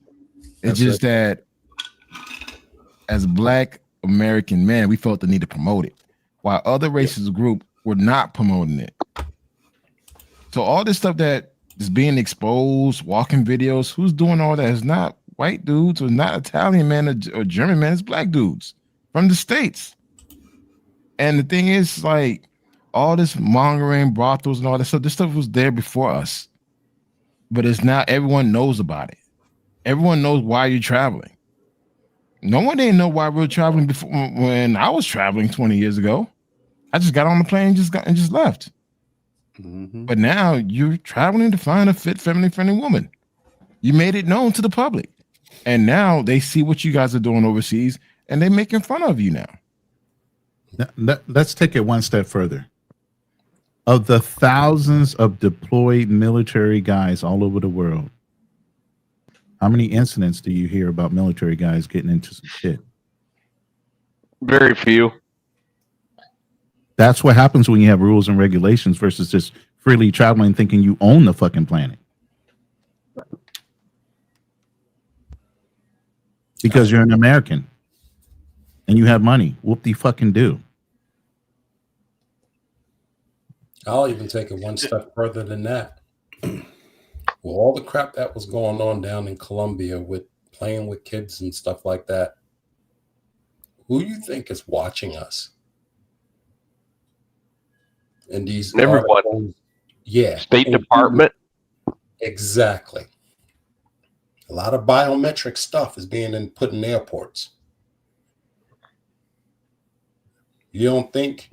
It's just that as Black American men, we felt the need to promote it, while other races group were not promoting it. So all this stuff that is being exposed, walking videos, who's doing all that? It's not white dudes, or not Italian men or German men. It's black dudes from the States. And the thing is, like, all this mongering, brothels, and all that stuff, this stuff was there before us. But it's now everyone knows about it. Everyone knows why you're traveling. No one didn't know why we were traveling before. When I was traveling 20 years ago, I just got on the plane and just left. Mm-hmm. But now you're traveling to find a fit, family-friendly woman. You made it known to the public. And now they see what you guys are doing overseas, and they're making fun of you now. Let's take it one step further. Of the thousands of deployed military guys all over the world, how many incidents do you hear about military guys getting into some shit? Very few. That's what happens when you have rules and regulations versus just freely traveling thinking you own the fucking planet. Because you're an American and you have money. Whoop-de-fucking-do. I'll even take it one step further than that. With all the crap that was going on down in Colombia with playing with kids and stuff like that, who do you think is watching us? And these everyone, articles, yeah, State Department, exactly. A lot of biometric stuff is being put in airports. You don't think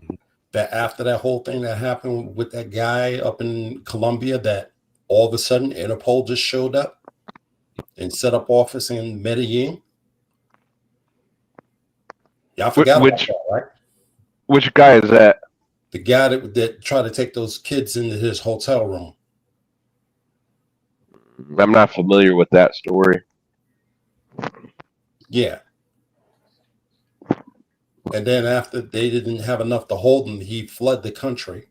that after that whole thing that happened with that guy up in Colombia, that all of a sudden Interpol just showed up and set up office in Medellin? Y'all forgot about that, right? Which guy is that? The guy that tried to take those kids into his hotel room. I'm not familiar with that story. Yeah. And then after they didn't have enough to hold him, he fled the country.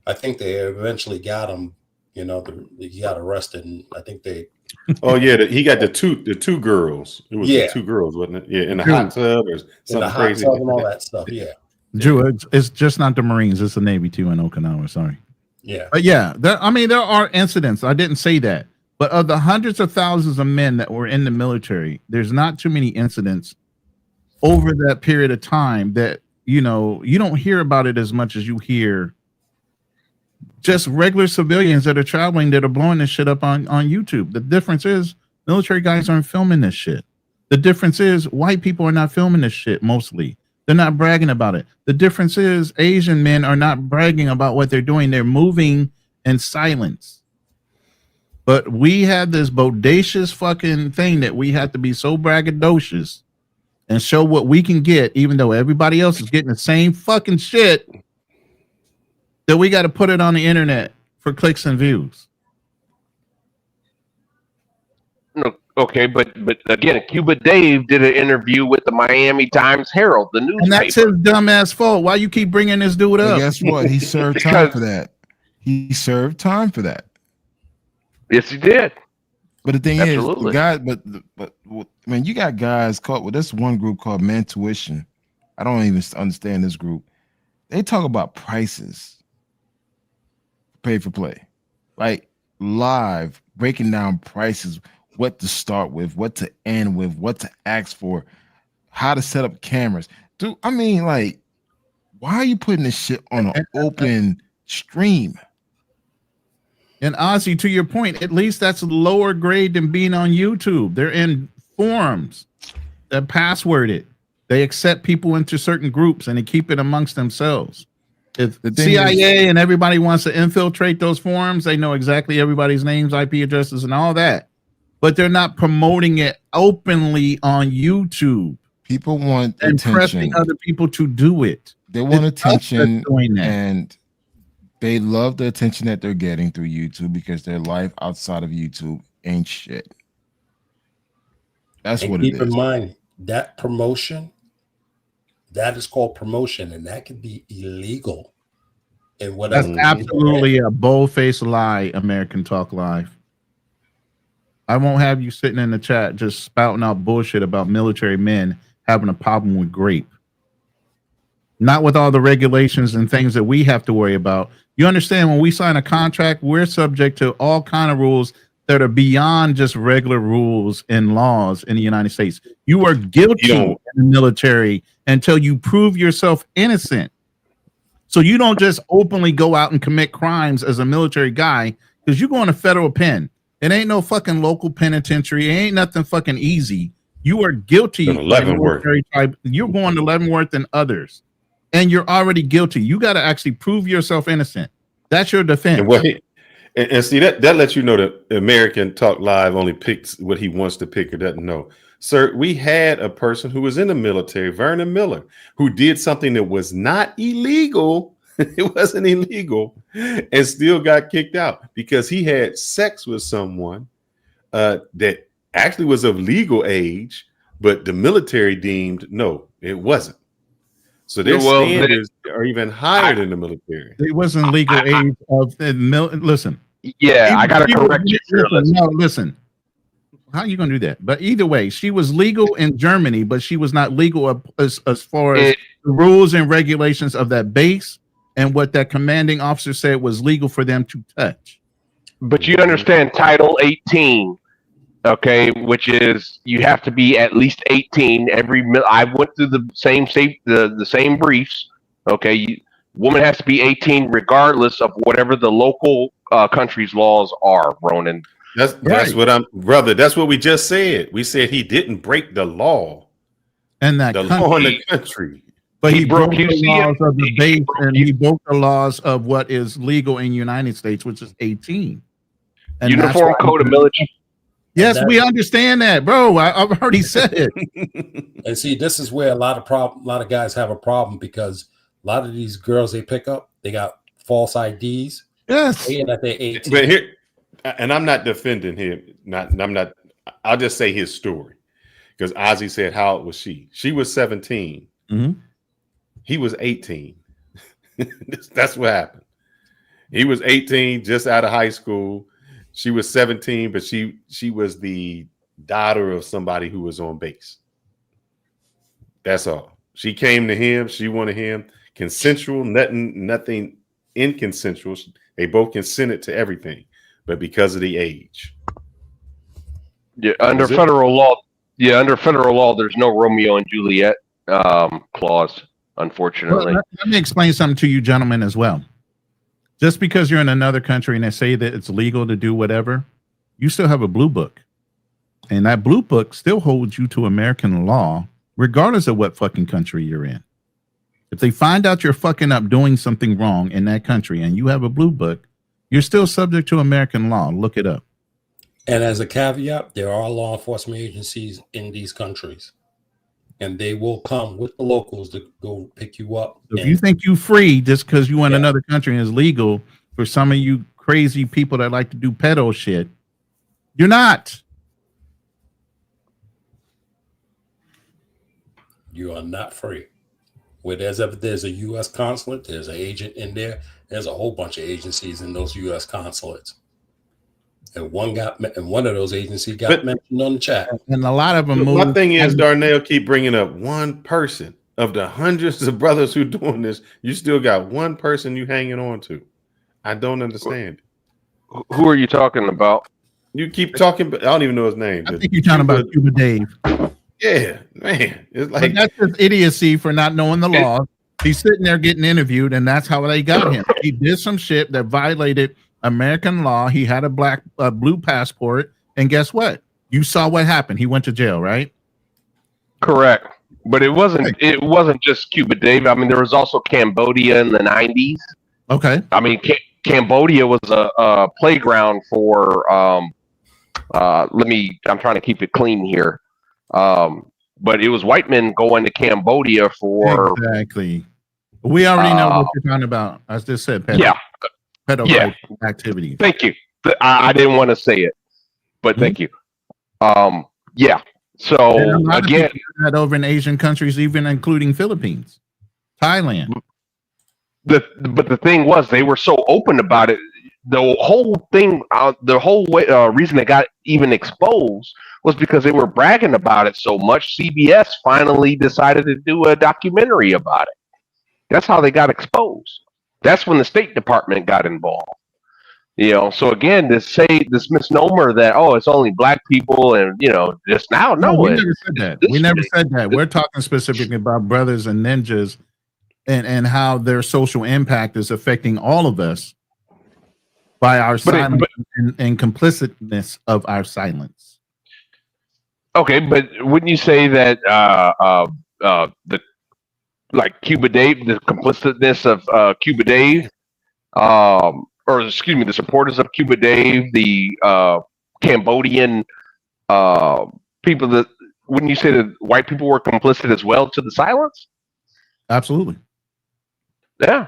I think they eventually got him. You know, he got arrested, and I think they. Oh yeah, he got the two girls. It was the two girls, wasn't it? Yeah, in the hot tub or something crazy. Hot tub and all that stuff. Yeah. Drew, it's just not the Marines. It's the Navy too in Okinawa. Sorry. Yeah. But yeah, there are incidents. I didn't say that. But of the hundreds of thousands of men that were in the military, there's not too many incidents over that period of time that, you don't hear about it as much as you hear just regular civilians that are traveling that are blowing this shit up on YouTube. The difference is military guys aren't filming this shit. The difference is white people are not filming this shit mostly. They're not bragging about it. The difference is Asian men are not bragging about what they're doing. They're moving in silence. But we have this bodacious fucking thing that we have to be so braggadocious and show what we can get, even though everybody else is getting the same fucking shit, that we got to put it on the internet for clicks and views. Okay, but again, Cuba Dave did an interview with the Miami Times Herald, the newspaper. And that's his dumbass fault. Why you keep bringing this dude up? But guess what? He served time for that. He served time for that. Yes, he did. But the thing Absolutely. is, guys, but man, you got guys called. Well, there's one group called Mantuition. I don't even understand this group. They talk about prices, pay for play, like live breaking down prices, what to start with, what to end with, what to ask for, how to set up cameras. Dude, I mean, like, why are you putting this shit on an open stream? And Ozzy, to your point, at least that's lower grade than being on YouTube. They're in forums that password it. They accept people into certain groups and they keep it amongst themselves. If the CIA and everybody wants to infiltrate those forums, they know exactly everybody's names, IP addresses, and all that. But they're not promoting it openly on YouTube. People want and attention. Pressing other people to do it. They want attention, and they love the attention that they're getting through YouTube because their life outside of YouTube ain't shit. That's what it is. Keep in mind that promotion, that is called promotion, and that can be illegal. And what that's absolutely a bold-faced lie, American Talk Live. I won't have you sitting in the chat just spouting out bullshit about military men having a problem with grape. Not with all the regulations and things that we have to worry about. You understand, when we sign a contract, we're subject to all kind of rules that are beyond just regular rules and laws in the United States. You are guilty in the military until you prove yourself innocent. So you don't just openly go out and commit crimes as a military guy because you go in a federal pen. It ain't no fucking local penitentiary. It ain't nothing fucking easy. You are guilty. Leavenworth. You're going to Leavenworth and others. And you're already guilty. You got to actually prove yourself innocent. That's your defense. And see, that lets you know that American Talk Live only picks what he wants to pick or doesn't know. Sir, we had a person who was in the military, Vernon Miller, who did something that was not illegal, It wasn't illegal, and still got kicked out because he had sex with someone that actually was of legal age, but the military deemed no, it wasn't. So their standards are even higher than the military. It wasn't legal age of the listen. Yeah, I gotta correct you. Listen. How are you gonna do that? But either way, she was legal in Germany, but she was not legal as far as the rules and regulations of that base and what that commanding officer said was legal for them to touch. But you understand Title 18, okay, which is you have to be at least 18. I went through the same briefs. Okay, woman has to be 18 regardless of whatever the local country's laws are. Ronan, that's what brother. That's what we just said. We said he didn't break the law and that law in the country. But he broke the laws of the base, and he broke the laws of what is legal in the United States, which is 18. And Uniform Code of Military. Yes, we understand that, bro. I've already said it. And see, this is where a lot of guys have a problem because a lot of these girls they pick up, they got false IDs. Yes, saying that they're 18. But here, and I'm not defending him. I'm not. I'll just say his story because Ozzy said, "How old was she? She was 17. Mm-hmm. He was 18. That's what happened. He was 18, just out of high school. She was 17, but she was the daughter of somebody who was on base. That's all. She came to him. She wanted him. Consensual, nothing inconsensual. They both consented to everything, but because of the age. Yeah, under federal law, there's no Romeo and Juliet clause. Unfortunately, well, let me explain something to you gentlemen as well. Just because you're in another country and they say that it's legal to do whatever, you still have a blue book. And that blue book still holds you to American law, regardless of what fucking country you're in. If they find out you're fucking up doing something wrong in that country and you have a blue book, you're still subject to American law. Look it up. And as a caveat, there are law enforcement agencies in these countries. And they will come with the locals to go pick you up. So if you think you free just because you in another country and it's legal, for some of you crazy people that like to do pedo shit, you're not. You are not free. Where there's a U.S. consulate, there's an agent in there. There's a whole bunch of agencies in those U.S. consulates. And one of those agencies got mentioned on the chat. And a lot of them move. My thing is, Darnell keep bringing up one person of the hundreds of brothers who doing this. You still got one person you hanging on to. I don't understand. Who are you talking about? You keep talking, but I don't even know his name. I think you're talking about Cuba Dave. Yeah, man. It's like but that's just idiocy for not knowing the law. He's sitting there getting interviewed, and that's how they got him. He did some shit that violated American law. He had a blue passport, and guess what? You saw what happened. He went to jail, right? Correct. But it wasn't just Cuba Dave. I mean, there was also Cambodia in the 90s. Okay. I mean, Cambodia was a playground for I'm trying to keep it clean here. But it was white men going to Cambodia for exactly. We already know what you're talking about. I just said pedophile activity. Thank you. I didn't want to say it, but thank you. Yeah. So again, that over in Asian countries, even including Philippines, Thailand. But the thing was, they were so open about it. The whole thing, reason it got even exposed was because they were bragging about it so much. CBS finally decided to do a documentary about it. That's how they got exposed. That's when the State Department got involved. You know, so again, this misnomer that it's only black people and just now. No, we never said that. We never said that. We're talking specifically about brothers and ninjas and how their social impact is affecting all of us by our silence and complicitness of our silence. Okay, but wouldn't you say that Cuba Dave, the complicitness of Cuba Dave, or excuse me, the supporters of Cuba Dave, the Cambodian people, that wouldn't you say that white people were complicit as well to the silence? Absolutely. Yeah.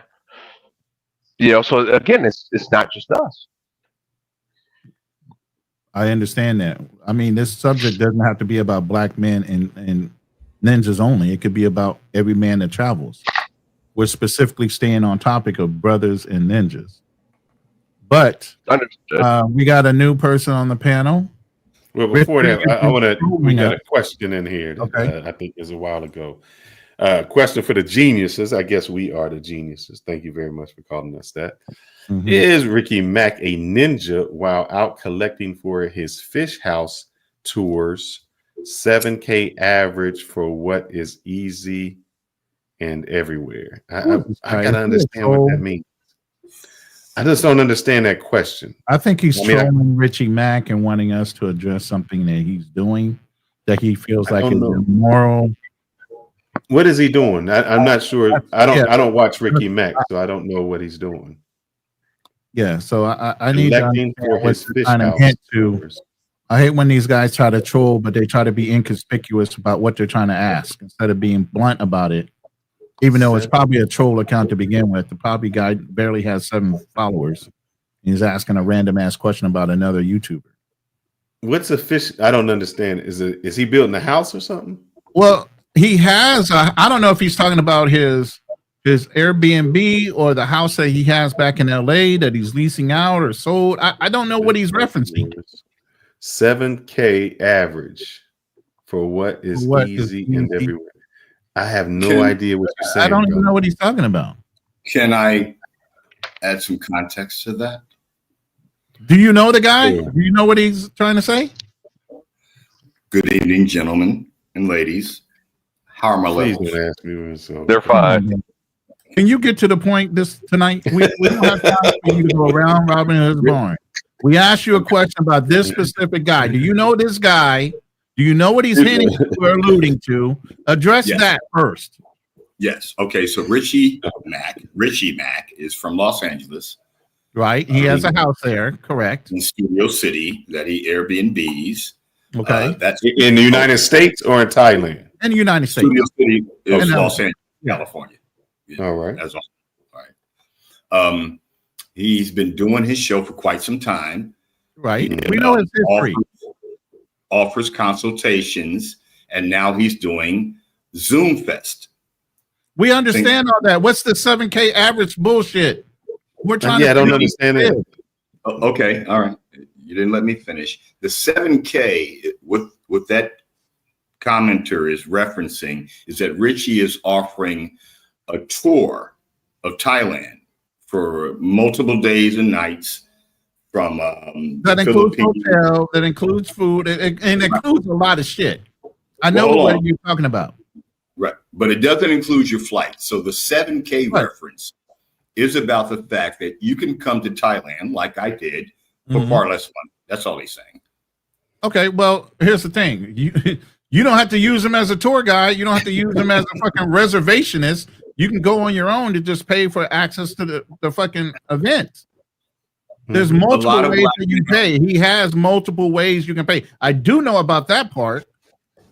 So again, it's not just us. I understand that. I mean, this subject doesn't have to be about black men and ninjas only. It could be about every man that travels. We're specifically staying on topic of brothers and ninjas. But we got a new person on the panel. Well, before that, we got a question in here that I think is a while ago. Question for the geniuses. I guess we are the geniuses. Thank you very much for calling us that. Mm-hmm. Is Ricky Mack a ninja while out collecting for his fish house tours? 7K average for what is easy and everywhere. I gotta understand what that means. I just don't understand that question. I think he's trolling Richie Mack and wanting us to address something that he's doing that he feels like is immoral. What is he doing? I'm not sure. I don't watch Ricky Mack, so I don't know what he's doing. Yeah, so I need to understand for his fish house. I hate when these guys try to troll, but they try to be inconspicuous about what they're trying to ask instead of being blunt about it. Even though it's probably a troll account to begin with, the probably guy barely has 7 followers. He's asking a random ass question about another YouTuber. What's a fish? I don't understand. Is he building a house or something? Well, he has. I don't know if he's talking about his Airbnb or the house that he has back in LA that he's leasing out or sold. I don't know what he's referencing. 7K average for what is easy and everywhere. I have no idea what you're saying. I don't even know what he's talking about. Can I add some context to that? Do you know the guy? Yeah. Do you know what he's trying to say? Good evening, gentlemen and ladies. How are my levels? Ask me so. They're fine. Can you get to the point tonight? We don't have time for you to go around Robin Hood's barn. We asked you a question about this specific guy. Do you know this guy? Do you know what he's hinting or alluding to? Address that first. Yes. Okay. So Richie Mack is from Los Angeles. Right. He has a house there. Correct. In Studio City that he Airbnbs. Okay. That's in the United States or in Thailand? In the United States. Studio City is Los Angeles, California. All right. That's all right. He's been doing his show for quite some time. Right. We know his history. Offers consultations, and now he's doing Zoom Fest. We understand all that. What's the 7K average bullshit? We're trying I don't understand it. Okay, all right. You didn't let me finish. The 7K, what that commenter is referencing is that Richie is offering a tour of Thailand for multiple days and nights. From that includes hotel, that includes food, and includes a lot of shit. I know what you're talking about. Right, but it doesn't include your flight. So the 7K reference is about the fact that you can come to Thailand, like I did, for far less money. That's all he's saying. Okay, well, here's the thing. You don't have to use him as a tour guide. You don't have to use him as a fucking reservationist. You can go on your own to just pay for access to the fucking event. There's multiple ways that you pay. He has multiple ways you can pay. I do know about that part.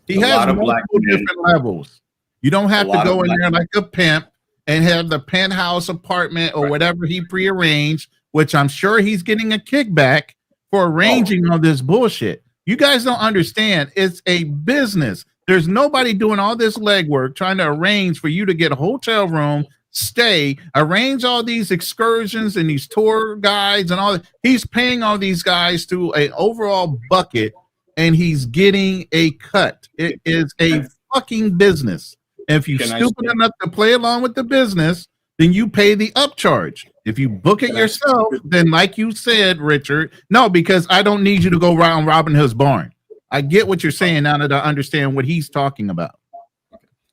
He has multiple different levels. You don't have to go in there like a pimp and have the penthouse apartment or whatever he prearranged, which I'm sure he's getting a kickback for arranging all this bullshit. You guys don't understand. It's a business. There's nobody doing all this legwork trying to arrange for you to get a hotel room, stay, arrange all these excursions and these tour guides and all that. He's paying all these guys to an overall bucket and he's getting a cut. It is a fucking business. And if you're stupid enough to play along with the business, then you pay the upcharge. If you book it yourself, then like you said, Richard, no, because I don't need you to go around Robin Hood's barn. I get what you're saying now that I understand what he's talking about.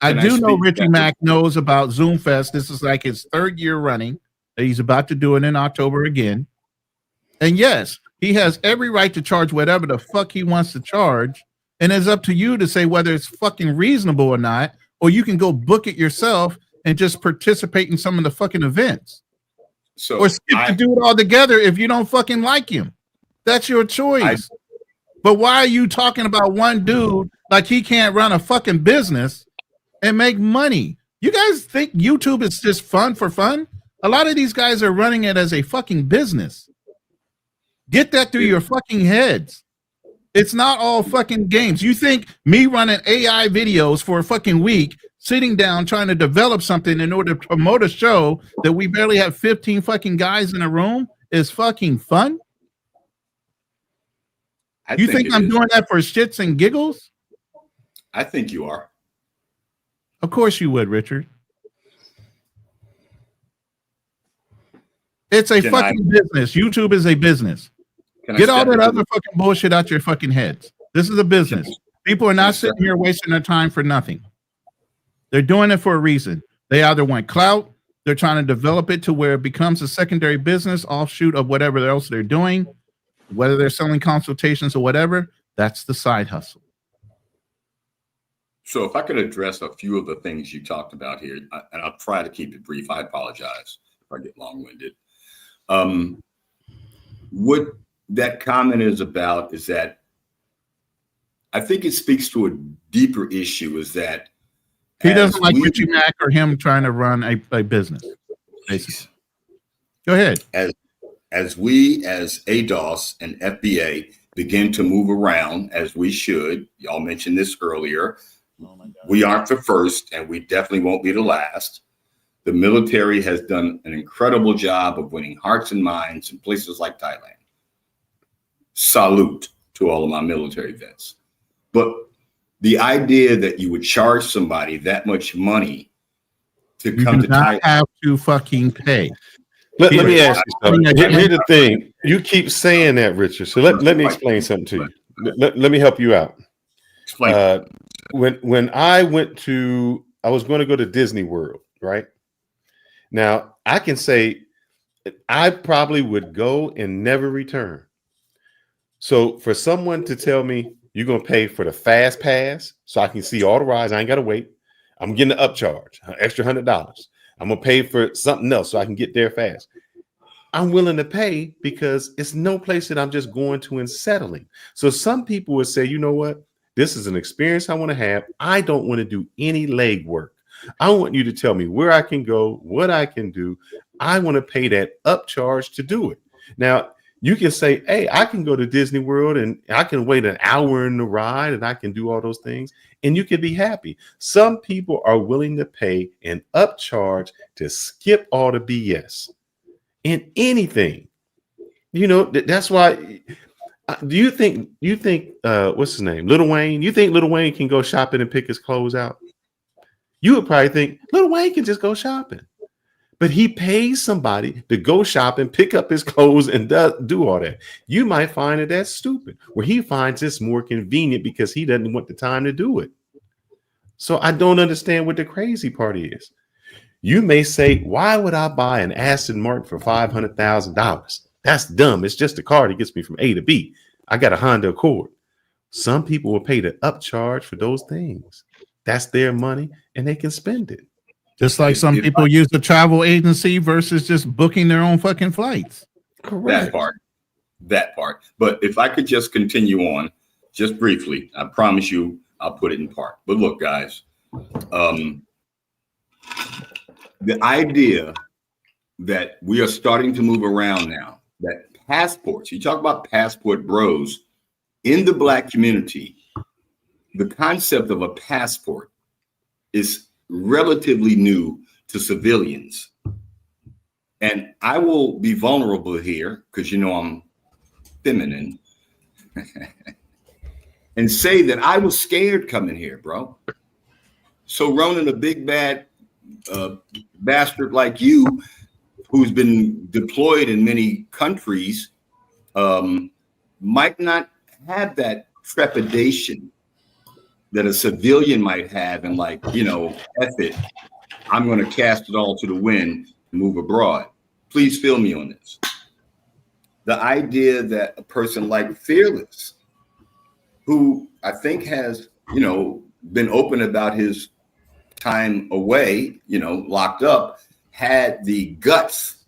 I do know Richie Mack knows about Zoom Fest. This is like his 3rd year running. He's about to do it in October again. And yes, he has every right to charge whatever the fuck he wants to charge. And it's up to you to say whether it's fucking reasonable or not, or you can go book it yourself and just participate in some of the fucking events. Or skip to do it all together if you don't fucking like him. That's your choice. But why are you talking about one dude like he can't run a fucking business and make money? You guys think YouTube is just fun for fun? A lot of these guys are running it as a fucking business. Get that through your fucking heads. It's not all fucking games. You think me running AI videos for a fucking week, sitting down trying to develop something in order to promote a show that we barely have 15 fucking guys in a room is fucking fun? You think I'm doing that for shits and giggles? I think you are. Of course you would, Richard. It's a fucking business. YouTube is a business. Get all that other fucking bullshit out your fucking heads. This is a business. People are not sitting here wasting their time for nothing. They're doing it for a reason. They either want clout, they're trying to develop it to where it becomes a secondary business offshoot of whatever else they're doing, whether they're selling consultations or whatever. That's the side hustle. So if I could address a few of the things you talked about here, and I'll try to keep it brief. I apologize if I get long-winded. What that comment is about is that I think it speaks to a deeper issue, is that he doesn't like Richie Mack or him trying to run a business, basically. Go ahead. As we, as ADOS and FBA, begin to move around, as we should, y'all mentioned this earlier, we aren't the first, and we definitely won't be the last. The military has done an incredible job of winning hearts and minds in places like Thailand. Salute to all of my military vets. But the idea that you would charge somebody that much money to come to Thailand, have to fucking pay. Let me ask you something. Here's the thing. You keep saying that, Richard. So let me explain something to you. Let me help you out. When I was going to go to Disney World, right? Now, I can say I probably would go and never return. So for someone to tell me you're going to pay for the fast pass so I can see all the rides, I ain't got to wait. I'm getting an upcharge, an extra $100. I'm going to pay for something else so I can get there fast. I'm willing to pay because it's no place that I'm just going to and settling. So some people would say, you know what? This is an experience I want to have. I don't want to do any legwork. I want you to tell me where I can go, what I can do. I want to pay that upcharge to do it. Now, you can say, hey, I can go to Disney World and I can wait an hour in the ride and I can do all those things and you can be happy. Some people are willing to pay an upcharge to skip all the BS in anything. You know, that's why. Do you think what's his name? Lil Wayne? You think Lil Wayne can go shopping and pick his clothes out? You would probably think Lil Wayne can just go shopping. But he pays somebody to go shopping, pick up his clothes, and do all that. You might find that that's stupid, where he finds this more convenient because he doesn't want the time to do it. So I don't understand what the crazy part is. You may say, why would I buy an Aston Martin for $500,000? That's dumb. It's just a car that gets me from A to B. I got a Honda Accord. Some people will pay the upcharge for those things. That's their money, and they can spend it. Just like some people use the travel agency versus just booking their own fucking flights. Correct. That part. But if I could just continue on, just briefly, I promise you I'll put it in part. But look, guys, the idea that we are starting to move around now, that passports, you talk about passport bros, in the Black community, the concept of a passport is relatively new to civilians. And I will be vulnerable here because you know I'm feminine and say that I was scared coming here, bro. So Ronan, a big bad bastard like you, who's been deployed in many countries, might not have that trepidation that a civilian might have and like, you know, F it, I'm going to cast it all to the wind and move abroad. Please feel me on this. The idea that a person like Fearless, who I think has, you know, been open about his time away, you know, locked up, had the guts.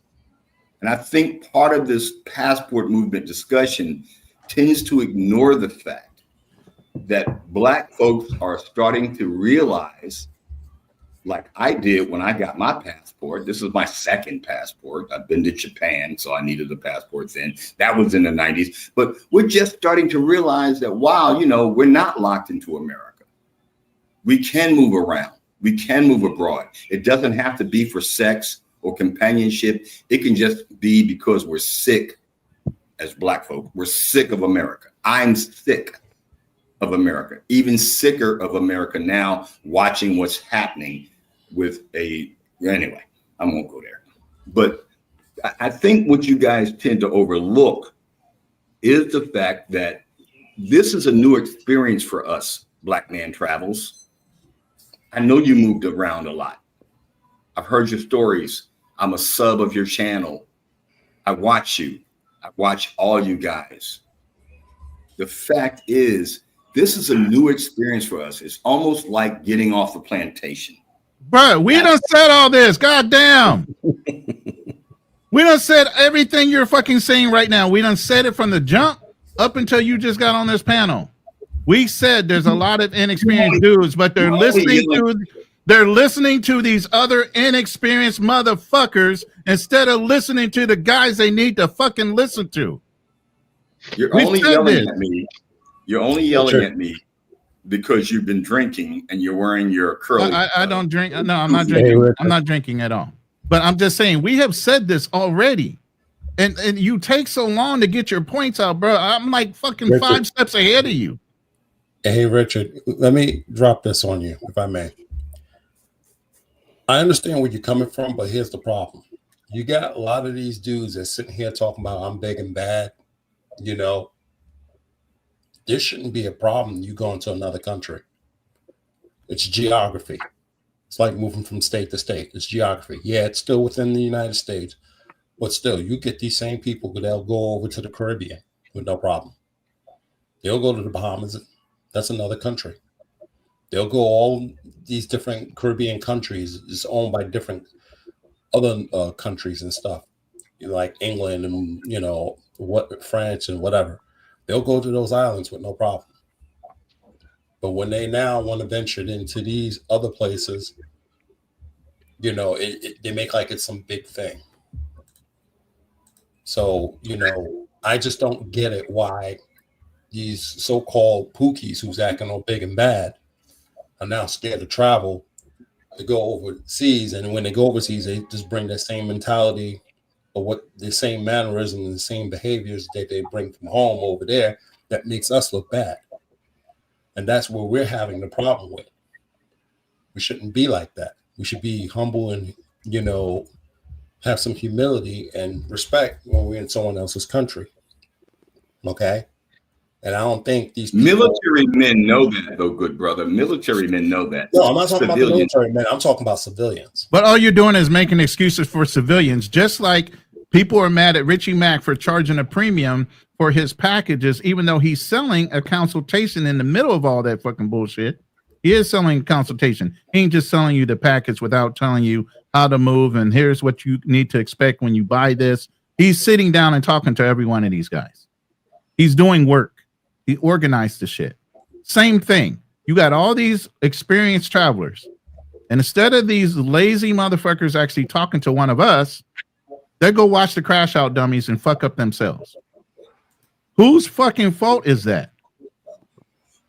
And I think part of this passport movement discussion tends to ignore the fact that Black folks are starting to realize like I did when I got my passport. This is my second passport. I've been to Japan, so I needed a passport then. That was in the 90s. But we're just starting to realize that, wow, you know, we're not locked into America. We can move around. We can move abroad. It doesn't have to be for sex or companionship. It can just be because we're sick as Black folk. We're sick of America. I'm sick of America, even sicker of America now, watching what's happening with anyway, I won't go there. But I think what you guys tend to overlook is the fact that this is a new experience for us, Black Man Travels. I know you moved around a lot. I've heard your stories. I'm a sub of your channel. I watch you. I watch all you guys. The fact is, this is a new experience for us. It's almost like getting off the plantation. Bro, we done said all this. God damn. We done said everything you're fucking saying right now. We done said it from the jump up until you just got on this panel. We said there's a lot of inexperienced dudes, but they're listening to these other inexperienced motherfuckers instead of listening to the guys they need to fucking listen to. You're only yelling at me. You're only yelling at me because you've been drinking and you're wearing your curly. I don't drink. No, I'm not drinking. I'm not drinking at all. But I'm just saying we have said this already, and you take so long to get your points out, bro. I'm like fucking Richard, 5 steps ahead of you. Hey, Richard, let me drop this on you, if I may. I understand where you're coming from, but here's the problem. You got a lot of these dudes that sitting here talking about I'm big and bad. You know, this shouldn't be a problem. You go into another country. It's geography. It's like moving from state to state. It's geography. Yeah, it's still within the United States, but still, you get these same people, they'll go over to the Caribbean with no problem. They'll go to the Bahamas. That's another country. They'll go all these different Caribbean countries. It's owned by different other countries and stuff, like England and, you know, France and whatever. They'll go to those islands with no problem. But when they now want to venture into these other places, you know, they make like it's some big thing. So, you know, I just don't get it why these so-called pookies who's acting all big and bad are now scared to travel to go overseas. And when they go overseas, they just bring that same mentality or what the same mannerisms and the same behaviors that they bring from home over there that makes us look bad. And that's where we're having the problem with. We shouldn't be like that. We should be humble and, you know, have some humility and respect when we're in someone else's country. Okay? And I don't think these people, military men know that, though, good brother. Military men know that. No, I'm not talking about the military men. I'm talking about civilians. But all you're doing is making excuses for civilians, just like people are mad at Richie Mack for charging a premium for his packages, even though he's selling a consultation in the middle of all that fucking bullshit. He is selling a consultation. He ain't just selling you the package without telling you how to move and here's what you need to expect when you buy this. He's sitting down and talking to every one of these guys. He's doing work. He organized the shit. Same thing. You got all these experienced travelers, and instead of these lazy motherfuckers actually talking to one of us, they go watch the Crash Out dummies and fuck up themselves. Whose fucking fault is that?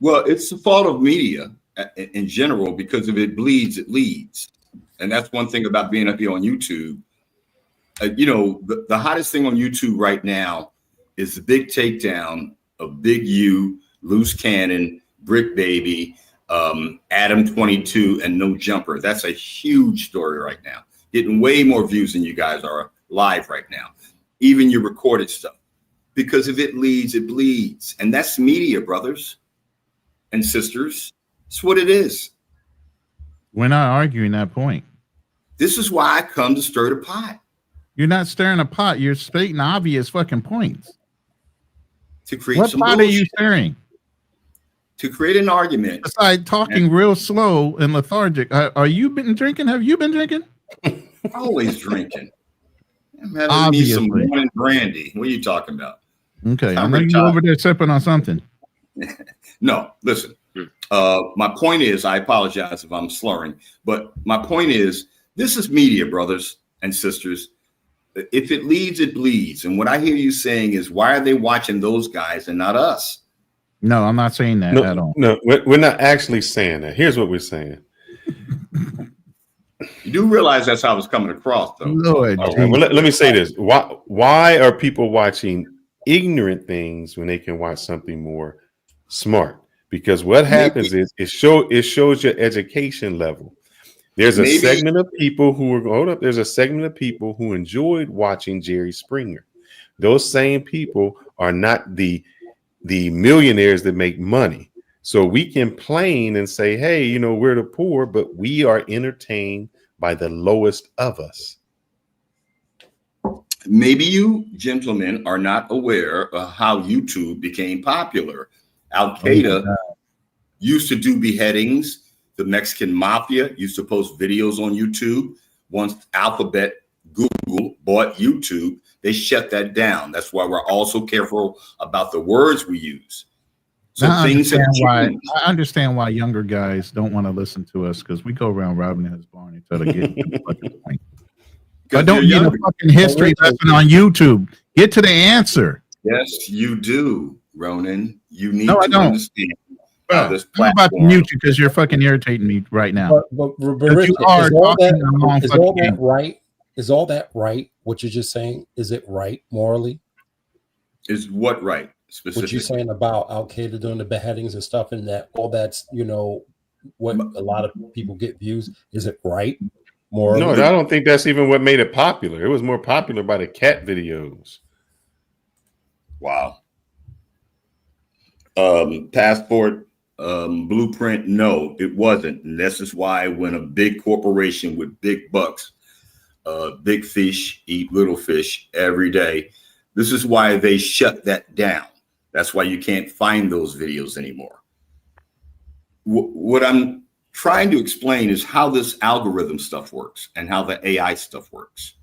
Well, it's the fault of media in general, because if it bleeds, it leads. And that's one thing about being up here on YouTube. You know, the hottest thing on YouTube right now is the big takedown of Big U, Loose Cannon, Brick Baby, Adam 22, and No Jumper. That's a huge story right now. Getting way more views than you guys are live right now. Even your recorded stuff. Because if it leads, it bleeds. And that's media, brothers and sisters. It's what it is. We're not arguing that point. This is why I come to stir the pot. You're not stirring a pot. You're stating obvious fucking points. To create what some pot bullshit. are you stirring? To create an argument. Besides talking real slow and lethargic. Are you been drinking? Have you been drinking? Always drinking. I'm having me some morning brandy. What are you talking about? Okay, I know you over there sipping on something. No, listen. My point is, I apologize if I'm slurring, but my point is, this is media, brothers and sisters. If it leads, it bleeds. And what I hear you saying is, why are they watching those guys and not us? No, I'm not saying that at all. No, we're not actually saying that. Here's what we're saying. You do realize that's how it's coming across, though. Lord, well, let me say this. Why are people watching ignorant things when they can watch something more smart? Because what happens is it shows your education level. There's a segment of people there's a segment of people who enjoyed watching Jerry Springer. Those same people are not the millionaires that make money. So we complain and say, hey, you know, we're the poor, but we are entertained by the lowest of us. Maybe you gentlemen are not aware of how YouTube became popular. Al-Qaeda used to do beheadings. The Mexican mafia used to post videos on YouTube. Once Alphabet, Google bought YouTube, they shut that down. That's why we're also careful about the words we use. So I things have understand changed. I understand why younger guys don't want to listen to us, because we go around robbing his barn until they get to the fucking point. I don't need a fucking history lesson on YouTube. Get to the answer. Yes, you do, Ronan. You need No, I to don't. understand how this I'm about to platform. mute you because you're fucking irritating me right now. But Because you are talking a long is fucking all that game. right? Is all that right? What you're just saying, is it right morally? Is what right? What you're saying about Al Qaeda doing the beheadings and stuff, and that all that's, you know, what a lot of people get views. Is it right morally? No, I don't think that's even what made it popular. It was more popular by the cat videos. Wow. Passport blueprint? No, it wasn't. And this is why when a big corporation with big bucks, big fish eat little fish every day. This is why they shut that down. That's why you can't find those videos anymore. What I'm trying to explain is how this algorithm stuff works and how the AI stuff works.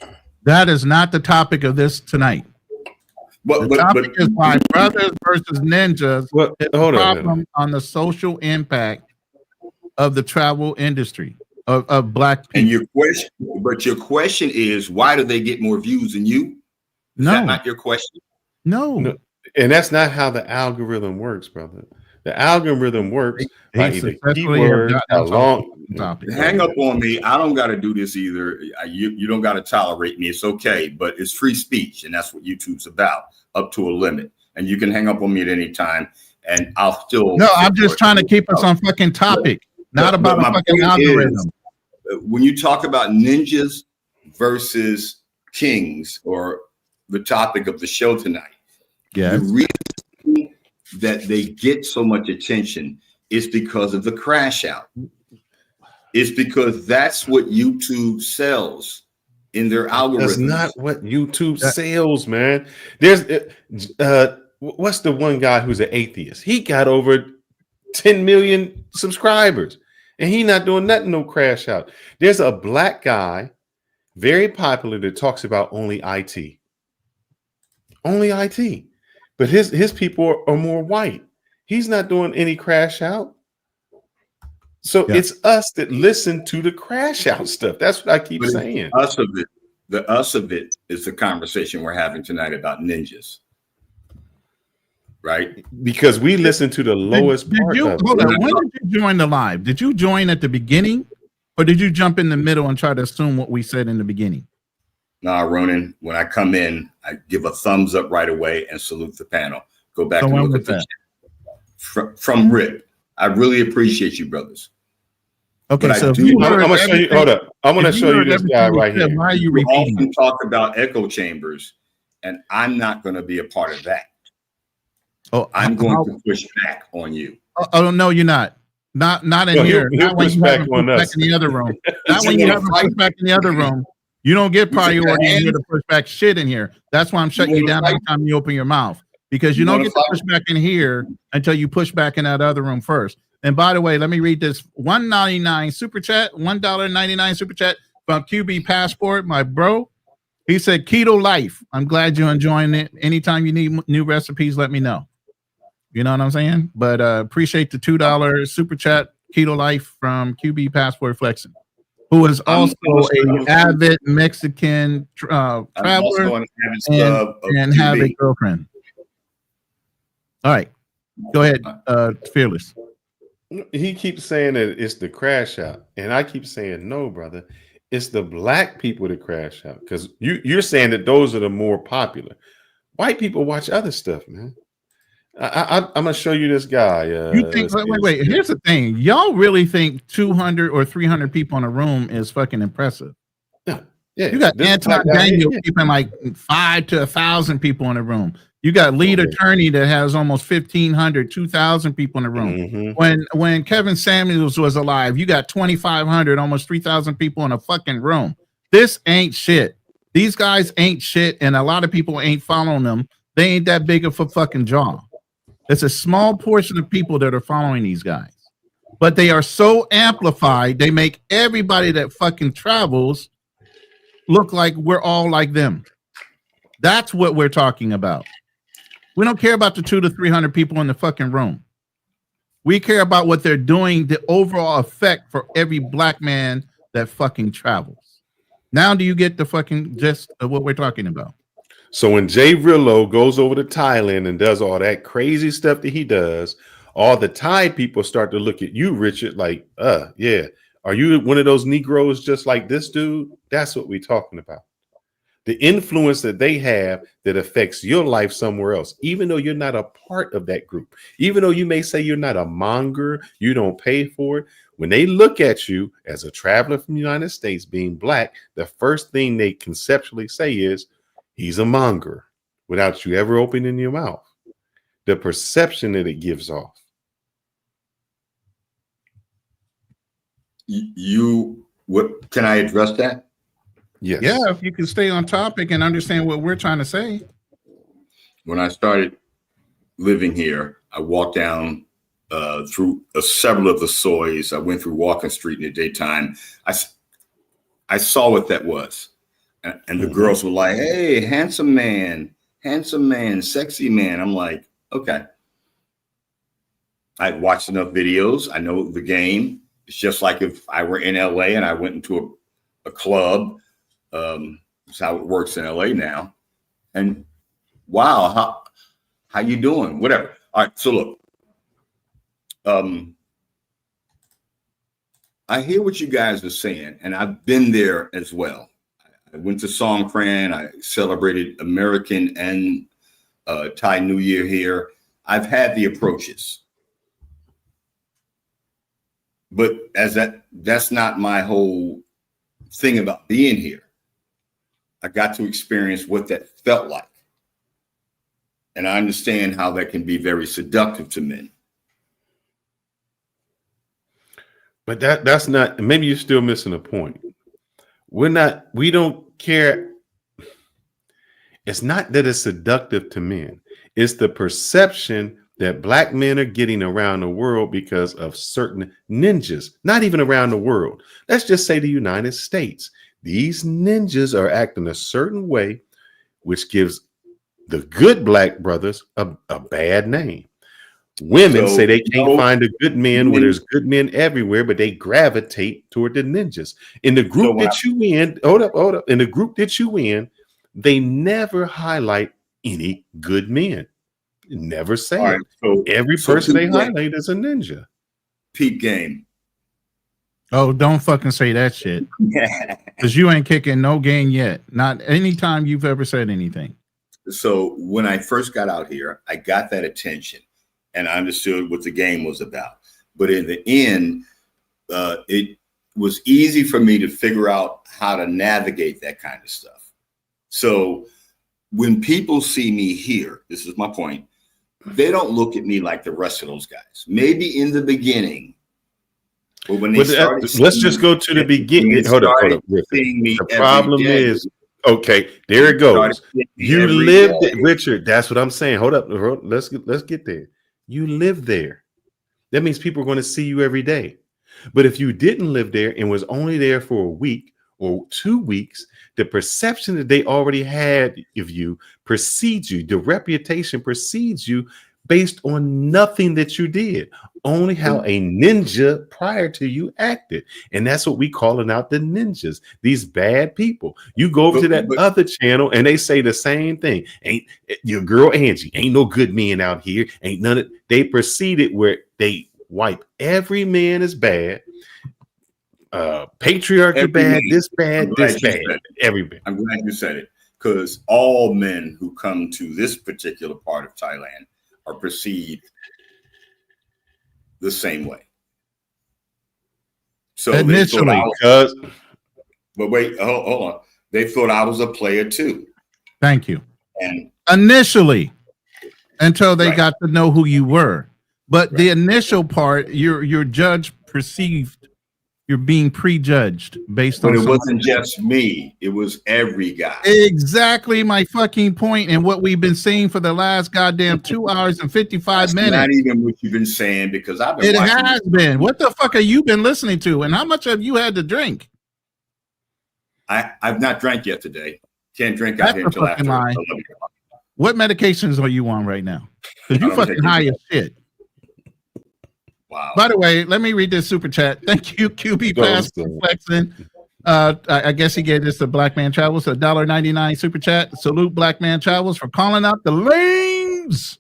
That is not the topic of this tonight. The topic is why brothers versus ninjas is a problem on the social impact of the travel industry of black people. And your question is, why do they get more views than you? Is that not your question? No. And that's not how the algorithm works, brother. The algorithm works by either successfully keywords, have gotten topic. Hang up on me. I don't got to do this either. You don't got to tolerate me. It's okay, but it's free speech, and that's what YouTube's about, up to a limit. And you can hang up on me at any time, and I'll still. No, I'm just trying to keep us on fucking topic, not about a fucking algorithm. When you talk about ninjas versus kings, or the topic of the show tonight, yes, the reason that they get so much attention is because of the crash out. It's because that's what YouTube sells in their algorithms. That's not what YouTube sells, man. There's what's the one guy who's an atheist? He got over 10 million subscribers, and he not doing nothing, no crash out. There's a black guy, very popular, that talks about only IT. Only IT. But his people are more white. He's not doing any crash out. So it's us that listen to the crash out stuff. That's what I keep saying. The us of it is the conversation we're having tonight about ninjas. Right? Because we listen to the lowest part of it. Hold on. When did you join the live? Did you join at the beginning, or did you jump in the middle and try to assume what we said in the beginning? Nah, Ronan, when I come in, I give a thumbs up right away and salute the panel. Go back and look at the chat. From Rip. I really appreciate you, brothers. Okay, but so I'm gonna show you. Hold up. I'm gonna show you this guy right here. Why are you repeating? Often talk about echo chambers, and I'm not going to be a part of that. Oh, I'm going to push back on you. Oh no, you're not. Not in here. Not when you have a pushback in the other room. Not when you have a pushback in the other room. You don't get priority in here to push back shit in here. That's why I'm shutting you down every time you open your mouth, because you don't get to push back in here until you push back in that other room first. And by the way, let me read this $1.99 super chat, $1.99 super chat from QB Passport, my bro. He said, Keto Life. I'm glad you're enjoying it. Anytime you need new recipes, let me know. You know what I'm saying? But appreciate the $2 super chat, Keto Life from QB Passport Flexing, who is also an avid Mexican traveler and have a girlfriend. All right, go ahead, Fearless. He keeps saying that it's the crash out, and I keep saying no, brother. It's the black people that crash out, because you're saying that those are the more popular. White people watch other stuff, man. I'm gonna show you this guy. You think? Wait. Here's the thing. Y'all really think 200 or 300 people in a room is fucking impressive? Yeah. You got Anton Daniel keeping like 5 to 1,000 people in a room. You got lead attorney that has almost 1,500, 2,000 people in the room. When Kevin Samuels was alive, you got 2,500, almost 3,000 people in a fucking room. This ain't shit. These guys ain't shit, and a lot of people ain't following them. They ain't that big of a fucking jaw. It's a small portion of people that are following these guys, but they are so amplified. They make everybody that fucking travels look like we're all like them. That's what we're talking about. We don't care about the 200 to 300 people in the fucking room. We care about what they're doing, the overall effect for every black man that fucking travels. Now, do you get the fucking gist of what we're talking about? So when Jay Rillo goes over to Thailand and does all that crazy stuff that he does, all the Thai people start to look at you, Richard, like, yeah, are you one of those Negroes just like this dude? That's what we're talking about. The influence that they have that affects your life somewhere else, even though you're not a part of that group, even though you may say you're not a monger, you don't pay for it. When they look at you as a traveler from the United States being black, the first thing they conceptually say is, he's a monger, without you ever opening your mouth. The perception that it gives off. What can I address that? Yes. Yeah, if you can stay on topic and understand what we're trying to say. When I started living here, I walked down through several of the soys. I went through Walking Street in the daytime. I saw what that was. And the girls were like, hey, handsome man, sexy man. I'm like, okay. I'd watched enough videos. I know the game. It's just like if I were in LA and I went into a club. That's how it works in LA now. And wow, how you doing? Whatever. All right. So look, I hear what you guys are saying, and I've been there as well. I went to Songkran. I celebrated American and Thai New Year here. I've had the approaches. But that's not my whole thing about being here. I got to experience what that felt like. And I understand how that can be very seductive to men. But that's not, maybe you're still missing a point. We don't care. It's not that it's seductive to men. It's the perception that black men are getting around the world because of certain ninjas, not even around the world. Let's just say the United States. These ninjas are acting a certain way, which gives the good black brothers a bad name. Women say they can't find a good man where there's good men everywhere, but they gravitate toward the ninjas. In the group you in, hold up. In the group that you in, they never highlight any good men. Never say it. So every person they highlight is a ninja. Peep game. Oh, don't fucking say that shit. Because you ain't kicking no game yet. Not anytime you've ever said anything. So when I first got out here, I got that attention and I understood what the game was about. But in the end, it was easy for me to figure out how to navigate that kind of stuff. So when people see me here, this is my point, they don't look at me like the rest of those guys. Maybe in the beginning, but when they let's just go to the beginning. Hold up. The problem is, okay, there it goes. You lived it, Richard. That's what I'm saying. Hold up. Let's get there. You live there. That means people are going to see you every day. But if you didn't live there and was only there for a week or 2 weeks, the perception that they already had of you precedes you. The reputation precedes you based on nothing that you did, only how a ninja prior to you acted. And that's what we calling out the ninjas, these bad people. You go over to that other channel and they say the same thing. Ain't your girl Angie, ain't no good men out here. Ain't none of, they proceeded where they wipe every man is bad. Patriarchy bad, this bad, this bad, every. I'm glad you said it, because all men who come to this particular part of Thailand are perceived the same way. So initially, but wait, hold on. They thought I was a player too. Thank you. And initially, until they got to know who you were. But the initial part, your judge perceived. You're being prejudged based on. But it wasn't just me; it was every guy. Exactly my fucking point, and what we've been seeing for the last goddamn 2 hours and 55 minutes. Not even what you've been saying, because I've been. It has been. What the fuck have you been listening to, and how much have you had to drink? I've not drank yet today. Can't drink out here until after. What medications are you on right now? Because you fucking high as shit. Wow. By the way, let me read this super chat. Thank you, QB Pass for flexing. I guess he gave this to Black Man Travels, a $1.99 super chat. Salute Black Man Travels for calling out the lames.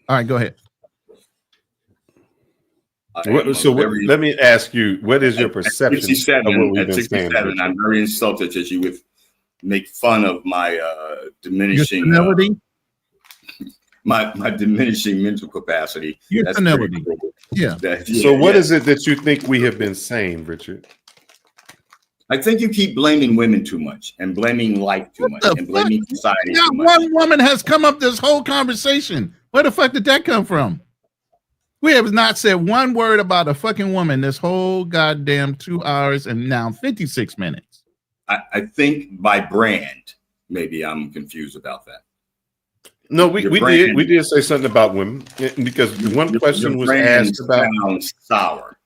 All right, go ahead. Let me ask you, what is your perception of what we've been saying? I'm very insulted that you would make fun of my diminishing my diminishing mental capacity. Your senility. Yeah. So what is it that you think we have been saying, Richard? I think you keep blaming women too much and blaming life too much and blaming society too much. One woman has come up this whole conversation. Where the fuck did that come from? We have not said one word about a fucking woman this whole goddamn 2 hours and now 56 minutes. I think by brand, maybe I'm confused about that. No, we did say something about women, because one question was asked about sour.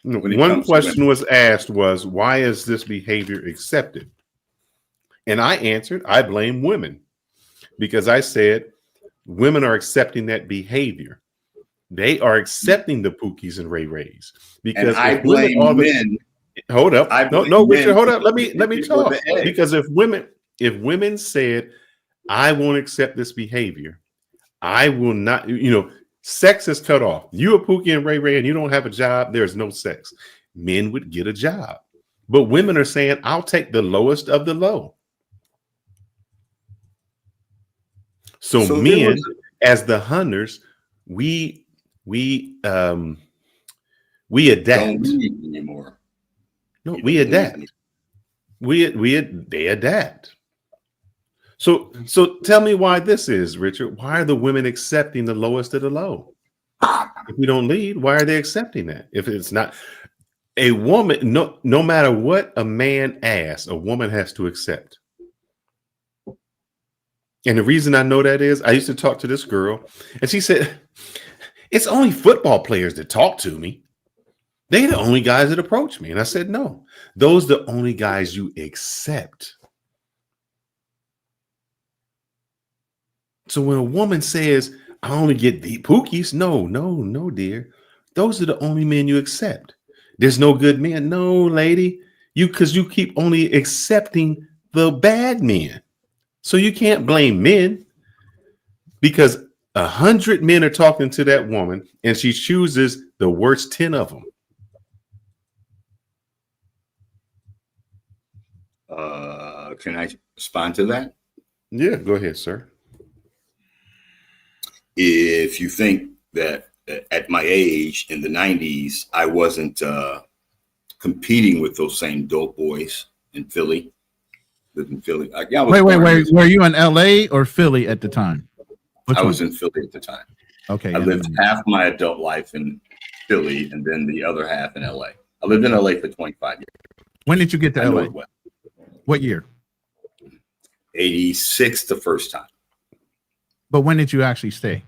One question was asked was, why is this behavior accepted? And I answered, I blame women, because I said women are accepting that behavior. They are accepting the Pookies and Ray Rays, because I blame men. Hold up, no, Richard, hold up. Let me talk. Because if women said, I won't accept this behavior, I will not, sex is cut off. You a Pookie and Ray Ray and you don't have a job, there's no sex. Men would get a job. But women are saying, I'll take the lowest of the low. So men, as the hunters, we adapt. Don't need anymore. No, we adapt. They adapt. So tell me why this is, Richard. Why are the women accepting the lowest of the low? If we don't lead, why are they accepting that? If it's not a woman, no matter what a man asks, a woman has to accept. And the reason I know that is I used to talk to this girl and she said, it's only football players that talk to me. They're the only guys that approach me. And I said, no, those are the only guys you accept. So when a woman says, I only get the Pookies, no, dear. Those are the only men you accept. There's no good men. No, lady. Because you keep only accepting the bad men. So you can't blame men, because 100 men are talking to that woman and she chooses the worst 10 of them. Can I respond to that? Yeah, go ahead, sir. If you think that at my age in the 90s, I wasn't competing with those same dope boys in Philly, lived in Philly. Wait. Were you in LA or Philly at the time? I was in Philly at the time. Okay. I lived half my adult life in Philly and then the other half in LA. I lived in LA for 25 years. When did you get to LA? What year? 86 the first time. But when did you actually stay?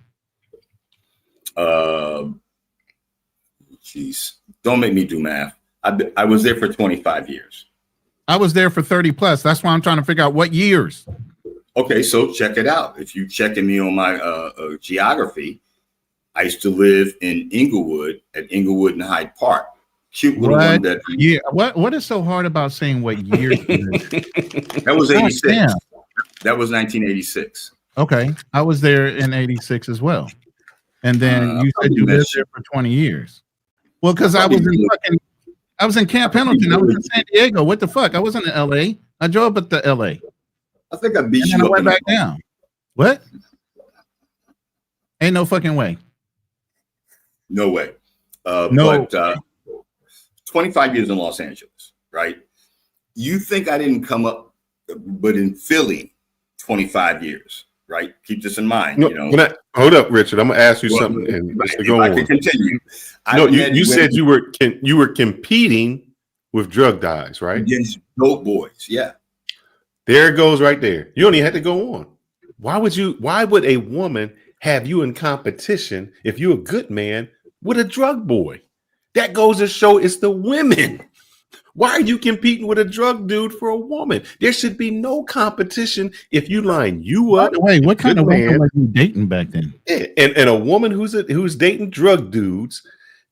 Jeez, don't make me do math. I was there for 25 years. I was there for 30 plus. That's why I'm trying to figure out what years. Okay, so check it out. If you checking me on my geography, I used to live in Inglewood at Inglewood and Hyde Park. Cute little one bedroom. Yeah. What is so hard about saying what year? That was 86. Yeah. That was 1986. Okay. I was there in 86 as well. And then you said you lived there for 20 years. Well, because I was in Camp Pendleton. I was in San Diego. What the fuck? I wasn't in LA. I drove up to LA. I think I beat you and up. I went back down. What? Ain't no fucking way. No way. No. But 25 years in Los Angeles, right? You think I didn't come up, but in Philly, 25 years, right? Keep this in mind. No, you know. Hold up, Richard. I'm gonna ask you something. And If I could continue. No, you said you were competing with drug guys, right? Against dope boys, yeah. There it goes right there. You don't even have to go on. Why would a woman have you in competition if you're a good man with a drug boy? That goes to show it's the women. Why are you competing with a drug dude for a woman? There should be no competition if you line you up. By the way, what kind of woman were you dating back then? Yeah, and a woman who's dating drug dudes,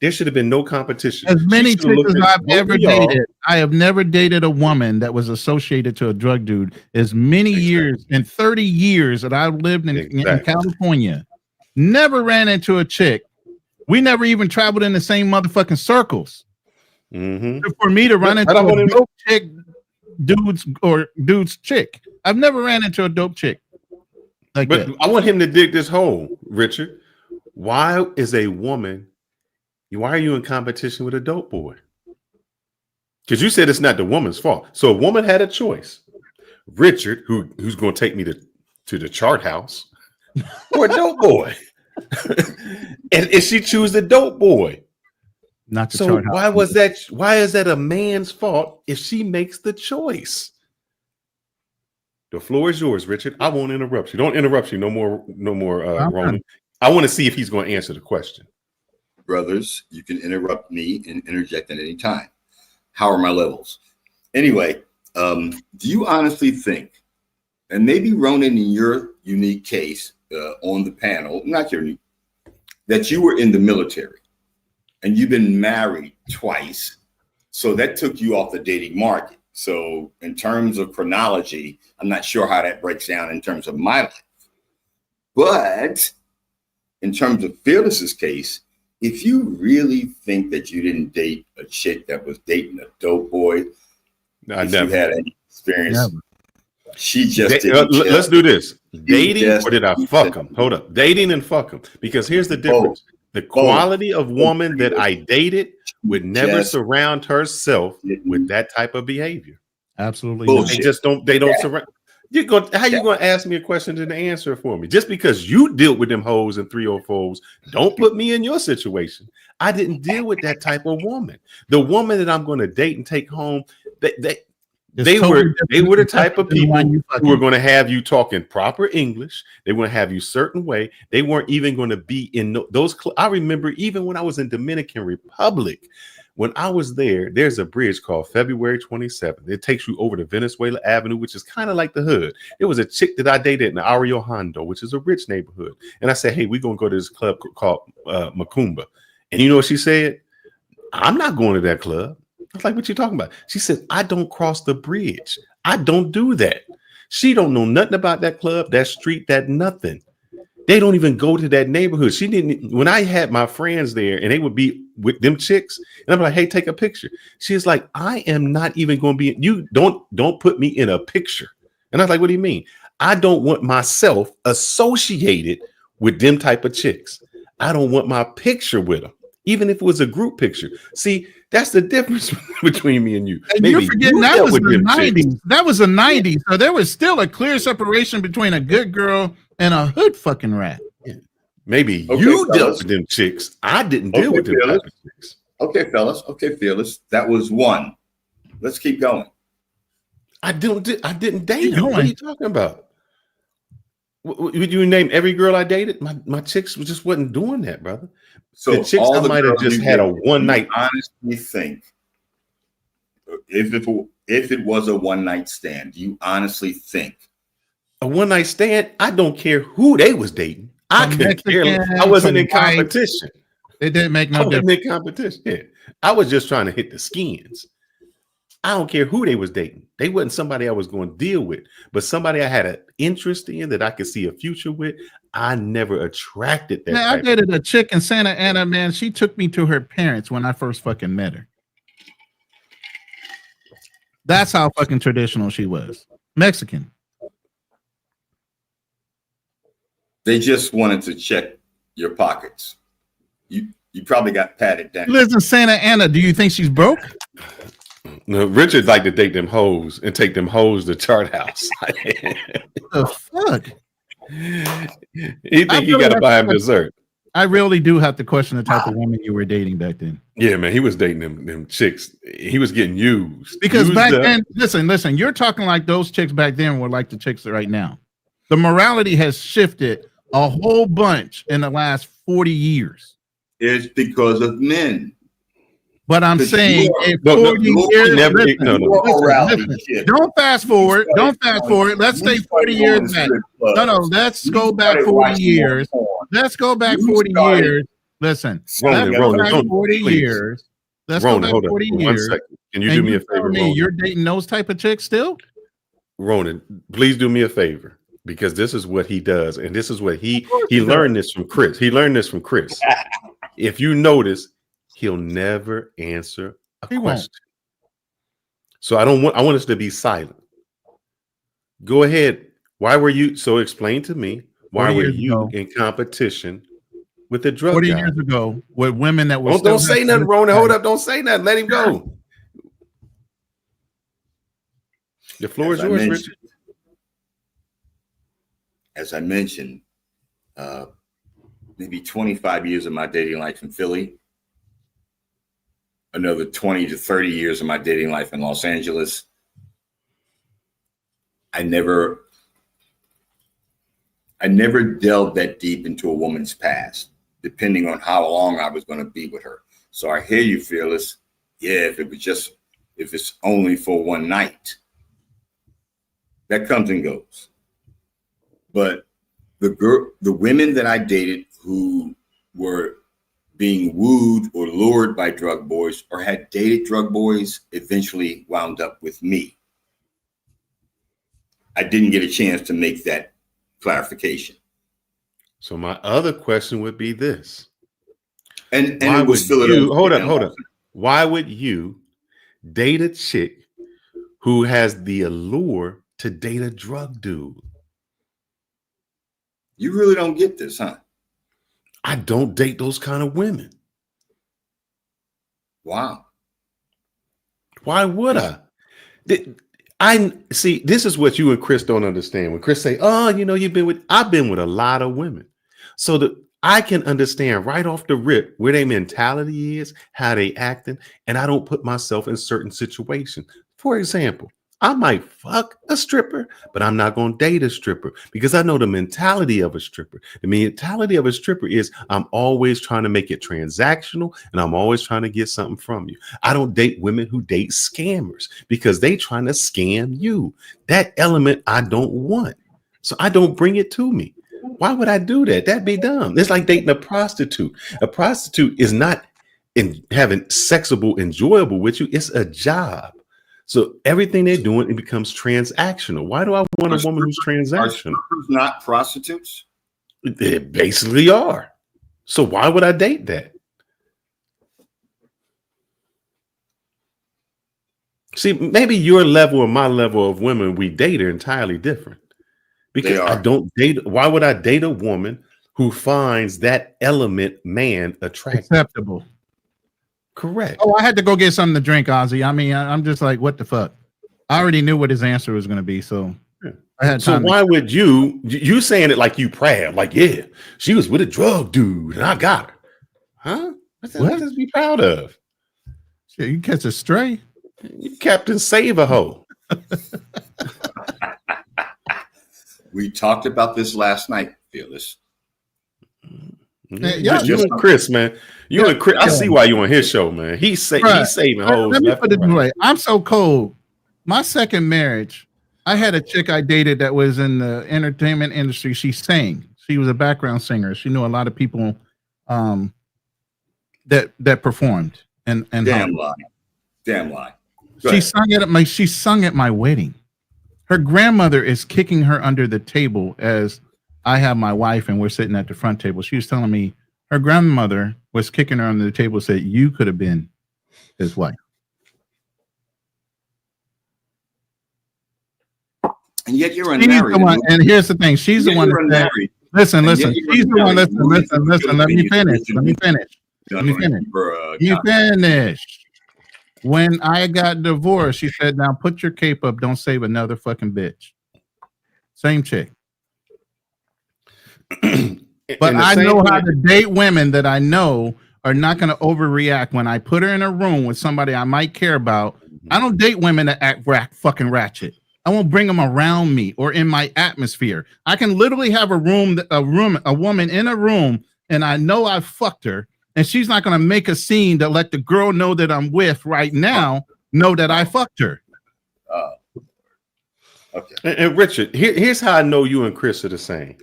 there should have been no competition. As many chicks as I've ever dated, I have never dated a woman that was associated to a drug dude. As many years, in 30 years that I've lived in California, never ran into a chick. We never even traveled in the same motherfucking circles. For me to run into a dope chick, dude's chick. I've never ran into a dope chick. But that. I want him to dig this hole, Richard. Why are you in competition with a dope boy? Because you said it's not the woman's fault. So a woman had a choice. Richard, who's going to take me to the chart house, or a dope boy. and she choose the dope boy. Not the so chart house. Why is that a man's fault if she makes the choice? The floor is yours, Richard. I won't interrupt you. Don't interrupt you. No more, Roman. I want to see if he's going to answer the question. Brothers, you can interrupt me and interject at any time. How are my levels? Anyway, do you honestly think, and maybe Ronan, in your unique case on the panel, not your unique, that you were in the military and you've been married twice, so that took you off the dating market. So in terms of chronology, I'm not sure how that breaks down in terms of my life. But in terms of Fearless's case, if you really think that you didn't date a chick that was dating a dope boy, you had any experience, she just let's do this. Dating or did I fuck him? Hold up. Dating and fuck him. Because here's the difference. The quality of woman that I dated would never surround herself with that type of behavior. Absolutely. They don't surround. How you going to ask me a question and answer for me? Just because you dealt with them hoes and 304s, don't put me in your situation. I didn't deal with that type of woman. The woman that I'm going to date and take home, they were the type of people who were going to have you talking proper English. They were going to have you certain way. They weren't even going to be in those. I remember even when I was in Dominican Republic, when I was there, there's a bridge called February 27th. It takes you over to Venezuela Avenue, which is kind of like the hood. There was a chick that I dated in Ario Hondo, which is a rich neighborhood. And I said, hey, we're going to go to this club called Macumba. And you know what she said? I'm not going to that club. I was like, what you talking about? She said, I don't cross the bridge. I don't do that. She don't know nothing about that club, that street, that nothing. They don't even go to that neighborhood. She didn't. When I had my friends there and they would be with them chicks, and I'm like, hey, take a picture. She's like, I am not even going to be, you don't put me in a picture. And I was like, what do you mean? I don't want myself associated with them type of chicks. I don't want my picture with them, even if it was a group picture. See, that's the difference between me and you. And you're forgetting that was the 90s. That was the 90s. So there was still a clear separation between a good girl and a hood fucking rat. Maybe you dealt with them chicks. I didn't deal with them type of chicks. Okay, fellas. Okay, Fearless. That was one. Let's keep going. I didn't date them. What are you talking about? Would you name every girl I dated? My chicks just wasn't doing that, brother. So the chicks I might have just had a one night. Honestly, think if it was a one night stand, do you honestly think a one night stand? I don't care who they was dating. I could care less. I wasn't in competition. It didn't make no I wasn't difference. in competition. Yeah. I was just trying to hit the skins. I don't care who they was dating. They wasn't somebody I was going to deal with, but somebody I had an interest in that I could see a future with. I never attracted that. Man, I dated a chick in Santa Ana, man. She took me to her parents when I first fucking met her. That's how fucking traditional she was. Mexican. They just wanted to check your pockets. You probably got patted down. She lives in Santa Ana. Do you think she's broke? No, Richard like to take them hoes and take them hoes to Chart House. The fuck? He think he got to buy him dessert. I really do have to question the type of woman you were dating back then. Yeah, man, he was dating them chicks. He was getting used. Because used back up. then, listen, you're talking like those chicks back then were like the chicks right now. The morality has shifted a whole bunch in the last 40 years. It's because of men. But I'm saying in 40 years, listen, don't fast forward. Don't fast forward. Let's stay 40 years back. No, let's go back 40 years. Let's go back 40 years. Listen, let's go back 40 years. Let's go back 40 years. Can you do me a favor, Ronan? You're dating those type of chicks still? Ronan, please do me a favor, because this is what he does, and this is what he learned this from Chris. He learned this from Chris. If you notice, he'll never answer a question. So I want us to be silent. Go ahead. Why were you explain to me, why were you in competition with the drug 40 guy? years ago with women that were Don't say nothing, Ronan. Hold up. Don't say nothing. Let him go. The floor is yours, Richard. As I mentioned, maybe 25 years of my dating life in Philly, another 20 to 30 years of my dating life in Los Angeles. I never delved that deep into a woman's past, depending on how long I was going to be with her. So I hear you, Fearless. Yeah, if it's only for one night, that comes and goes. But the women that I dated who were being wooed or lured by drug boys or had dated drug boys eventually wound up with me. I didn't get a chance to make that clarification. So my other question would be this. And why it was would you, hold up. Why would you date a chick who has the allure to date a drug dude? You really don't get this, huh? I don't date those kind of women. Wow. Why would I? I see, this is what you and Chris don't understand. When Chris say, oh, I've been with a lot of women. So that I can understand right off the rip where their mentality is, how they acting, and I don't put myself in certain situations. For example, I might fuck a stripper, but I'm not going to date a stripper because I know the mentality of a stripper. The mentality of a stripper is I'm always trying to make it transactional and I'm always trying to get something from you. I don't date women who date scammers because they trying to scam you. That element I don't want. So I don't bring it to me. Why would I do that? That'd be dumb. It's like dating a prostitute. A prostitute is not having sexable, enjoyable with you. It's a job. So everything they're doing, it becomes transactional. Why do I want a woman who's transactional? Are not prostitutes? They basically are. So why would I date that? See, maybe your level or my level of women we date are entirely different. Because I don't date. Why would I date a woman who finds that element man attractive? Acceptable. Correct. Oh, I had to go get something to drink, Ozzy. I mean, I'm just like, what the fuck? I already knew what his answer was going to be, so I had time. So why would you saying it like you proud? Like, yeah, she was with a drug dude and I got her. Huh? What does be proud of? Shit, you catch a stray. You Captain Save a hoe. We talked about this last night, Fearless. You and Chris, man. You and Chris. I see why you on his show, man. He's saving hoes. Let me put it this way. I'm so cold. My second marriage, I had a chick I dated that was in the entertainment industry. She sang. She was a background singer. She knew a lot of people that performed and Damn lie. Damn lie. She sung at my wedding. Her grandmother is kicking her under the table as I have my wife and we're sitting at the front table. She was telling me her grandmother was kicking her under the table, said, "You could have been his wife." And yet you're unmarried. And here's the thing. She's the one that said, listen. She's the one. Listen. Let me finish. When I got divorced, she said, "Now put your cape up. Don't save another fucking bitch." Same chick. But I know how to date women that I know are not going to overreact when I put her in a room with somebody I might care about. I don't date women that act fucking ratchet. I won't bring them around me or in my atmosphere. I can literally have a woman in a room, and I know I fucked her, and she's not going to make a scene to let the girl know that I'm with right now know that I fucked her. Okay. And Richard, here's how I know you and Chris are the same.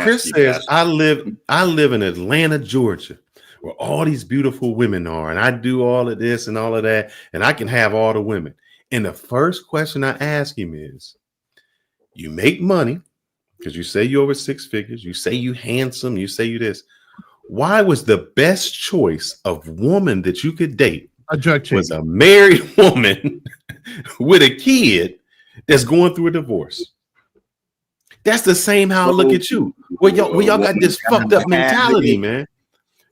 Chris says, I live in Atlanta, Georgia, where all these beautiful women are, and I do all of this and all of that, and I can have all the women. And the first question I ask him is, you make money, because you say you're over 6 figures, you say you handsome, you say you this. Why was the best choice of woman that you could date was a married woman with a kid that's going through a divorce? That's the same how I look at you. Well, y'all got this fucked up mentality, man.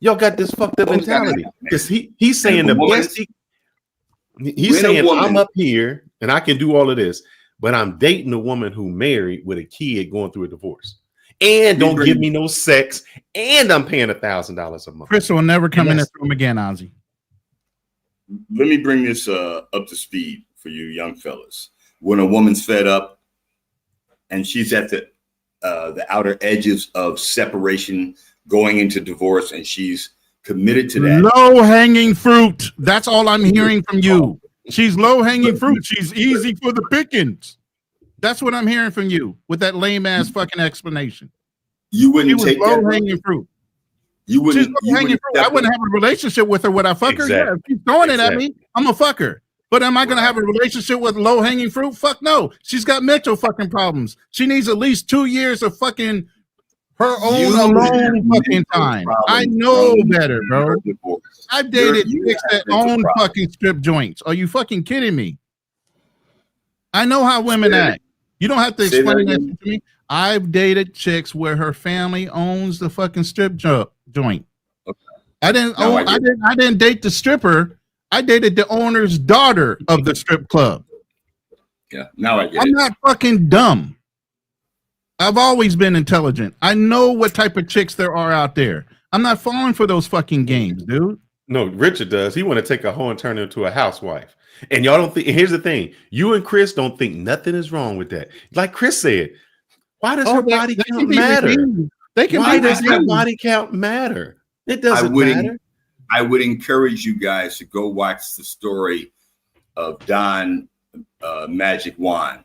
Y'all got this fucked up mentality. Because he's saying the best he's saying I'm up here and I can do all of this, but I'm dating a woman who married with a kid going through a divorce. And don't give me no sex, and I'm paying $1,000 a month. Chris will never come in this room again, Ozzy. Let me bring this up to speed for you young fellas. When a woman's fed up and she's at the outer edges of separation, going into divorce, and she's committed to that. Low-hanging fruit. That's all I'm hearing from you. She's low-hanging fruit. She's easy for the pickings. That's what I'm hearing from you with that lame-ass fucking explanation. You wouldn't take low-hanging fruit. You wouldn't. She's low-hanging fruit. I wouldn't have a relationship with her. Would I fuck her? Yeah, if she's throwing it at me, I'm a fucker. But am I going to have a relationship with low-hanging fruit? Fuck no. She's got mental fucking problems. She needs at least 2 years of fucking her own alone fucking time. I know better, bro. I've dated chicks that own fucking strip joints. Are you fucking kidding me? I know how women act. You don't have to explain that to me. I've dated chicks where her family owns the fucking strip joint. I didn't date the stripper. I dated the owner's daughter of the strip club. Yeah, now I get it. I'm not fucking dumb. I've always been intelligent. I know what type of chicks there are out there. I'm not falling for those fucking games, dude. No, Richard does. He want to take a hoe and turn her into a housewife. And y'all don't think, here's the thing. You and Chris don't think nothing is wrong with that. Like Chris said, why does her body count matter? Why does her body count matter? It doesn't matter. I would encourage you guys to go watch the story of Don Magic Wand,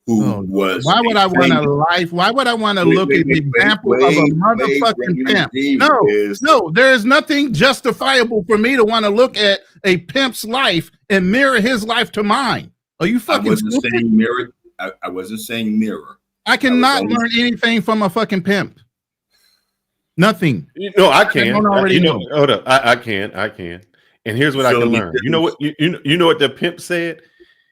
who was. Why would I want a life? Why would I want to look at the example of a motherfucking pimp? No, there is nothing justifiable for me to want to look at a pimp's life and mirror his life to mine. Are you fucking? I wasn't saying mirror. I wasn't saying mirror. I cannot learn anything from a fucking pimp. Nothing. No, I can. Hold up. I can. And here's what I can learn. You know what? You know what the pimp said?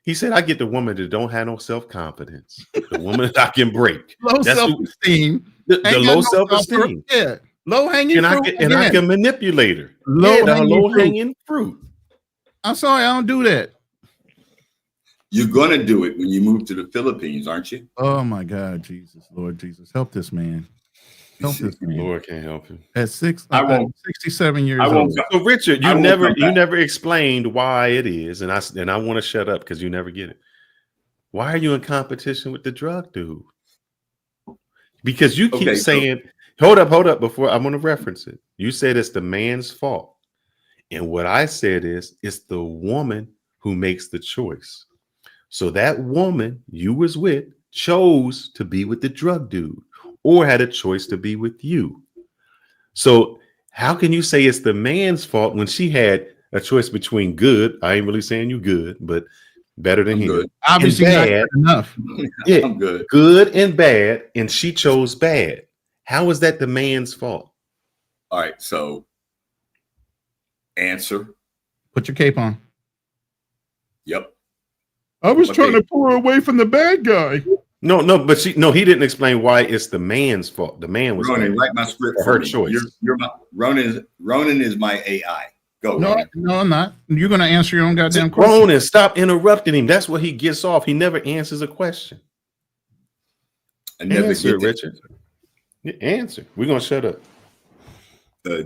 He said, "I get the woman that don't have no self-confidence, the woman that I can break, low self-esteem, the low self-esteem, yeah, low-hanging fruit, and I can manipulate her. Low-hanging fruit. I'm sorry, I don't do that. You're gonna do it when you move to the Philippines, aren't you? Oh my God, Jesus, Lord Jesus, help this man. Help this man. Lord can't help him. At 67 years old. So Richard, you never explained why it is, and I want to shut up because you never get it. Why are you in competition with the drug dude? Because you keep saying, hold up, before I'm going to reference it. You said it's the man's fault. And what I said is, it's the woman who makes the choice. So that woman you was with chose to be with the drug dude. or had a choice to be with you. So how can you say it's the man's fault when she had a choice between good? I ain't really saying you good, but better than him. Good. Obviously not good enough. Yeah, I'm good. Good and bad, and she chose bad. How is that the man's fault? All right, so answer. Put your cape on. Yep. I was trying to pull her away from the bad guy. No, but he didn't explain why it's the man's fault. The man was Ronan, write my script for her me. choice. You're my Ronan is my AI. Go. No, Ronan. no, I'm not. You're gonna answer your own goddamn question. Ronan, stop interrupting him. That's what he gets off. He never answers a question. I never Answer, get that. Richard. Answer. We're gonna shut up.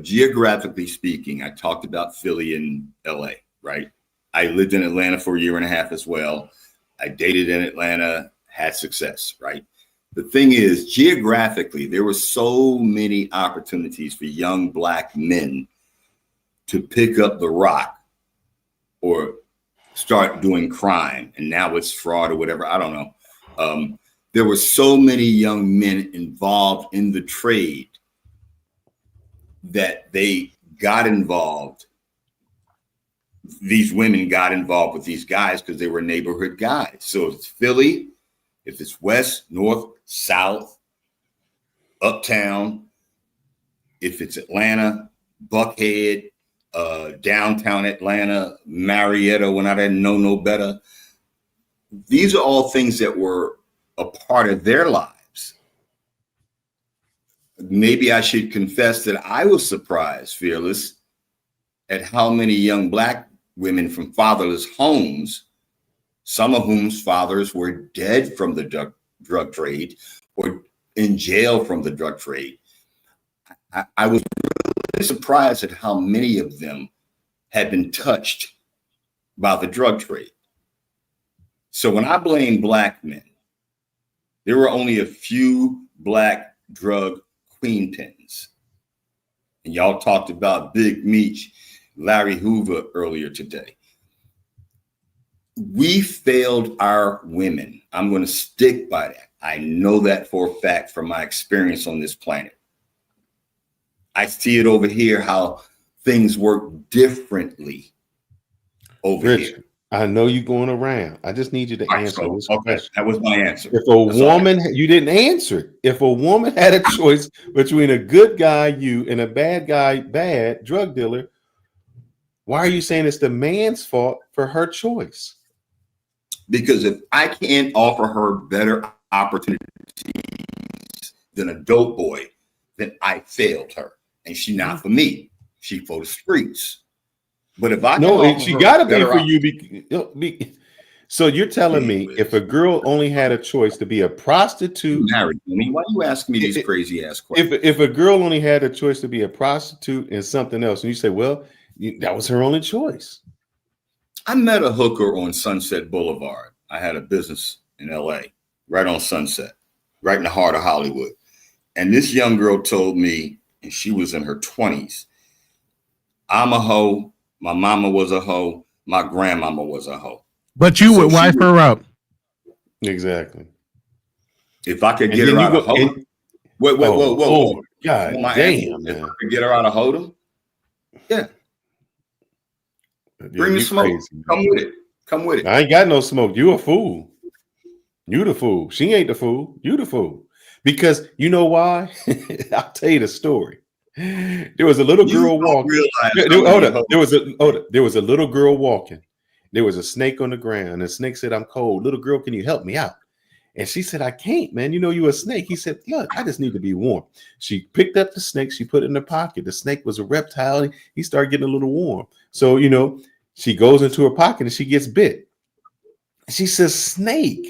Geographically speaking, I talked about Philly and LA, right? I lived in Atlanta for a year and a half as well. I dated in Atlanta, had success, right? The thing is, geographically, there were so many opportunities for young Black men to pick up the rock or start doing crime. And now it's fraud or whatever. I don't know. There were so many young men involved in the trade that they got involved. These women got involved with these guys because they were neighborhood guys. So if it's Philly, if it's west, north, south, uptown, if it's Atlanta, Buckhead, downtown Atlanta, Marietta, when I didn't know no better. These are all things that were a part of their lives. Maybe I should confess that I was surprised, Fearless, at how many young Black women from fatherless homes, some of whom's fathers were dead from the drug trade or in jail from the drug trade. I was really surprised at how many of them had been touched by the drug trade. So when I blame Black men, there were only a few Black drug queen pins. And y'all talked about Big Meech, Larry Hoover earlier today. We failed our women. I'm going to stick by that. I know that for a fact from my experience on this planet. I see it over here, how things work differently over here. I know you're going around. I just need you to answer this question. That was my answer. If a woman, you didn't answer it. If a woman had a choice between a good guy, you, and a bad guy, bad drug dealer, why are you saying it's the man's fault for her choice? Because if I can't offer her better opportunities than a dope boy, then I failed her. And she's not for me. She for the streets. But if I no, she got to be for you. So you're telling me if a girl only had a choice to be a prostitute, married me, why are you asking me these crazy ass questions? If a girl only had a choice to be a prostitute and something else, and you say, well, that was her only choice. I met a hooker on Sunset Boulevard. I had a business in LA, right on Sunset, right in the heart of Hollywood. And this young girl told me, and she was in her 20s, I'm a hoe. My mama was a hoe. My grandmama was a hoe. But you would wipe her up. Exactly. If I could get her out of Hodom. Whoa. God damn, man. If I could get her out of Hodom. Yeah. Bring the smoke. Crazy, Come with it. I ain't got no smoke. You a fool. You the fool. She ain't the fool. You the fool. Because you know why? I'll tell you the story. There was a little girl walking. There was a little girl walking. There was a snake on the ground. And the snake said, I'm cold. Little girl, can you help me out? And she said, I can't, man. You know, you a snake. He said, look, I just need to be warm. She picked up the snake. She put it in her pocket. The snake was a reptile. He started getting a little warm. So, you know, she goes into her pocket and she gets bit. She says, snake,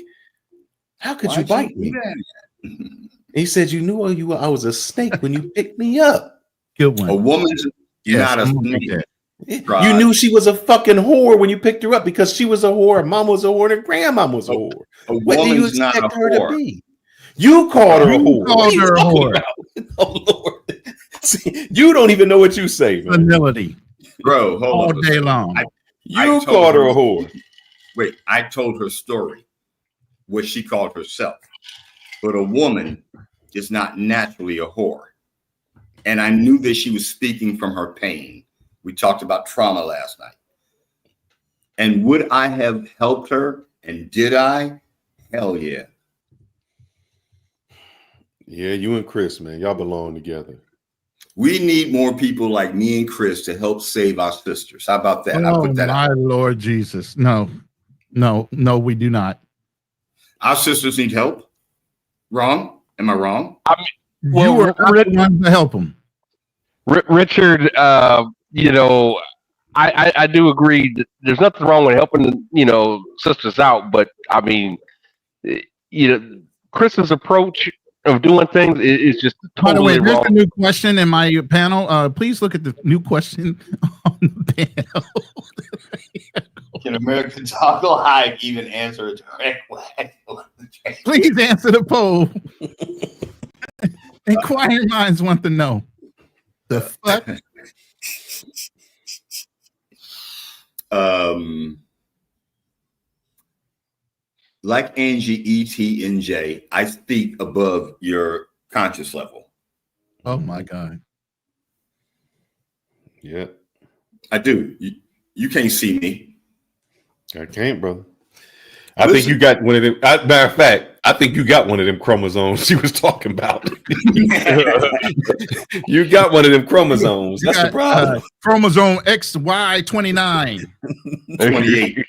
how could you bite me? He said, you knew I was a snake when you picked me up. Good one. A woman's not a snake. You knew she was a fucking whore when you picked her up because she was a whore, her mom was a whore, and her grandma was a whore. What do you expect her to be? You called her a whore. Called her a whore. Oh Lord! See, you don't even know what you say, man. Vanillity, bro. All day long. You called her a whore. Wait, I told her story, what she called herself. But a woman is not naturally a whore. And I knew that she was speaking from her pain. We talked about trauma last night. And would I have helped her? And did I? Hell yeah. Yeah, you and Chris, man, y'all belong together. We need more people like me and Chris to help save our sisters. How about that? I Oh, put that my out. Lord Jesus. No, we do not. Our sisters need help. Wrong? Am I wrong? You were the one to help them. Richard, you know, I do agree that there's nothing wrong with helping, you know, sisters out, but I mean, you know, Chris's approach of doing things is just By the way, totally there's wrong. a new question in my panel. Please look at the new question on the panel. Can American Talk Live even answer a direct way? Please answer the poll. Inquiring minds want to know. The fuck? Like Angie, E.T., and J, I speak above your conscious level. Oh my God. Yeah. I do. You can't see me. I can't, brother. I think you got one of them. Matter of fact, I think you got one of them chromosomes she was talking about. You got one of them chromosomes. That's the problem. Chromosome XY29. 28.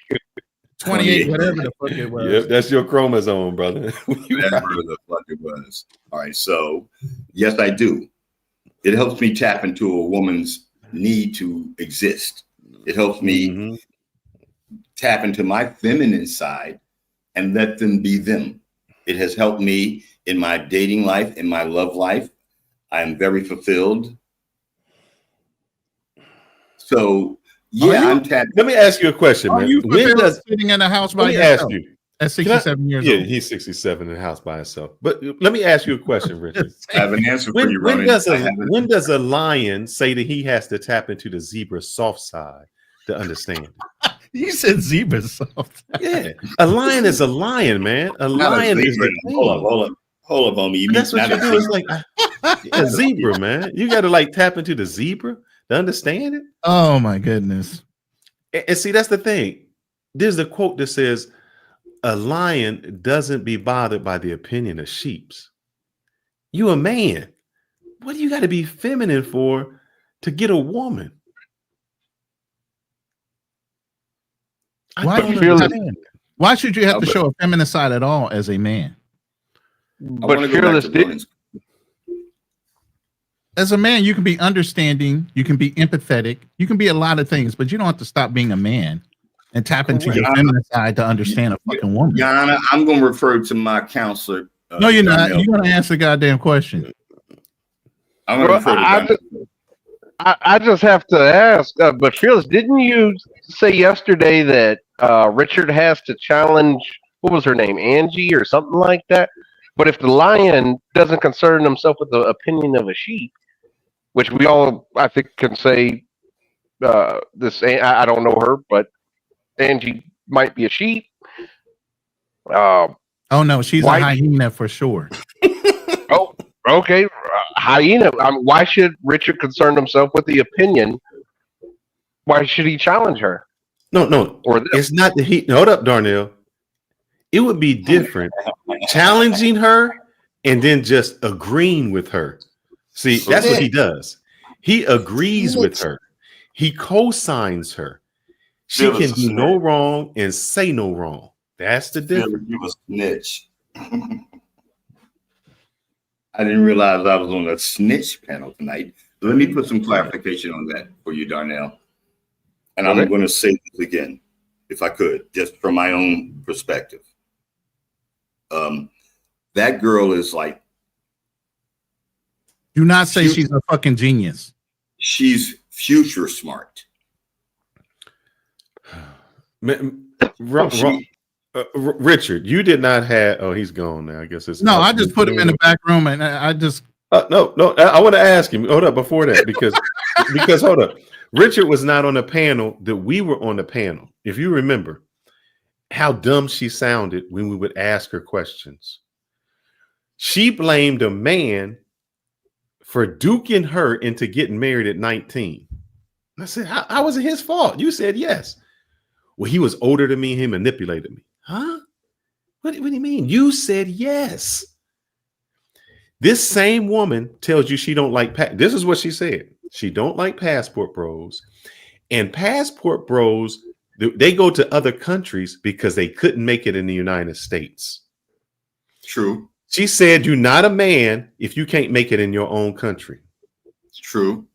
28, whatever the fuck it was. Yep, that's your chromosome, brother. Whatever the fuck it was. All right. So, yes, I do. It helps me tap into a woman's need to exist. It helps me tap into my feminine side and let them be them. It has helped me in my dating life, in my love life. I am very fulfilled. So, yeah, I'm tapping. Let me ask you a question, man. You When does sitting in the house by let me yourself? ask you At 67 years yeah, old. he's 67 in the house by himself. But let me ask you a question, Richard. I have an answer for you, When Ronnie. when does a lion say that he has to tap into the zebra's soft side to understand? You said zebra soft. Yeah, a lion is a lion, man. A lion is the king. Hold up, homie. You That's mean what you do. It's like a zebra, man. You got to like tap into the zebra to understand it. Oh my goodness. And see, that's the thing. There's a quote that says, "A lion doesn't be bothered by the opinion of sheeps." You a man. What do you got to be feminine for to get a woman? Why should you have to show a feminine side at all as a man? But Fearless didn't. As a man, you can be understanding, you can be empathetic, you can be a lot of things, but you don't have to stop being a man and tap into your feminine side to understand a fucking woman. Yana, I'm going to refer to my counselor. No, you're not. You're going to answer the goddamn question. I'm going to refer to I just have to ask, but Fearless, didn't you say yesterday that Richard has to challenge, what was her name, Angie or something like that? But if the lion doesn't concern himself with the opinion of a sheep, which we all, I think, can say this, I don't know her, but Angie might be a sheep. Oh no, she's a hyena for sure. Oh, okay, hyena. Why should Richard concern himself with the opinion? Why should he challenge her? No, or it's not the heat. Hold up, Darnell. It would be different challenging her and then just agreeing with her. See, that's what he does. He agrees with her. He co-signs her. She can do no wrong and say no wrong. That's the difference. You a snitch. I didn't realize I was on a snitch panel tonight. Let me put some clarification on that for you, Darnell. And I'm going to say this again, if I could, just from my own perspective. That girl is like. Do not say she's a fucking genius. She's future smart. Richard, you did not have. Oh, he's gone now. I guess it's. No, I just put him in the back room, and I just. No. I want to ask him. Hold up, before that, because hold up, Richard was not on the panel that we were on the panel. If you remember, how dumb she sounded when we would ask her questions. She blamed a man for duking her into getting married at 19. I said, how was it his fault? You said yes. Well, he was older than me. He manipulated me. Huh? What do you mean? You said yes. This same woman tells you she don't like, this is what she said. She don't like passport bros. And passport bros, they go to other countries because they couldn't make it in the United States. True. She said, you're not a man if you can't make it in your own country. True.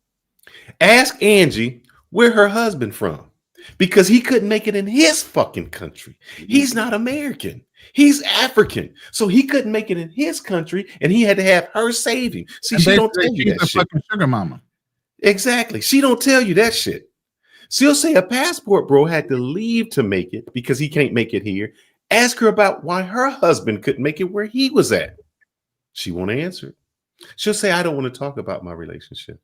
Ask Angie where her husband from, because he couldn't make it in his fucking country. He's not American. He's African. So he couldn't make it in his country, and he had to have her save him. See, she don't tell you that shit. Fucking sugar mama. Exactly. She don't tell you that shit. She'll say a passport bro had to leave to make it because he can't make it here. Ask her about why her husband couldn't make it where he was at. She won't answer it. She'll say, I don't want to talk about my relationship.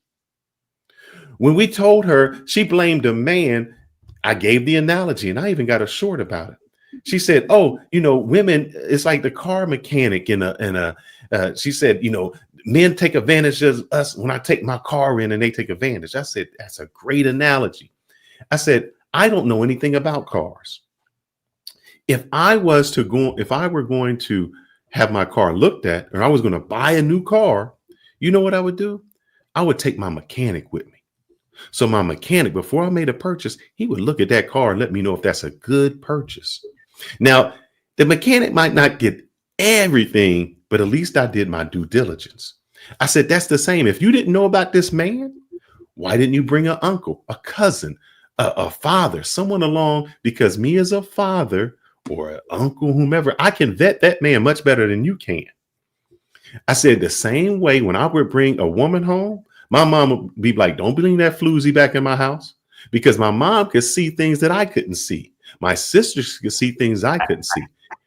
When we told her, she blamed a man. I gave the analogy, and I even got a short about it. She said, oh, women, it's like the car mechanic she said, men take advantage of us when I take my car in and they take advantage. I said, that's a great analogy. I said, I don't know anything about cars. If I were going to have my car looked at, or I was going to buy a new car, you know what I would do? I would take my mechanic with me. So my mechanic, before I made a purchase, he would look at that car and let me know if that's a good purchase. Now, the mechanic might not get everything, but at least I did my due diligence. I said, that's the same. If you didn't know about this man, why didn't you bring an uncle, a cousin, a father, someone along? Because me as a father or an uncle, whomever, I can vet that man much better than you can. I said the same way when I would bring a woman home, my mom would be like, don't bring that floozy back in my house, because my mom could see things that I couldn't see. My sisters could see things I couldn't see.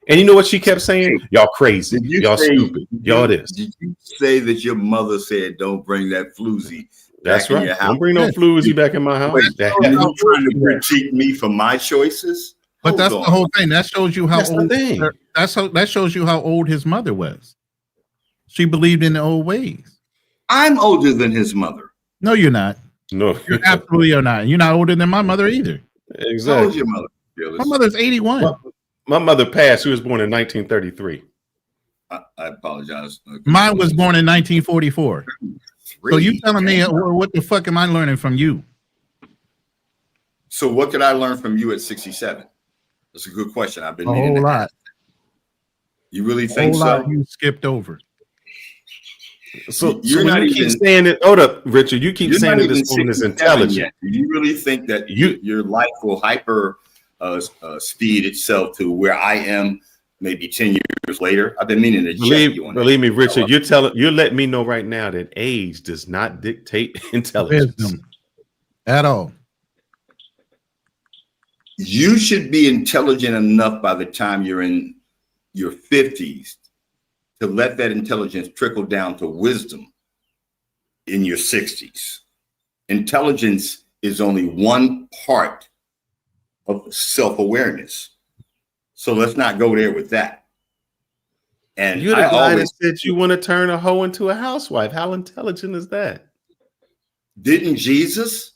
And you know what she kept saying? Y'all crazy. Y'all stupid. Y'all this. Did you say that your mother said, don't bring that floozy? That's right. Don't bring no floozy back in my house. Wait, you trying to critique me for my choices? But that's the whole thing. That shows you how old. That shows you how old his mother was. She believed in the old ways. I'm older than his mother. No, you're not. No, you absolutely are not. You're not older than my mother either. Exactly. How old is your mother? My mother's 81. My mother passed. She was born in 1933. I apologize. Mine was born in 1944. So you telling me what the fuck am I learning from you? So what could I learn from you at 67? That's a good question. I've been a whole lot. You really think so? Lot you skipped over. So you keep saying it. Hold up, Richard. You keep saying that this woman is intelligent. Do you really think that your life will hyper speed itself to where I am maybe 10 years later? I've been meaning to check you on that. Believe me, Richard, you're letting me know right now that age does not dictate intelligence. Wisdom. At all. You should be intelligent enough by the time you're in your 50s to let that intelligence trickle down to wisdom in your 60s. Intelligence is only one part of self-awareness. So let's not go there with that. And you're the guy that said you want to turn a hoe into a housewife. How intelligent is that? Didn't Jesus?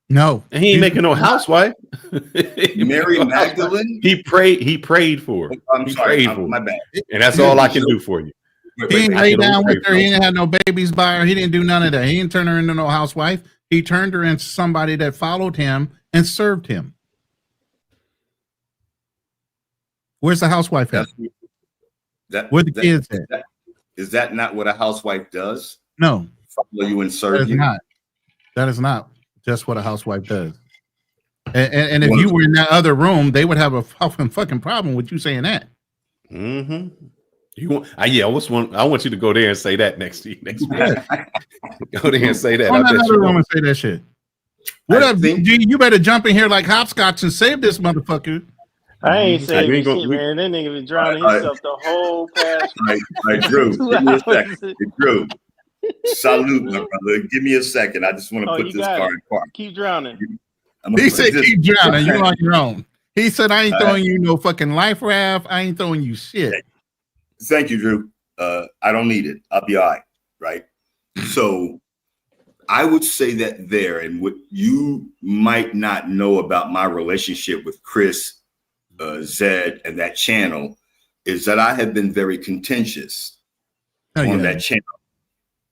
No. And he ain't making no housewife. Mary Magdalene? He prayed for her. I'm sorry, my bad. And that's all I can do for you. He didn't lay down with her. He didn't have no babies by her. He didn't do none of that. He didn't turn her into no housewife. He turned her into somebody that followed him and served him. Where's the housewife at? Where the kids at? Is that not what a housewife does? No. Follow you and serve you? That is not just what a housewife does. And if you were in that other room, they would have a fucking problem with you saying that. Mm-hmm. You want? I want you to go there and say that next week. Go there and say that. I'm not another room and say that shit. What up, G? You better jump in here like hopscotch and save this motherfucker. I ain't saying shit, man. That nigga been drowning himself the whole past. Right, Drew. Give me a second. Drew. Salute, my brother. Give me a second. I just want to put this car in park. Keep drowning. He said keep drowning. You're on your own. He said I ain't throwing you no fucking life raft. I ain't throwing you shit. Thank you, Drew. I don't need it. I'll be all right. Right. So I would say that there, and what you might not know about my relationship with Chris, Zed, and that channel is that I have been very contentious on that channel.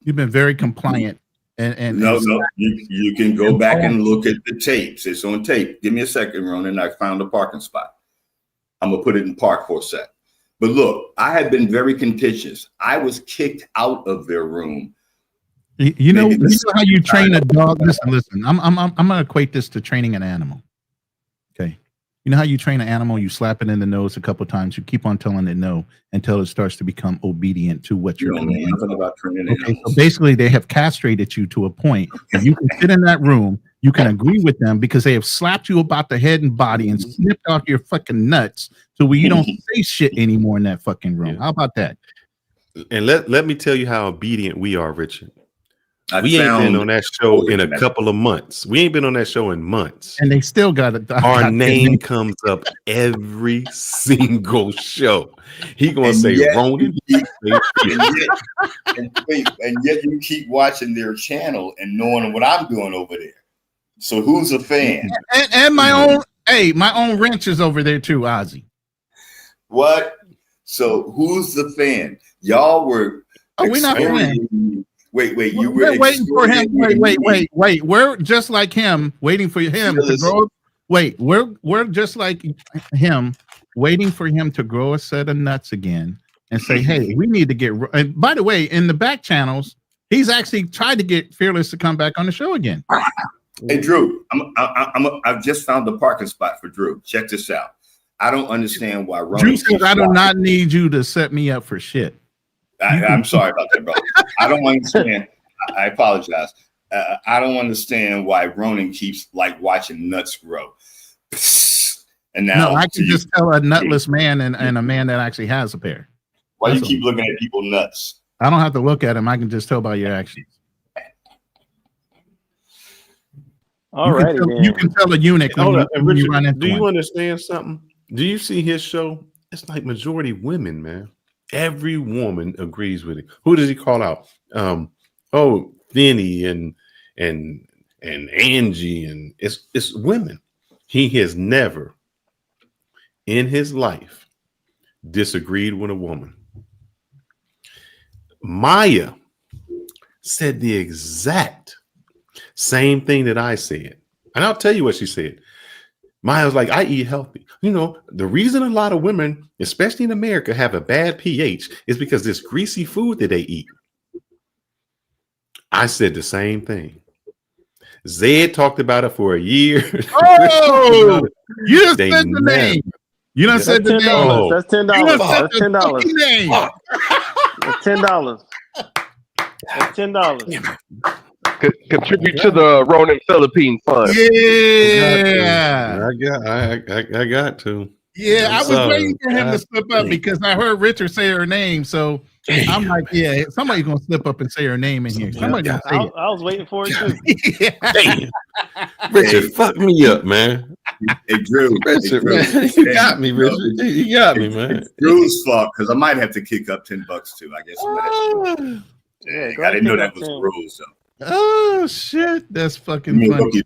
You've been very compliant. And no, you can go back and look at the tapes. It's on tape. Give me a second, Ronan. I found a parking spot. I'm gonna put it in park for a sec. But look, I have been very contentious. I was kicked out of their room. You know how you train a dog. Listen. I'm gonna equate this to training an animal. Okay. You know how you train an animal? You slap it in the nose a couple times. You keep on telling it no until it starts to become obedient to what you're doing. Nothing about training okay, so basically, they have castrated you to a point that you can sit in that room. You can agree with them because they have slapped you about the head and body and snipped off your fucking nuts so where you don't say shit anymore in that fucking room. How about that? And let me tell you how obedient we are, Richard. We ain't been on that show in a couple of months. We ain't been on that show in months. And they still got it. Our name comes up every single show. He gonna say Ronan. And yet you keep watching their channel and knowing what I'm doing over there. So who's a fan? And my own wrench is over there too, Ozzy. What? So who's the fan? Y'all were. Oh, we're not fans. Wait, you were waiting for him. Wait. We're just like him, waiting for him to grow. Wait, we're just like him, waiting for him to grow a set of nuts again and say, "Hey, we need to get." And by the way, in the back channels, he's actually tried to get Fearless to come back on the show again. Hey, Drew, I've just found the parking spot for Drew. Check this out. I don't understand why Drew says, "I do not need you to set me up for shit." I'm sorry about that, bro. I don't understand. I apologize. I don't understand why Ronan keeps like watching nuts grow. And now I can just tell a nutless man and a man that actually has a pair. Why you keep looking at people nuts? I don't have to look at him. I can just tell by your actions. All right, you can tell a eunuch when you run into do you one. understand something? Do you see his show? It's like majority women, man. Every woman agrees with it. Who does he call out? Vinny and Angie, and it's women. He has never in his life disagreed with a woman. Maya said the exact same thing that I said. And I'll tell you what she said. Maya was like, I eat healthy. You know, the reason a lot of women, especially in America, have a bad pH is because this greasy food that they eat. I said the same thing. Zed talked about it for a year. Oh, you just said the name. You done said the name. That's $10. That's $10. That's $10. That's $10. Contribute to the Ronan Philippine Fund. Yeah, I got to. Yeah, I was waiting for him to slip up because I heard Richard say her name. So I'm like, yeah, somebody's gonna slip up and say her name in here. Somebody's gonna say it. I was waiting for it too. Damn. Richard, fuck me up, man. Hey, Drew. Richard, man. You got me, Richard. You got me, man. It's Drew's fault because I might have to kick up $10 too. I guess. I didn't know that was the rules though. Oh shit, that's fucking funny.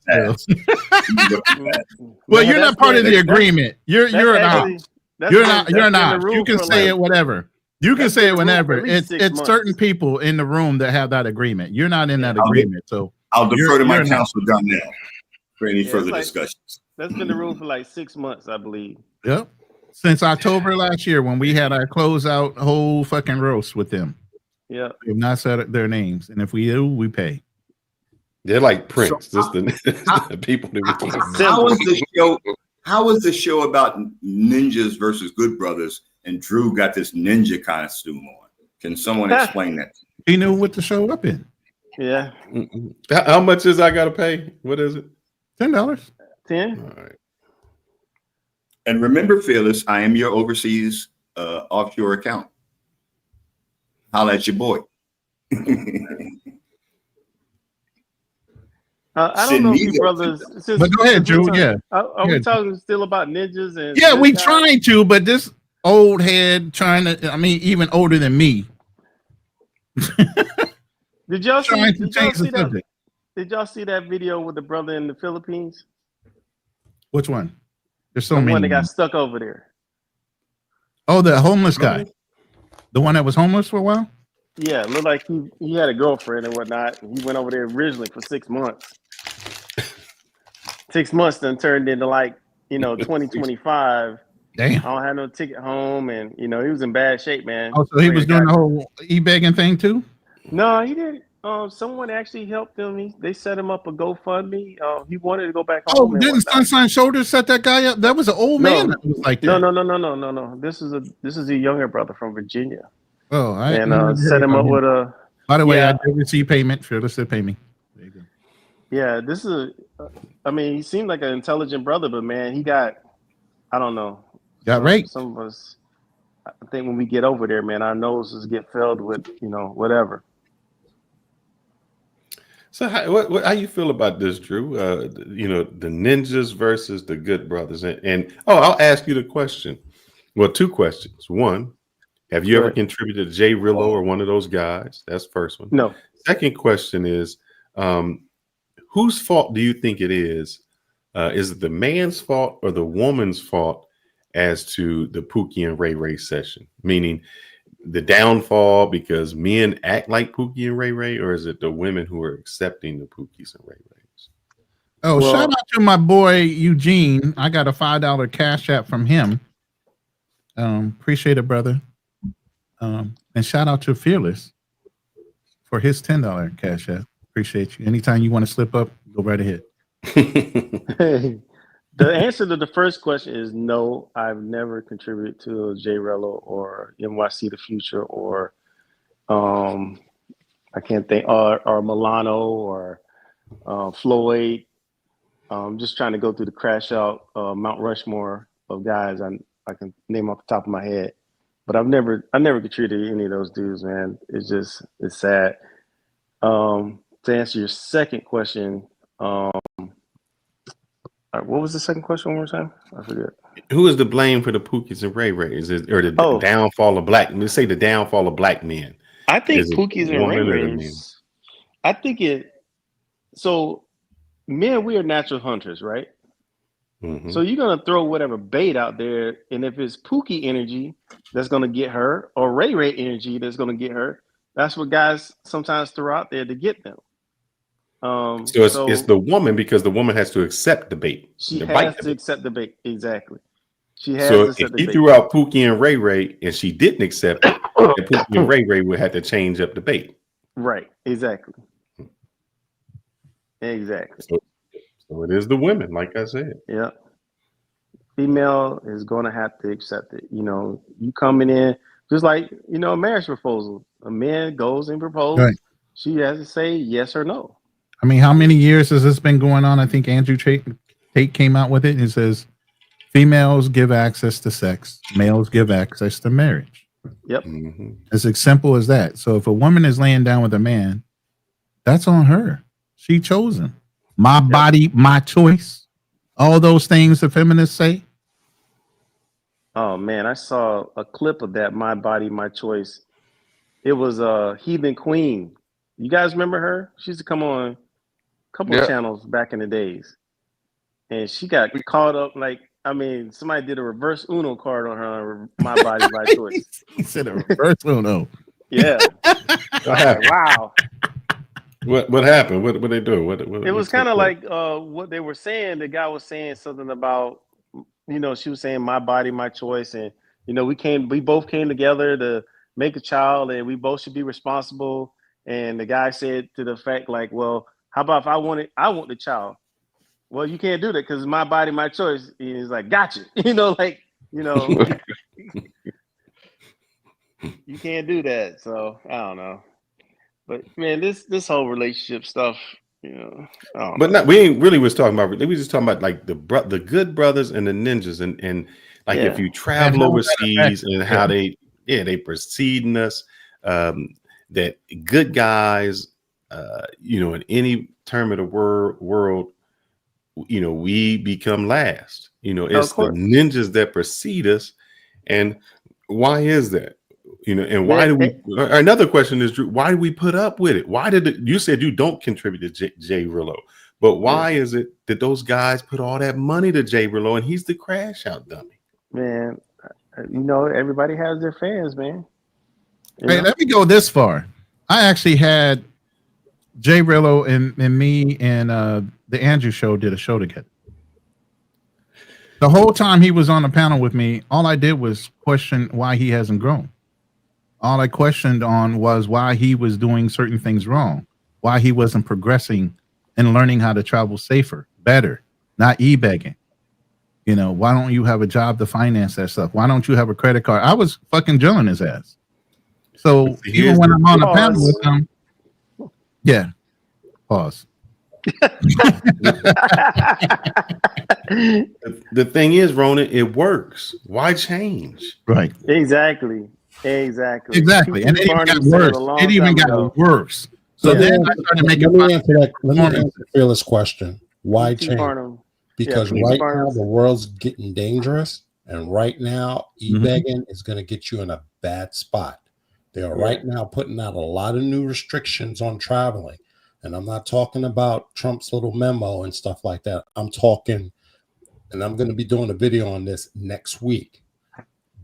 Well, you're not part of the agreement. You're an ops. You're an ops. You can say it whatever. You can say it whenever. It's certain people in the room that have that agreement. You're not in that agreement, so I'll defer to my counsel down there for any further discussions. That's been the rule for like 6 months, I believe. Yep, since October last year when we had our closeout whole fucking roast with them. Yeah, we've not said their names, and if we do, we pay. They're like Prince, just the people that we can't. How is the show about ninjas versus Good Brothers, and Drew got this ninja costume on? Can someone explain that? He knew what to show up in. Yeah. How much is I gotta pay? What is it? $10. 10. All right. And remember, Fearless, I am your overseas offshore account. Holla at your boy. I don't know if you brothers. But go ahead, Drew. Yeah. Are we talking still about ninjas? And yeah, we trying to, but this old head trying to. I mean, even older than me, Did y'all see? Trying to Did y'all change the see that? subject. Did y'all see that video with the brother in the Philippines? Which one? There's so The many. one that got stuck over there. Oh, the homeless guy. The one that was homeless for a while? Yeah, it looked like he had a girlfriend and whatnot. And he went over there originally for 6 months. 6 months then turned into 2025. Damn. I don't have no ticket home, and he was in bad shape, man. Oh, so he was doing the whole e-begging thing too? No, he didn't. Someone actually helped him. They set him up a GoFundMe. He wanted to go back home. Oh, and didn't whatnot. Sunshine Shoulders set that guy up? That was an old man that was like that. No. This is a younger brother from Virginia. Oh, I and set him up with a. By the way, yeah, I did receive payment. Fearless said pay me. There you go. Yeah, this is. I mean, he seemed like an intelligent brother, but man, he got. I don't know. Got raped. Some of us. I think when we get over there, man, our noses get filled with whatever. So how you feel about this, Drew? The ninjas versus the good brothers, and I'll ask you the question. Well, two questions. One, have you ever contributed to Jay Rillo or one of those guys? That's the first one. No. Second question is, whose fault do you think it is? Is it the man's fault or the woman's fault as to the Pookie and Ray Ray session? Meaning the downfall because men act like Pookie and Ray Ray, or is it the women who are accepting the Pookies and Ray Rays? Oh, shout out to my boy Eugene. I got a $5 cash app from him. Appreciate it, brother. And shout out to Fearless for his $10 cash app. Appreciate you. Anytime you want to slip up, go right ahead. The answer to the first question is no. I've never contributed to Jay Rello or NYC The Future or I can't think or Milano or Floyd. Just trying to go through the crash out Mount Rushmore of guys I can name off the top of my head. But I never contributed to any of those dudes, man. It's sad. To answer your second question, what was the second question one more time? I forget. Who is to blame for the Pookies and Ray Rays, or the downfall of black? Let's say the downfall of black men. I think Pookies and Ray Rays. I think it. So, men, we are natural hunters, right? Mm-hmm. So you're gonna throw whatever bait out there, and if it's Pookie energy that's gonna get her, or Ray Ray energy that's gonna get her, that's what guys sometimes throw out there to get them. So it's the woman, because the woman has to accept the bait. She has to accept the bait. Exactly. She has so to accept if the he bait. threw out Pookie and Ray Ray and she didn't accept it, then Pookie and Ray Ray would have to change up the bait. Right. Exactly. Exactly. So it is the women, like I said. Yeah. Female is going to have to accept it. You coming in just like a marriage proposal. A man goes and proposes. Right. She has to say yes or no. I mean, how many years has this been going on? I think Andrew Tate came out with it. It says females give access to sex, males give access to marriage. Yep. Mm-hmm. It's as simple as that. So if a woman is laying down with a man, that's on her. She chose him. My body, my choice. All those things the feminists say. Oh man, I saw a clip of that. My body, my choice. It was Heathen Queen. You guys remember her? She used to come on a couple of channels back in the days, and she got caught up. Somebody did a reverse Uno card on her. My body, my choice. He said a reverse Uno. Yeah. What happened? Wow. What happened? What they do? It was kind of like what they were saying. The guy was saying something about, she was saying my body, my choice, and we both came together to make a child, and we both should be responsible. And the guy said to the fact, like, well, how about if I want the child? Well, you can't do that because it's my body, my choice. And he's like, gotcha. You can't do that. So I don't know. But man, this whole relationship stuff, But we ain't really was talking about. We was just talking about like the good brothers and the ninjas, and like if you travel overseas and how they preceding us. That good guys, in any term of the world, we become last. It's the ninjas that precede us. And why is that? You know, and why do we? Another question is, Drew, why do we put up with it? Why did you said you don't contribute to Jay Rillo, but why is it that those guys put all that money to Jay Rillo and he's the crash out dummy? Man, you know, everybody has their fans, man. Hey, let me go this far. I actually had Jay Rillo and me and the Andrew Show did a show together. The whole time he was on the panel with me, all I did was question why he hasn't grown. All I questioned on was why he was doing certain things wrong, why he wasn't progressing and learning how to travel safer, better, not e-begging. You know, why don't you have a job to finance that stuff? Why don't you have a credit card? I was fucking drilling his ass. So even when I'm on the panel with him, yeah, pause. The thing is, Ronan, it works. Why change? Right. Exactly. And it even got worse. It even got worse. So Yeah. then I started making Let me answer Fearless question. Why change? Because right now the world's getting dangerous, and right now e-begging is going to get you in a bad spot. They are right now putting out a lot of new restrictions on traveling. And I'm not talking about Trump's little memo and stuff like that. I'm talking, and I'm going to be doing a video on this next week.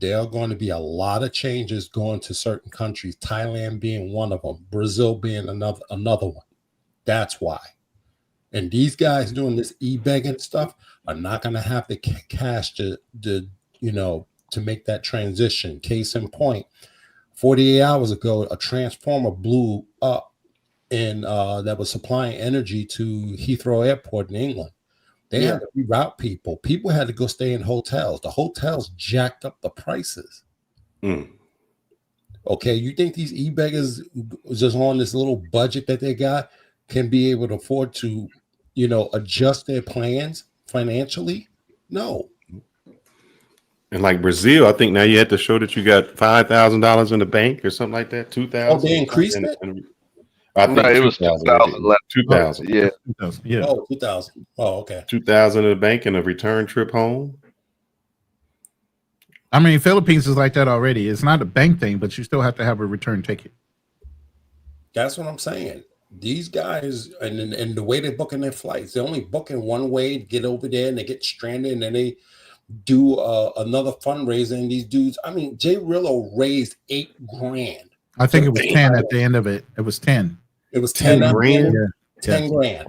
There are going to be a lot of changes going to certain countries, Thailand being one of them, Brazil being another one. That's why. And these guys doing this e-begging stuff are not going to have the cash to make that transition. Case in point, 48 hours ago, a transformer blew up that was supplying energy to Heathrow Airport in England. They had to reroute people. People had to go stay in hotels. The hotels jacked up the prices. Okay, you think these e-beggars just on this little budget that they got can be able to afford to, adjust their plans financially? No. And like Brazil, I think now you have to show that you got $5,000 in the bank or something like that. 2,000. Oh, they increased it? I think it was 2,000. 2,000. Yeah. 2,000. Yeah. Oh, 2,000. Oh, okay. 2,000 in the bank and a return trip home. I mean, Philippines is like that already. It's not a bank thing, but you still have to have a return ticket. That's what I'm saying. These guys and the way they're booking their flights, they're only booking one way to get over there, and they get stranded, and then they do another fundraiser. And these dudes, I mean, Jay Rillo raised $8,000. I think it was 10 at the end of it. It was 10. It was 10 grand. Yeah. 10 grand.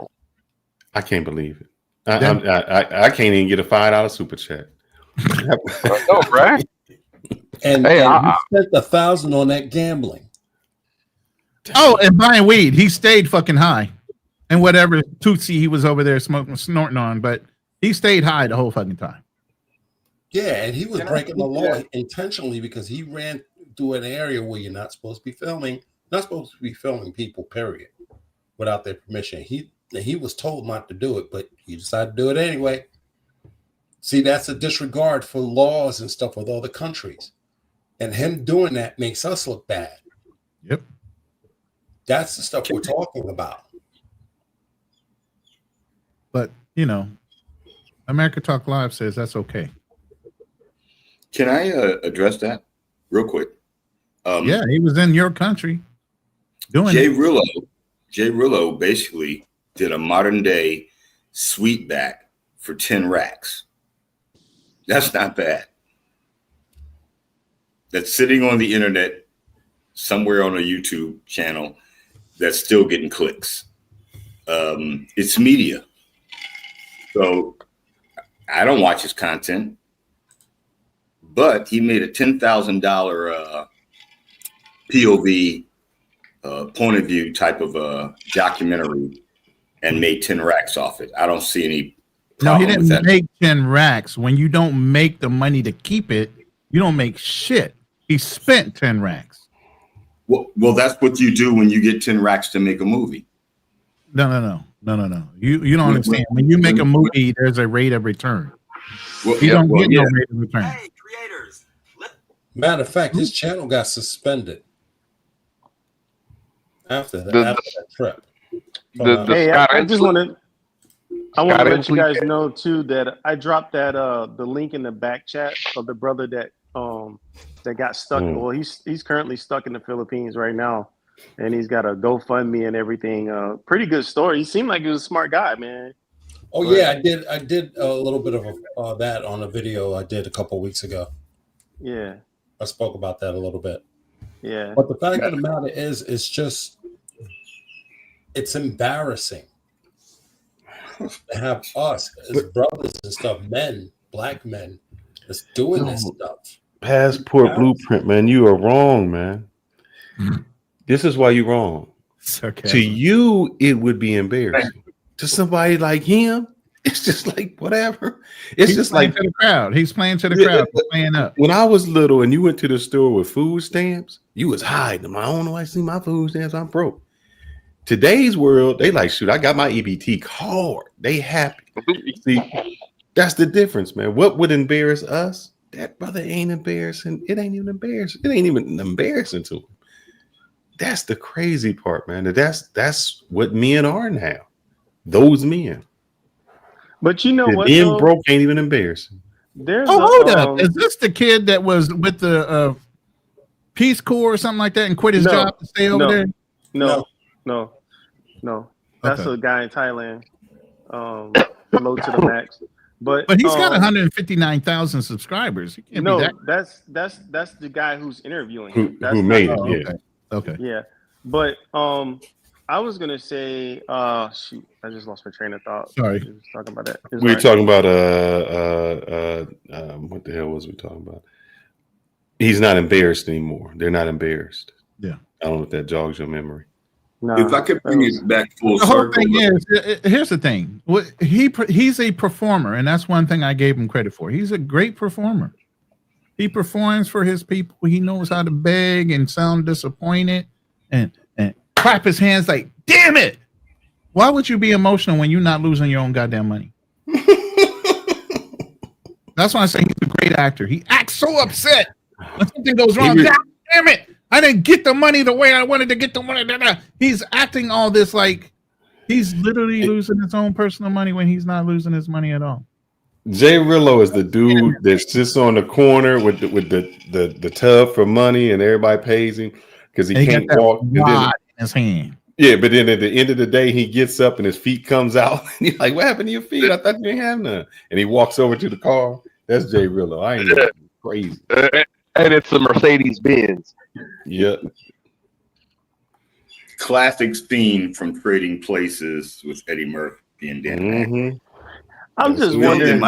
I can't believe it. I can't even get a $5 super chat. No, right? And he spent 1,000 on that gambling. Oh, and buying weed. He stayed fucking high. And whatever Tootsie he was over there snorting on, but he stayed high the whole fucking time. Yeah, and he was breaking the law intentionally because he ran through an area where you're not supposed to be filming. Not supposed to be filming people, period, without their permission. He was told not to do it, but he decided to do it anyway. See, that's a disregard for laws and stuff with other countries. And him doing that makes us look bad. Yep. That's the stuff we're talking about. But, America Talk Live says that's okay. Can I address that real quick? Yeah, he was in your country doing Jay Rillo basically did a modern day sweetback for 10 racks. That's not bad. That's sitting on the internet somewhere on a YouTube channel that's still getting clicks. It's media. So I don't watch his content, but he made a $10,000 POV point of view type of documentary and made 10 racks off it. I don't see any No, he problem with didn't that. make 10 racks. When you don't make the money to keep it, you don't make shit. He spent 10 racks. Well, that's what you do when you get 10 racks to make a movie. No. You don't understand. When you make a movie, there's a rate of return. You don't get no rate of return. Matter of fact, his channel got suspended after that trip. I just want to let you guys know too that I dropped that the link in the back chat of the brother that that got stuck. Well, he's currently stuck in the Philippines right now, and he's got a GoFundMe and everything. Pretty good story. He seemed like he was a smart guy, man. Oh yeah, I did a little bit of that on a video I did a couple weeks ago. Yeah, I spoke about that a little bit. Yeah, but the fact of the matter is, it's embarrassing to have us as brothers and stuff, men, black men, that's doing this stuff. Passport blueprint, man. You are wrong, man. This is why you're wrong. Sarcasm. To you, it would be embarrassing. To somebody like him, it's just like whatever. He's just like to the crowd. He's playing to the crowd, playing up. When I was little and you went to the store with food stamps, you was hiding them. I don't know. I see my food stamps. I'm broke. Today's world, they like, shoot, I got my EBT card. They happy. See, that's the difference, man. What would embarrass us? That brother ain't embarrassing. It ain't even embarrassing. It ain't even embarrassing to him. That's the crazy part, man. That's what men are now. Those men. But you know what? Being broke ain't even embarrassing. Hold up. Is this the kid that was with the Peace Corps or something like that and quit his job to stay over there? No. That's a guy in Thailand. Low to the max. But he's got 159,000 subscribers. He can't be that. That's the guy who's interviewing him. That's who made it? Yeah. Okay. Yeah. But I was gonna say, shoot, I just lost my train of thought. Sorry. We were talking about that. We were talking about what the hell was we talking about? He's not embarrassed anymore. They're not embarrassed. Yeah. I don't know if that jogs your memory. No, if I could bring it back full the circle. whole thing is, here's the thing. He's a performer, and that's one thing I gave him credit for. He's a great performer. He performs for his people. He knows how to beg and sound disappointed and clap his hands like, damn it. Why would you be emotional when you're not losing your own goddamn money? That's why I say he's a great actor. He acts so upset when something goes wrong. God damn it. I didn't get the money the way I wanted to get the money. He's acting all this like he's literally losing his own personal money when he's not losing his money at all. Jay Rillo is the dude that sits on the corner with the tub for money and everybody pays him because he can't walk. In his hand. Yeah, but then at the end of the day, he gets up and his feet comes out. And you're like, what happened to your feet? I thought you didn't have none. And he walks over to the car. That's Jay Rillo. I ain't know. Crazy. And it's a Mercedes Benz. Yep. Classic theme from Trading Places with Eddie Murphy and Dan. Mm-hmm. I'm just wondering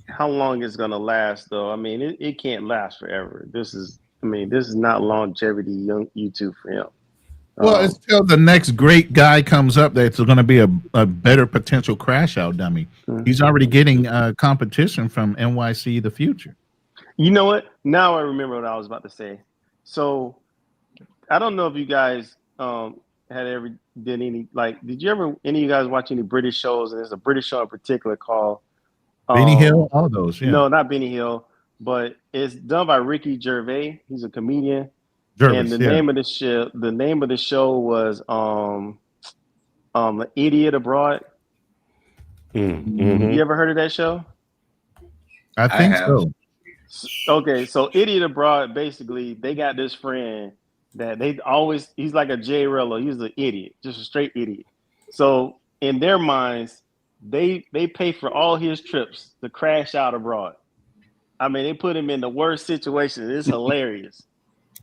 how long it's gonna last, though. I mean, it can't last forever. This is not longevity young YouTube for him. Well, it's till the next great guy comes up that's going to be a better potential crash out dummy. Mm-hmm. He's already getting competition from NYC The Future. You know what? Now I remember what I was about to say. So I don't know if you guys had ever did any did you ever any of you guys watch any British shows? And there's a British show in particular called Benny Hill, all those. Yeah. No, not Benny Hill, but it's done by Ricky Gervais. He's a comedian. And the name of the show was Idiot Abroad. Mm-hmm. You ever heard of that show? I think so. Okay, so Idiot Abroad, basically, they got this friend that he's like a Jay Rello. He's an idiot, just a straight idiot. So in their minds, they pay for all his trips to crash out abroad. I mean, they put him in the worst situation. It's hilarious.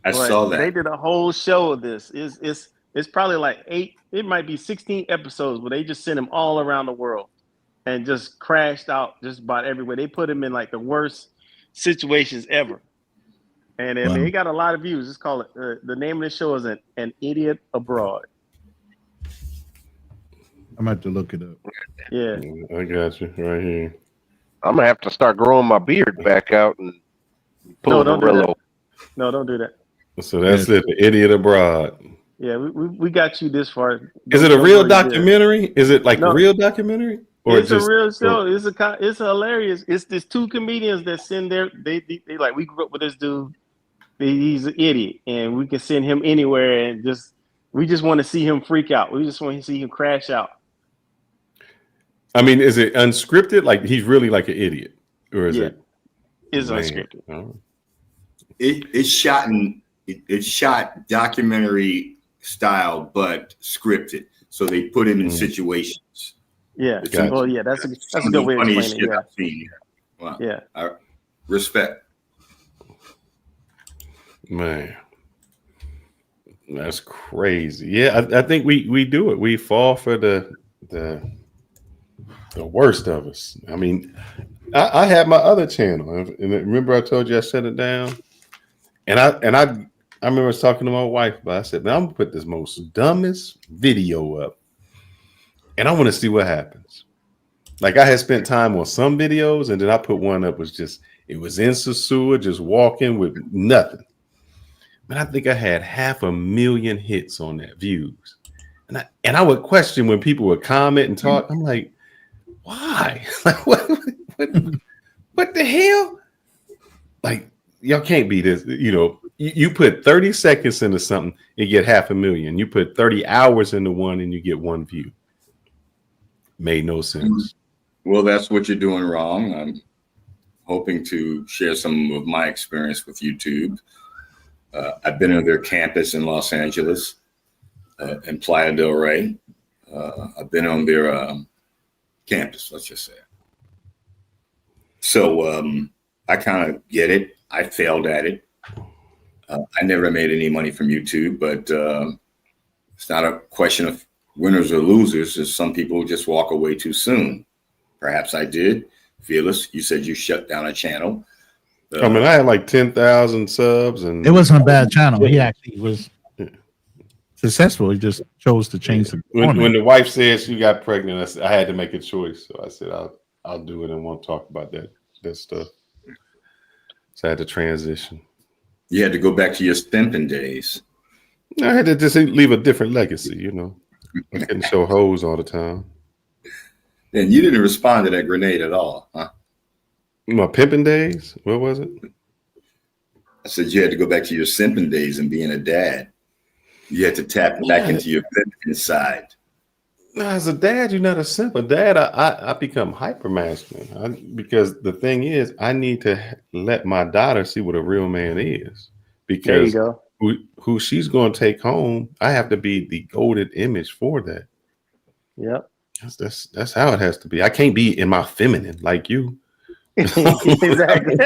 I saw that. They did a whole show of this. It's probably like 8, it might be 16 episodes, but they just sent him all around the world and just crashed out just about everywhere. They put him in like the worst situations ever. And I mean, it got a lot of views. It's called the name of the show is An Idiot Abroad. I'm about to look it up. Yeah. I got you right here. I'm gonna have to start growing my beard back out and pull the Rillo. No, don't do that. So that's it. The Idiot Abroad. Yeah, we got you this far. Is it a real documentary? Is it like a real documentary? Or it's a real show. It's hilarious. It's these two comedians that send they like, we grew up with this dude. He's an idiot, and we can send him anywhere, and we just want to see him freak out. We just want to see him crash out. I mean, is it unscripted? Like he's really like an idiot, or is it? It's unscripted. Oh. it's shot documentary style, but scripted. So they put him in situations. Yeah. Gotcha. Well, yeah, that's a good way of explaining it. Yeah. I've seen. Wow. Yeah. Respect. Man, that's crazy. Yeah, I think we do it. We fall for the worst of us. I mean, I had my other channel, and remember I told you I shut it down, and I remember I was talking to my wife, but I said, man, I'm gonna put this most dumbest video up, and I want to see what happens. Like I had spent time on some videos, and then I put one up it was in Sasua, just walking with nothing. But I think I had 500,000 hits on that, views. And I would question when people would comment and talk. I'm like, why? Like, what the hell? Like, y'all can't be this. You know, you put 30 seconds into something, you get 500,000. You put 30 hours into one and you get 1 view. Made no sense. Well, that's what you're doing wrong. I'm hoping to share some of my experience with YouTube. I've been on their campus in Los Angeles, in Playa del Rey. I've been on their campus, let's just say. So I kind of get it. I failed at it. I never made any money from YouTube, but it's not a question of winners or losers. As some people just walk away too soon. Perhaps I did. Fearless, you said you shut down a channel. I mean, I had like 10,000 subs, and it wasn't a bad channel. He actually was successful. He just chose to change the when the wife said she got pregnant, I had to make a choice. So I said I'll do it and won't talk about that stuff. So I had to transition. You had to go back to your Stimpin' days. I had to just leave a different legacy, you know. I couldn't show hoes all the time. And you didn't respond to that grenade at all, huh? My pimping days? What was it? I said you had to go back to your simping days and being a dad. You had to tap back into your feminine side. As a dad, you're not a simp. A dad, I become hyper masculine because the thing is, I need to let my daughter see what a real man is. Because there you go. Who she's going to take home, I have to be the golden image for that. Yep. That's how it has to be. I can't be in my feminine like you. Exactly.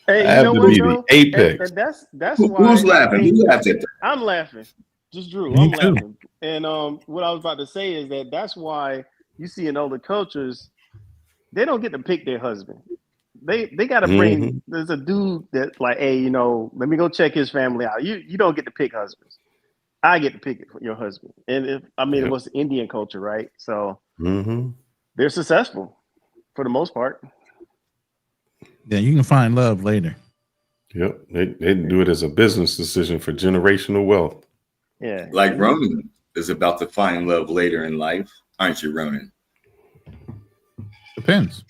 Hey, I have to be the apex. And that's why. Who's laughing? Who laughed at that? I'm laughing. Just Drew. I'm laughing. And what I was about to say is that's why you see in older cultures, they don't get to pick their husband. They got to bring. There's a dude that like, hey, you know, let me go check his family out. You don't get to pick husbands. I get to pick it for your husband. And it was Indian culture, right? So they're successful for the most part. Yeah, you can find love later. Yep, they do it as a business decision for generational wealth. Yeah, like Ronan is about to find love later in life, aren't you, Ronan? Depends.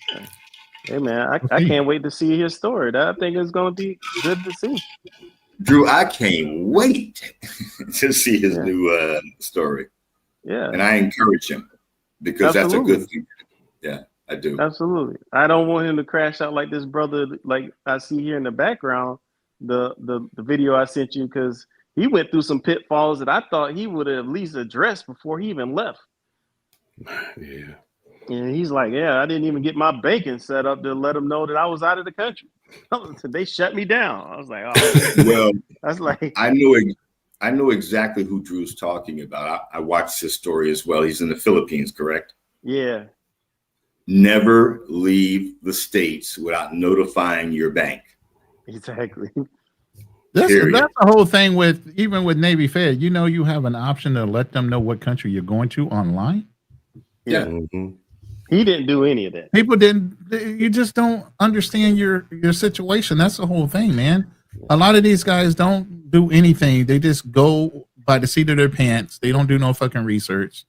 Hey man, I can't wait to see his story. I think it's going to be good to see. Drew, I can't wait to see his new story. Yeah, and I encourage him because that's a good thing. Yeah. I do. Absolutely. I don't want him to crash out like this brother, like I see here in the background, the video I sent you, because he went through some pitfalls that I thought he would have at least addressed before he even left. Yeah. And he's like, yeah, I didn't even get my banking set up to let them know that I was out of the country. They shut me down. I was like, oh, well, that's like, I know exactly who Drew's talking about. I watched his story as well. He's in the Philippines, correct? Yeah. Never leave the States without notifying your bank. Exactly. That's the whole thing with even with Navy Fed. You know, you have an option to let them know what country you're going to online. Yeah. He didn't do any of that. People didn't. You just don't understand your situation. That's the whole thing, man. A lot of these guys don't do anything. They just go by the seat of their pants. They don't do no fucking research.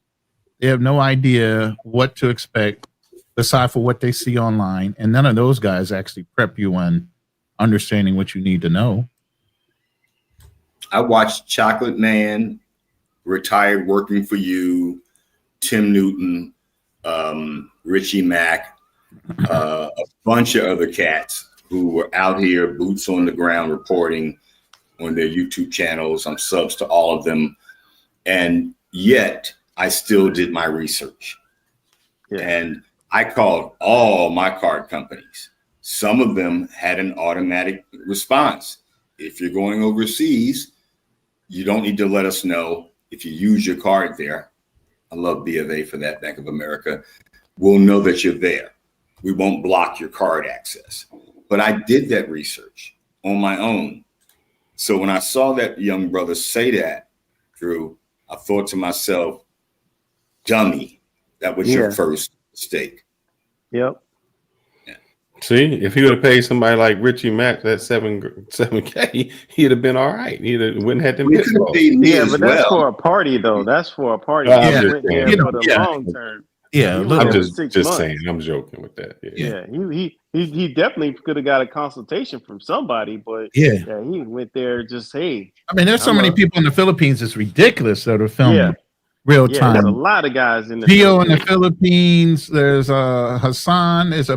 They have no idea what to expect aside for what they see online. And none of those guys actually prep you on understanding what you need to know. I watched Chocolate Man, Retired Working for You, Tim Newton, Richie Mack, a bunch of other cats who are out here, boots on the ground, reporting on their YouTube channels. I'm subs to all of them. And yet I still did my research. Yeah. And I called all my card companies. Some of them had an automatic response. If you're going overseas, you don't need to let us know if you use your card there. I love B of A for that, Bank of America. We'll know that you're there. We won't block your card access. But I did that research on my own. So when I saw that young brother say that, Drew, I thought to myself, dummy, that was your first mistake. Yep. See, if he would have paid somebody like Richie Mack that 7K, he'd have been all right. He'd have wouldn't have them pitfalls. Yeah, but that's for a party though. That's for a party. I'm just saying. For the long term. Yeah, I'm just saying. I'm joking with that. Yeah, he definitely could have got a consultation from somebody, but yeah, he went there just hey. I mean, there's so many people in the Philippines. It's ridiculous that are filming real time. There's a lot of guys in the Pio in the Philippines. There's Hassan. There's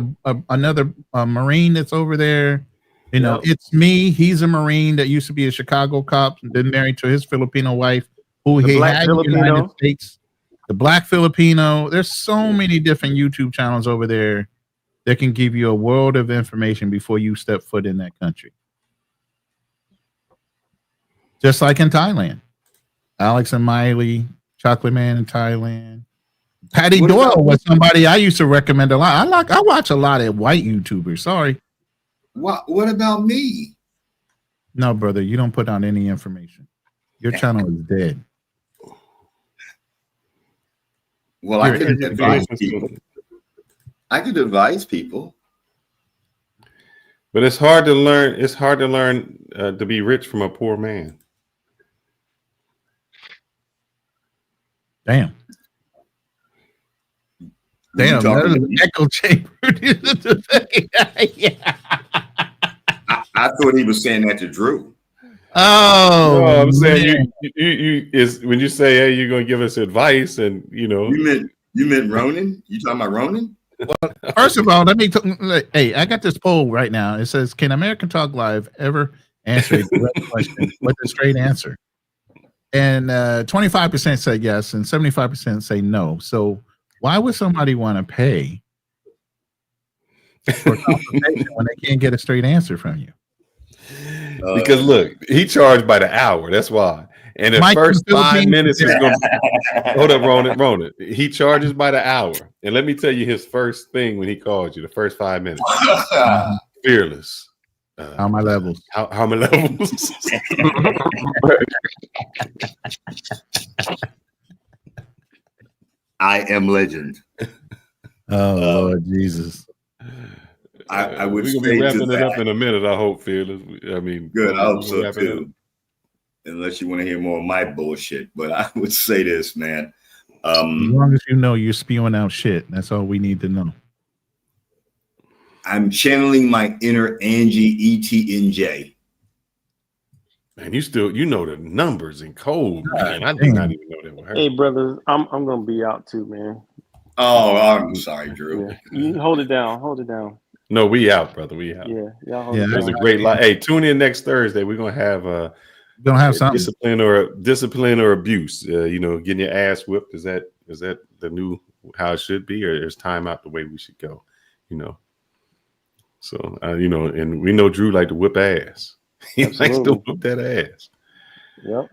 another Marine that's over there. You know, it's me. He's a Marine that used to be a Chicago cop and been married to his Filipino wife, who he had in the United States. The Black Filipino. There's so many different YouTube channels over there that can give you a world of information before you step foot in that country. Just like in Thailand, Alex and Miley, Chocolate Man in Thailand. Patty Doyle was somebody I used to recommend a lot. I watch a lot of white YouTubers. Sorry. What about me? No, brother, you don't put out any information. Your channel is dead. Well, I could advise people. But it's hard to learn. It's hard to learn to be rich from a poor man. Damn. That is an echo chamber. I thought he was saying that to Drew. Oh, no, I'm saying you is when you say, hey, you're gonna give us advice, and you meant Ronan? You talking about Ronan? Well, first of all, hey, I got this poll right now. It says, can American Talk Live ever answer a direct question with a straight answer? And 25% say yes, and 75% say no. So why would somebody want to pay for consultation when they can't get a straight answer from you? Because look, he charged by the hour. That's why. And the first 5 minutes is going to hold up, Ronan. He charges by the hour. And let me tell you his first thing when he called you, the first 5 minutes. Fearless. How are my levels? How my levels? I am legend. Oh Lord Jesus. I would we're gonna be wrapping it up in a minute, I hope, Fearless. I mean, good, I hope so too. Unless you want to hear more of my bullshit. But I would say this, man. As long as you know you're spewing out shit, that's all we need to know. I'm channeling my inner Angie ETNJ. Man, you know the numbers in code, man. I did not even know that were her. Hey, brothers, I'm gonna be out too, man. Oh, I'm sorry, Drew. Yeah. You hold it down. Hold it down. No, we out, brother. We out. Yeah, y'all hold it down. There's a great lot. Hey, tune in next Thursday. We're gonna have something. discipline or abuse. Getting your ass whipped. Is that the new how it should be, or is time out the way we should go? So and we know Drew like to whip ass. He likes to whip that ass. Yep.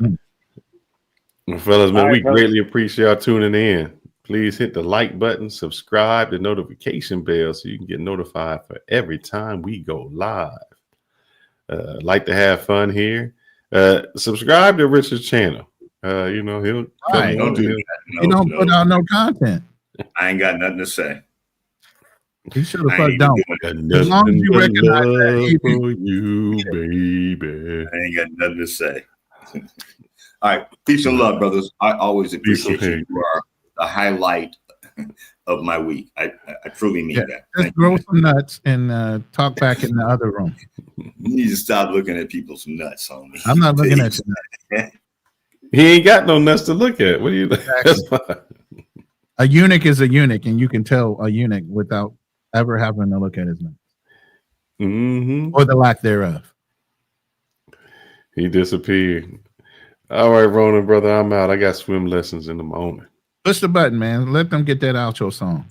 Well, fellas, man, we greatly appreciate y'all tuning in. Please hit the like button, subscribe, the notification bell so you can get notified for every time we go live. Like to have fun here. Subscribe to Richard's channel. He'll don't do that. You don't put out no content. I ain't got nothing to say. You should have fucked down. As long as you recognize that for you, baby. I ain't got nothing to say. All right. Peace and love, brothers. I always appreciate you. You are the highlight of my week. I truly mean that. Just grow some nuts and talk back in the other room. You need to stop looking at people's nuts, homie. I'm not looking at you. He ain't got no nuts to look at. What do you think? Exactly. A eunuch is a eunuch, and you can tell a eunuch without ever having to look at his nuts. or the lack thereof. He disappeared. All right, Ronan, brother, I'm out. I got swim lessons in the morning. Push the button, man. Let them get that outro song.